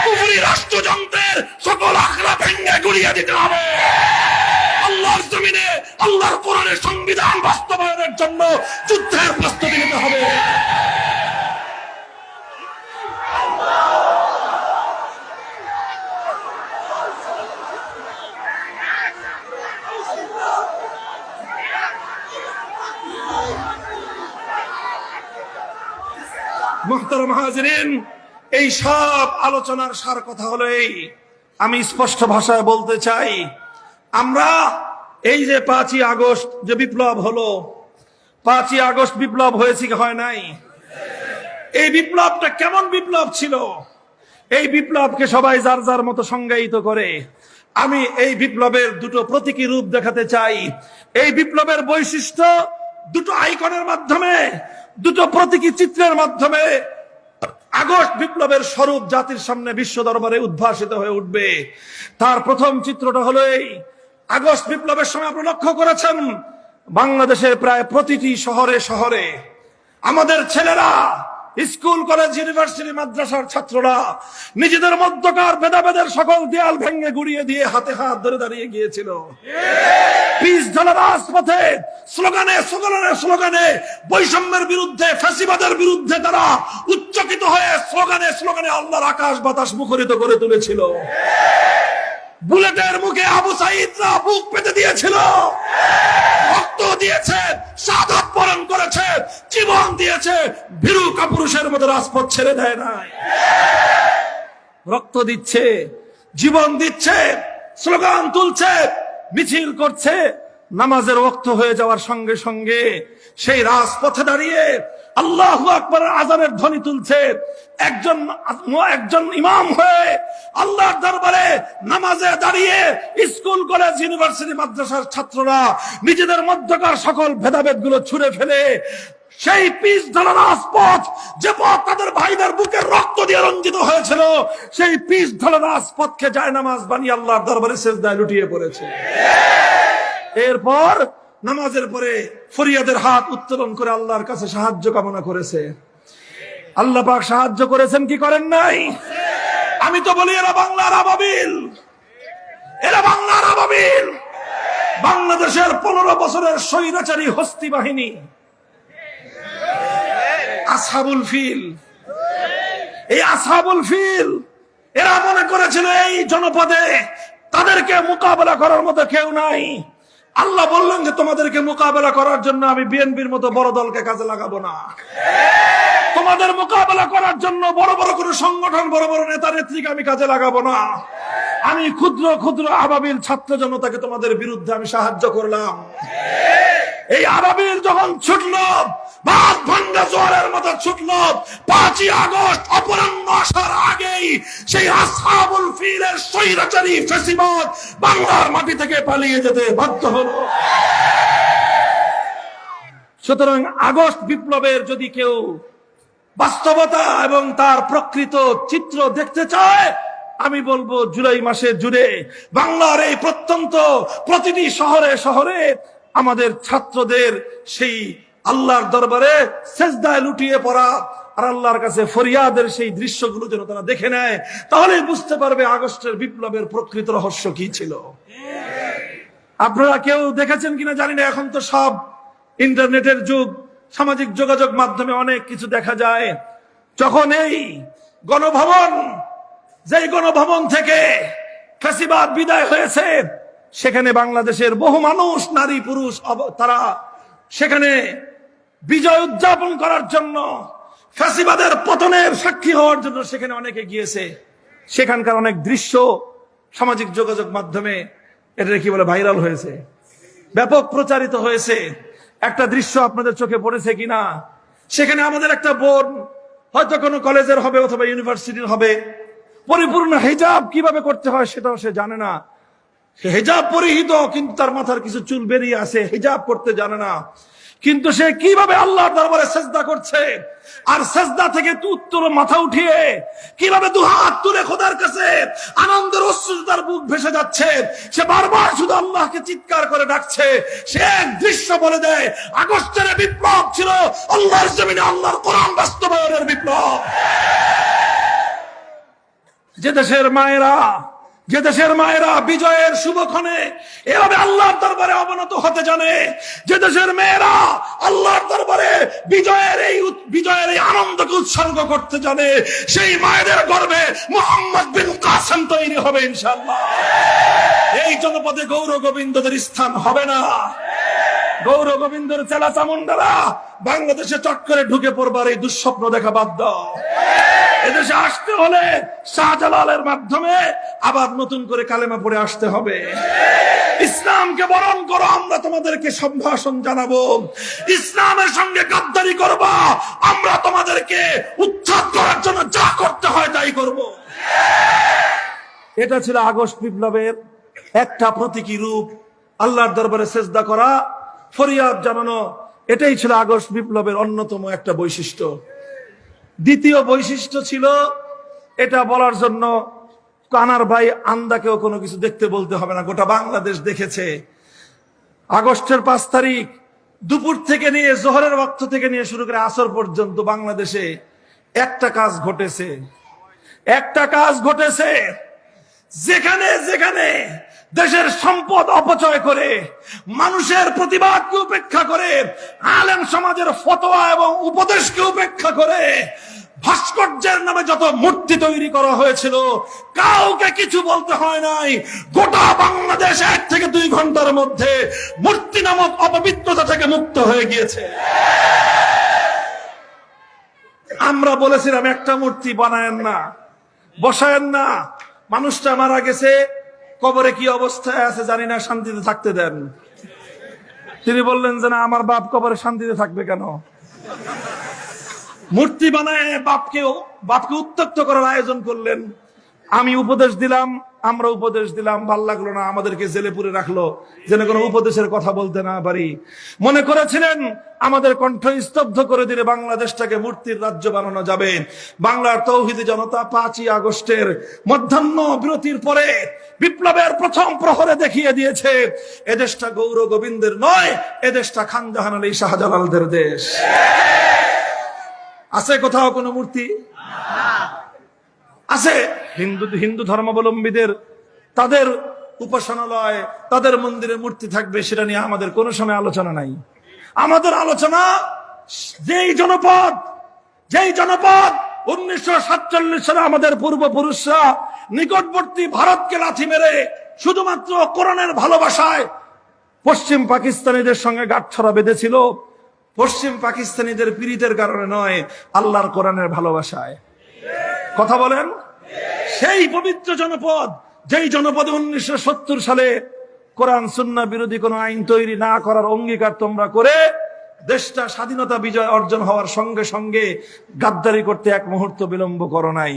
কুফরি রাষ্ট্রযন্ত্রের সকল আখড়া ভেঙে গুড়িয়ে দিতে হবে। আল্লাহর জমিনে আল্লাহর কোরআনের সংবিধান বাস্তবায়নের জন্য যুদ্ধের প্রস্তুতি নিতে হবে। মুহতারাম হাজিরিন, এই সব আলোচনার সার কথা হলো এই, আমি স্পষ্ট ভাষায় বলতে চাই, আমরা এই যে 5ই আগস্ট যে বিপ্লব হলো, 5ই আগস্ট বিপ্লব হয়েছে কি হয় নাই? এই বিপ্লবটা কেমন বিপ্লব ছিল? এই বিপ্লবকে সবাই যার যার মতো সংজ্ঞায়িত করে। আমি এই বিপ্লবের দুটো প্রতীকী রূপ দেখাতে চাই। এই বিপ্লবের বৈশিষ্ট্য দুটো আইকনের মাধ্যমে, দুটো প্রতীকী চিত্রের মাধ্যমে আগস্ট বিপ্লবের স্বরূপ জাতির সামনে বিশ্ব দরবারে উদ্ভাসিত হয়ে উঠবে। তার প্রথম চিত্রটা হলো এই, আগস্ট বিপ্লবের সময় আপনি লক্ষ্য করেছেন বাংলাদেশের প্রায় প্রতিটি শহরে শহরে আমাদের ছেলেরা, স্কুল কলেজ ইউনিভার্সিটি মাদ্রাসার ছাত্ররা নিজেদের মধ্যকার ভেদাভেদের সকল দেয়াল ভেঙে গুড়িয়ে দিয়ে হাতে হাত ধরে দাঁড়িয়ে গিয়েছিল। পিচ ঢালা রাজপথে স্লোগানে স্লোগানে স্লোগানে বৈষম্যের বিরুদ্ধে, ফ্যাসিবাদের বিরুদ্ধে তারা উচ্চকিত হয়ে স্লোগানে স্লোগানে আল্লাহর আকাশ বাতাস মুখরিত করে তুলেছিল। বুলেটের মুখে আবু সাঈদরা বুক পেতে দিয়েছিল, রক্ত দিয়েছে, শাহাদাত বরণ করেছে, জীবন দিয়েছে, ভীরু কাপুরুষের মতো রাজপথ ছেড়ে দেয় নাই। রক্ত দিচ্ছে, জীবন দিচ্ছে, স্লোগান তুলছে, মিছিল করছে। নামাজের ওয়াক্ত হয়ে যাওয়ার সঙ্গে সঙ্গে সেই রাজপথে দাঁড়িয়ে আল্লাহু আকবারের আযানের ধ্বনি তুলছে। একজন ইমাম হয়ে আল্লাহর দরবারে নামাজে দাঁড়িয়ে স্কুল কলেজ ইউনিভার্সিটি মাদ্রাসার ছাত্ররা নিজেদের মধ্যকার সকল ভেদাভেদ গুলো ছুঁড়ে ফেলে সেই পিচ ঢালা রাজপথ, যে পথ তাদের ভাইদের বুকের রক্ত দিয়ে রঞ্জিত হয়েছিল, সেই পিচ ঢালা রাজপথকে জায়নামাজ বানিয়ে আল্লাহর দরবারে সিজদায় লুটিয়ে পড়েছে। এরপর নামাজের পরে ফরিয়াদের হাত উত্তোলন করে আল্লাহর কাছে সাহায্য কামনা করেছে। আল্লাহ পাক সাহায্য করেছেন কি করেন নাই? আমি তো বলি এরা বাংলার আবাবিল, এরা বাংলার আবাবিল। বাংলাদেশের 15 বছরের স্বৈরাচারী হস্তি বাহিনী আসহাবুল ফিল, এই আসহাবুল ফিল এরা মনে করেছিল এই জনপদে তাদেরকে মোকাবেলা করার মতো কেউ নাই। আল্লাহ বললেন যে তোমাদেরকে মোকাবেলা করার জন্য আমি বিএনপির মতো বড় দলকে কাজে লাগাবো না। তোমাদের মোকাবেলা করার জন্য বড় বড় কোনো সংগঠন, বড় বড় নেতা নেত্রীকে আমি কাজে লাগাবো না। আমি ক্ষুদ্র ক্ষুদ্র আবাবিল ছাত্র জনতাকে তোমাদের বিরুদ্ধে আমি সাহায্য করলাম। এই আবাবিল যখন ছুটলো, বাদ ভাঙ্গা জোয়ারের মতো ছুটলো, 5ই আগস্ট অপরাহ্ন আসার আগেই সেই আসহাবুল ফিলের স্বৈরাচারী ফ্যাসিবাদ বাংলার মাটি থেকে পালিয়ে যেতে বাধ্য হলো। সুতরাং আগস্ট বিপ্লবের যদি কেউ বাস্তবতা এবং তার প্রকৃত চিত্র দেখতে চায়, আমি বলবো জুলাই মাসে জুড়ে বাংলার এই প্রত্যন্ত প্রতিটি শহরে শহরে আমাদের ছাত্রদের সেই আল্লাহর দরবারে সেজদায় লুটিয়ে পড়া আর আল্লাহর কাছে ফরিয়াদের সেই দৃশ্যগুলো যেন তারা দেখে নেয়, তাহলেই বুঝতে পারবে আগস্টের বিপ্লবের প্রকৃত রহস্য কি ছিল। আপনারা কেউ দেখেছেন কিনা জানি না, এখন তো সব ইন্টারনেটের যুগ, সামাজিক যোগাযোগ মাধ্যমে অনেক কিছু দেখা যায়। যখন এই গণভবন, যেই গণভবন থেকে ফ্যাসিবাদ বিদায় হয়েছে, সেখানে বাংলাদেশের বহু মানুষ, নারী পুরুষ, তারা সেখানে বিজয় উদযাপন করার জন্য, ফ্যাসিবাদের পতনের সাক্ষী হওয়ার জন্য সেখানে অনেকে গিয়েছে। সেখানকার অনেক দৃশ্য সামাজিক যোগাযোগ মাধ্যমে এটা কি বলে ভাইরাল হয়েছে, ব্যাপক প্রচারিত হয়েছে। একটা দৃশ্য আপনাদের চোখে পড়েছে কিনা, সেখানে আমাদের একটা বোন, হয়তো কোনো কলেজের হবে অথবা ইউনিভার্সিটির হবে, পরিপূর্ণ হিজাব কিভাবে করতে হয় সেটাও সে জানে না। সে হিজাব পরিহিত, কিন্তু তার মাথার কিছু চুল বেরিয়ে আসে, হিজাব করতে জানে না। কিন্তু সে কিভাবে আল্লাহর দরবারে সেজদা করছে, আর সেজদা থেকে উত্তর মাথা উঠিয়ে কিভাবে দুহাত তুলে খোদার কাছে আনন্দের অশ্রু তার বুক ভেসে যাচ্ছে। সে বারবার শুধু আল্লাহকে চিৎকার করে ডাকছে। সে এক দৃশ্য বলে দেয়, আগস্টের বিপ্লব ছিল আল্লাহর জমিনে আল্লাহর কোরআন বাস্তবায়নের বিপ্লব। যে দেশের মায়েরা, যে দেশের মায়েরা বিজয়ের শুভক্ষণে এভাবে আল্লাহর দরবারে অবনত হতে জানে, যে দেশের মেয়েরা আল্লাহর দরবারে বিজয়ের এই আনন্দকে উৎসর্গ করতে জানে, সেই মায়েদের গর্ভে মুহাম্মদ বিন কাসেম তৈরি হবে ইনশাআল্লাহ। এই জনপদে গৌর গোবিন্দদের স্থান হবে না। গৌর গোবিন্দর চেলা চামুন্ডারা বাংলাদেশে চট করে ঢুকে পড়বার এই দুঃস্বপ্ন দেখা বাদ দাও। এদেশে আসতে হলে শাহজালালের মাধ্যমে আবার নতুন করে কালেমা পড়ে আসতে হবে। ইসলামকে বরণ করো, আমরা তোমাদেরকে সম্ভাষণ জানাবো। ইসলামের সঙ্গে গাদ্দারি করবা, আমরা তোমাদেরকে উচ্ছেদ করার জন্য যা করতে হয় তাই করব। এটা ছিল আগস্ট বিপ্লবের একটা প্রতীকী রূপ, আল্লাহর দরবারে সেজদা করা, ফরিয়াদ জানানো। এটাই ছিল আগস্ট বিপ্লবের অন্যতম একটা বৈশিষ্ট্য। দ্বিতীয় বৈশিষ্ট্য ছিল, এটা বলার জন্য কানার ভাই আন্দাকেও কোনো কিছু দেখতে বলতে হবে না, গোটা বাংলাদেশ দেখেছে। আগস্টের 5 তারিখ দুপুর থেকে নিয়ে জোহরের ওয়াক্ত থেকে নিয়ে শুরু করে আসর পর্যন্ত বাংলাদেশে একটা কাজ ঘটেছে, একটা কাজ ঘটেছে। যেখানে যেখানে দেশের সম্পদ অপচয় করে, মানুষের প্রতিবাদকে উপেক্ষা করে, আলেম সমাজের ফতোয়া এবং উপদেশকে উপেক্ষা করে ভাস্কর্যের নামে যত মূর্তি তৈরি করা হয়েছিল, কাউকে কিছু বলতে হয় নাই। গোটা বাংলাদেশ 1 থেকে 2 ঘন্টার মধ্যে মূর্তি নামক অপবিত্রতা থেকে মুক্ত হয়ে গিয়েছে। আমরা বলেছিলাম একটা মূর্তি বানায়েন না, বসায়েন না, মানুষটা মারা গেছে, কবরে কি অবস্থায় আছে জানি না, শান্তিতে থাকতে দেন। তিনি বললেন যে না, আমার বাপ কবরে শান্তিতে থাকবে কেন? মূর্তি বানায় বাপকে উত্ত্যক্ত করার আয়োজন করলেন। আমি উপদেশ দিলাম, আমরা উপদেশ দিলাম, ভাল লাগলো না, আমাদেরকে জেলে পুরে রাখলো, যেন কোনো উপদেশের কথা বলতে না পারি। মনে করেছিলেন আমাদের কণ্ঠ স্তব্ধ করে দিলে বাংলাদেশটাকে মূর্তির রাজ্য বানানো যাবে। বাংলার তৌহিদি জনতা 5ই আগস্টের মধ্যাহ্ন বিরতির পরে বিপ্লবের প্রথম প্রহরে দেখিয়ে দিয়েছে এদেশটা গৌর গোবিন্দের নয়, এদেশটা খান জাহান আলী শাহজালালদের দেশ। আছে কোথাও কোনো মূর্তি? আছে। হিন্দু ধর্মাবলম্বীদের তাদের উপাসনালয়, তাদের মন্দিরে মূর্তি থাকবে, সেটা নিয়ে আমাদের কোনো সময় আলোচনা নাই। আমাদের আলোচনা যেই জনপদ 1947 সালে আমাদের পূর্বপুরুষরা নিকটবর্তী ভারতকে লাথি মেরে শুধুমাত্র কোরআনের ভালোবাসায় পশ্চিম পাকিস্তানিদের সঙ্গে গাঁটছড়া বেঁধেছিল, পশ্চিম পাকিস্তানিদের পীড়িতের কারণে নয়, আল্লাহর কোরআনের ভালোবাসায়। কথা বলেন। সেই পবিত্র জনপদ, যেই জনপদে 1970 সালে কোরআন সুন্নাহ বিরোধী কোন আইন তৈরি না করার অঙ্গীকার তোমরা করে দেশটা স্বাধীনতা বিজয় অর্জন হওয়ার সঙ্গে সঙ্গে গাদ্দারি করতে এক মুহূর্ত বিলম্ব করো নাই।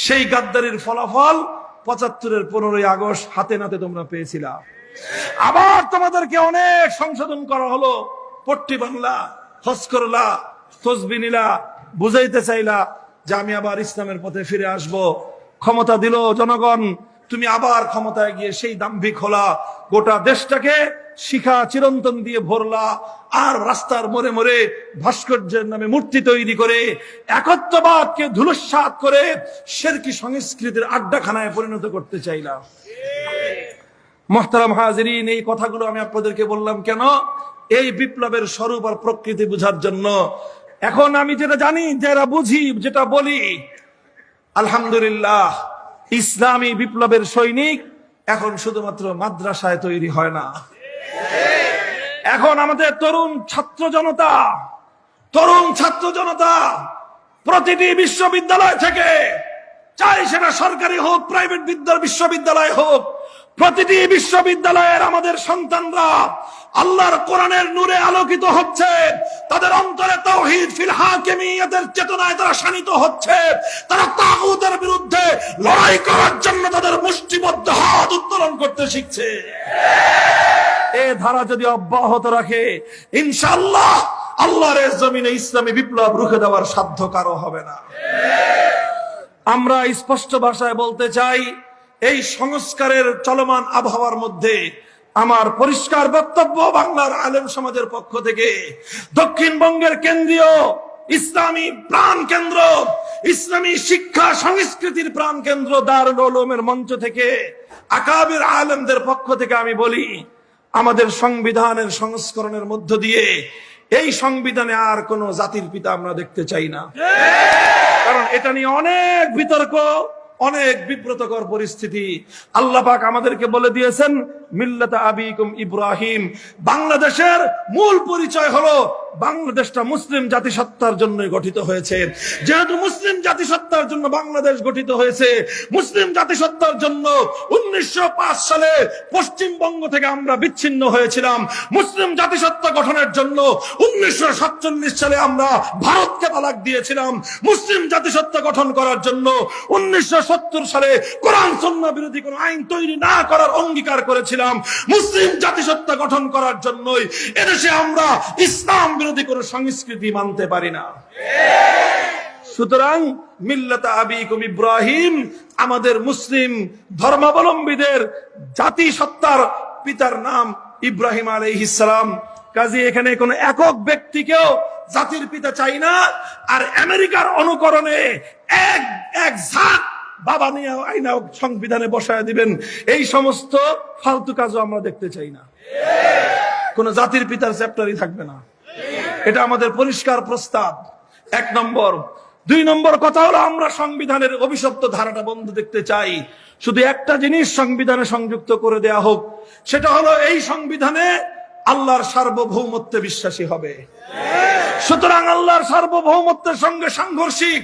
সেই গাদ্দারির ফলাফল 75-এর 15ই আগস্ট হাতে নাতে তোমরা পেয়েছিলা। আবার তোমাদেরকে অনেক সংশোধন করা হলো, পট্টি বাংলা, হজ করলা, তসবিহ নিলা, বুঝাইতে চাইলা যে আমি আবার ইসলামের পথে ফিরে আসব। ক্ষমতা দিল জনগণ, তুমি আবার ক্ষমতায় গিয়ে সেই দাম্ভিক হলা, গোটা দেশটাকে শিখা চিরন্তন দিয়ে ভরলা, আর রাস্তার মোড়ে মোড়ে ভাস্কর্যের নামে মূর্তি তৈরি করে একত্ববাদকে ধূলিসাৎ করে শিরকি সংস্কৃতির আড্ডাখানায় পরিণত করতে চাইলা। মুহতারাম হাজিরিন, এই কথাগুলো আমি আপনাদেরকে বললাম কেন? এই বিপ্লবের স্বরূপ আর প্রকৃতি বোঝার জন্য। এখন আমি যেটা জানি, যারা বুঝি, যেটা বলি, আলহামদুলিল্লাহ, ইসলামী বিপ্লবের সৈনিক এখন শুধুমাত্র মাদ্রাসায় তৈরি হয় না। এখন আমাদের তরুণ ছাত্র জনতা প্রতিটি বিশ্ববিদ্যালয় থেকে, চাই সেটা সরকারি হোক, প্রাইভেট বিশ্ববিদ্যালয় হোক, প্রতিটি বিশ্ববিদ্যালয়ের আমাদের সন্তানরা আল্লাহর কোরআনের নূরে আলোকিত হচ্ছে। তাদের অন্তরে তাওহীদ ফিল হাকিমিয়তের চেতনায় তারা শানিত হচ্ছে। তারা তাগুতের বিরুদ্ধে লড়াই করার জন্য তাদের মুষ্টিবদ্ধ হাত উত্তোলন করতে শিখছে। এই ধারা যদি অব্যাহত রাখে, ইনশাআল্লাহ আল্লাহর এই জমিনে ইসলামী বিপ্লব রুখে দেওয়ার সাধ্য কারো হবে না। আমরা স্পষ্ট ভাষায় বলতে চাই, এই সংস্কারের চলমান আবহাওয়ার মধ্যে আমার পরিষ্কার বক্তব্য বাংলার আলেম সমাজের পক্ষ থেকে, দক্ষিণবঙ্গের কেন্দ্রীয় ইসলামী প্রাণ কেন্দ্র, ইসলামী শিক্ষা সংস্কৃতির প্রাণ কেন্দ্র দারুল উলুমের মঞ্চ থেকে, আকাবির আলেমদের পক্ষ থেকে আমি বলি, আমাদের সংবিধানের সংস্করণের মধ্য দিয়ে এই সংবিধানে আর কোন জাতির পিতা আমরা দেখতে চাই না। কারণ এটা নিয়ে অনেক বিতর্ক, অনেক বিব্রতকর পরিস্থিতি। আল্লাহ পাক আমাদেরকে বলে দিয়েছেন, মিল্লাতা আবিকুম ইব্রাহিম। বাংলাদেশের মূল পরিচয় হলো বাংলাদেশটা মুসলিম জাতিসত্তার জন্য গঠিত হয়েছে। যেহেতু মুসলিম জাতিসত্তার জন্য বাংলাদেশ গঠিত হয়েছে, মুসলিম জাতিসত্তার জন্য 1905 সালে পশ্চিমবঙ্গ থেকে আমরা বিচ্ছিন্ন হয়েছিলাম। মুসলিম জাতিসত্তা গঠনের জন্য 1947 সালে আমরা ভারতকে তালাক দিয়েছিলাম। মুসলিম জাতিসত্তা গঠন করার জন্য 1970 সালে কোরআন সুন্নাহ বিরোধী কোন আইন তৈরি না করার অঙ্গীকার করেছিলাম। মুসলিম জাতিসত্তা গঠন করার জন্যই এদেশে আমরা ইসলাম বিরোধী কোন সংস্কৃতি মানতে পারি না। সুতরাং মিল্লাতা আবিকুম ইব্রাহিম, আমাদের মুসলিম ধর্মাবলম্বীদের জাতিসত্তার পিতার নাম ইব্রাহিম আলাইহিস সালাম। কাজী এখানে কোন একক ব্যক্তিকেও জাতির পিতা চাই না। আর আমেরিকার অনুকরণে এক ঝাঁক বাবা নিয়ে আইনা সংবিধানে বসায় দিবেন, এই সমস্ত ফালতু কাজও আমরা দেখতে চাই না। কোন জাতির পিতার চ্যাপ্টারই থাকবে না, এটা আমাদের পরিষ্কার প্রস্তাব। 1 নম্বর। 2 নম্বর কথা হলো, আমরা সংবিধানের অভিশপ্ত ধারাটা বন্ধ দেখতে চাই। শুধু একটা জিনিস সংবিধানে সংযুক্ত করে দেয়া হোক, সেটা হলো এই সংবিধানে আল্লাহর সার্বভৌমত্বে বিশ্বাসী হবে। সুতরাং আল্লাহর সার্বভৌমত্বের সঙ্গে সাংঘর্ষিক,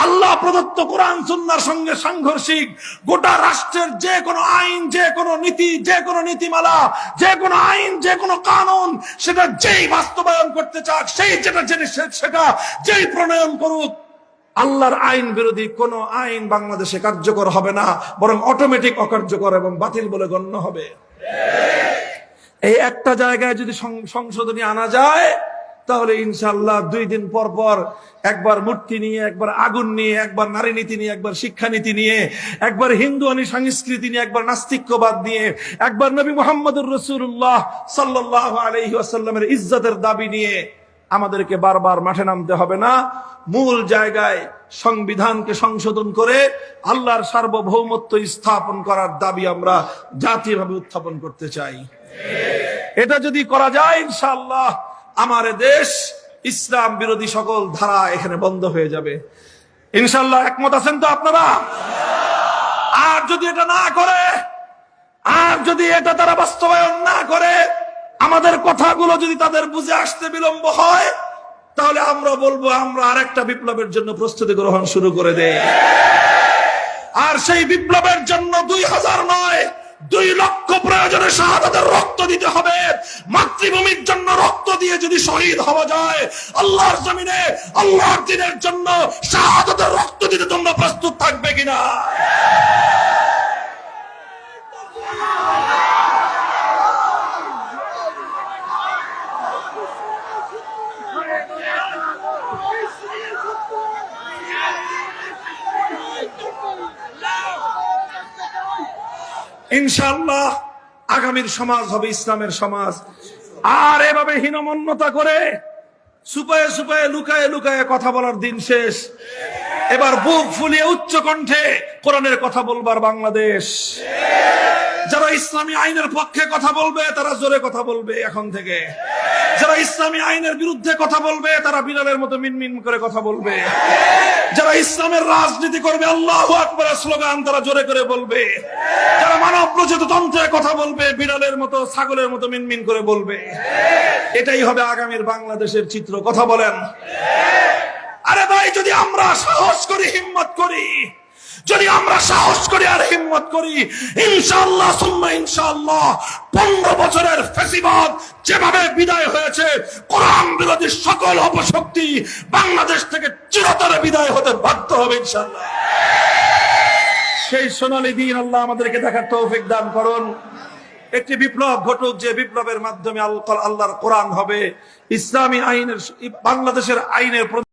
আল্লাহ প্রদত্ত কোরআন সুন্নাহর সঙ্গে সাংঘর্ষিক গোটা রাষ্ট্রের যে কোনো আইন, যে কোনো নীতি, যে কোনো নীতিমালা, যে কোনো আইন, যে কোনো কানুন, সেটা যেই বাস্তবায়ন করতে চাক, সেই যেটা জিনিস সেটা যেই প্রণয়ন করুক, আল্লাহর আইন বিরোধী কোন আইন বাংলাদেশে কার্যকর হবে না, বরং অটোমেটিক অকার্যকর এবং বাতিল বলে গণ্য হবে। এই একটা জায়গায় যদি সংশোধনী আনা যায়, তাহলে ইনশাআল্লাহ 2 দিন পর পর একবার মূর্তি নিয়ে, একবার আগুন নিয়ে, একবার নারী নীতি নিয়ে, একবার শিক্ষানীতি নিয়ে, একবার হিন্দুয়ানি সংস্কৃতি নিয়ে, একবার নাস্তিক্যবাদ নিয়ে, একবার নবী মুহাম্মদুর রাসূলুল্লাহ সাল্লাল্লাহু আলাইহি ওয়াসাল্লামের ইজ্জতের দাবি নিয়ে আমাদেরকে বারবার মাঠে নামতে হবে না। মূল জায়গায় সংবিধানকে সংশোধন করে আল্লাহর সার্বভৌমত্ব স্থাপন করার দাবি আমরা জাতীয়ভাবে উত্থাপন করতে চাই। এটা যদি করা যায়, ইনশাআল্লাহ আমার দেশ ইসলাম বিরোধী সকল ধারা এখানে বন্ধ হয়ে যাবে। ইনশাআল্লাহ একমত আছেন তো আপনারা? আর যদি এটা না করে, আর যদি এটা তারা বাস্তবায়ন না করে, আমাদের কথাগুলো যদি তাদের বুঝে আসতে বিলম্ব হয়, তাহলে আমরা বলবো আমরা আরেকটা বিপ্লবের জন্য প্রস্তুতি গ্রহণ শুরু করে দেই। আর সেই বিপ্লবের জন্য 2000 নয়, 2 লক্ষ প্রয়োজনে শাহাদাতের রক্ত দিতে হবে। মাতৃভূমির জন্য রক্ত দিয়ে যদি শহীদ হওয়া যায়, আল্লাহর জমিনে আল্লাহর দ্বীনের জন্য শাহাদাতের রক্ত দিতে তোমরা প্রস্তুত থাকবে কিনা? ইনশাআল্লাহ আগামীর সমাজ হবে ইসলামের সমাজ। আর এভাবে হীনমন্যতা করে সুপায়ে সুপায়ে লুকায়ে লুকায়ে কথা বলার দিন শেষ। এবার বুক ফুলিয়ে উচ্চ কণ্ঠে কোরআনের কথা বলবার বাংলাদেশ। যারা ইসলামী আইনের পক্ষে কথা বলবে তারা জোরে কথা বলবে এখন থেকে। যারা ইসলামী আইনের বিরুদ্ধে কথা বলবে তারা বিলালের মতো মিনমিন করে কথা বলবে। যারা ইসলামের রাজনীতি করবে, আল্লাহু আকবার স্লোগান তারা জোরে করে বলবে। যারা মানব প্রচিত তন্ত্রের কথা বলবে, বিড়ালের মতো ছাগলের মতো মিনমিন করে বলবে। এটাই হবে আগামীর বাংলাদেশের চিত্র। কথা বলেন? আরে ভাই, যদি আমরা সাহস করি, হিম্মত করি, যদি আমরা সাহস করি আর হিম্মত করি, ইনশাআল্লাহ সুম্মা ইনশাআল্লাহ 15 বছরের ফ্যাসিবাদ যেভাবে বিদায় হয়েছে, কোরআন বিরোধী সকল অপশক্তি বাংলাদেশ থেকে চিরতরে বিদায় হতে বাধ্য হবে ইনশাআল্লাহ। সেই সোনালী দিন আল্লাহ আমাদেরকে দেখার তৌফিক দান করুন। একটি বিপ্লব ঘটুক, যে বিপ্লবের মাধ্যমে আল্লাহর কোরআন হবে ইসলামী আইনের, বাংলাদেশের আইনের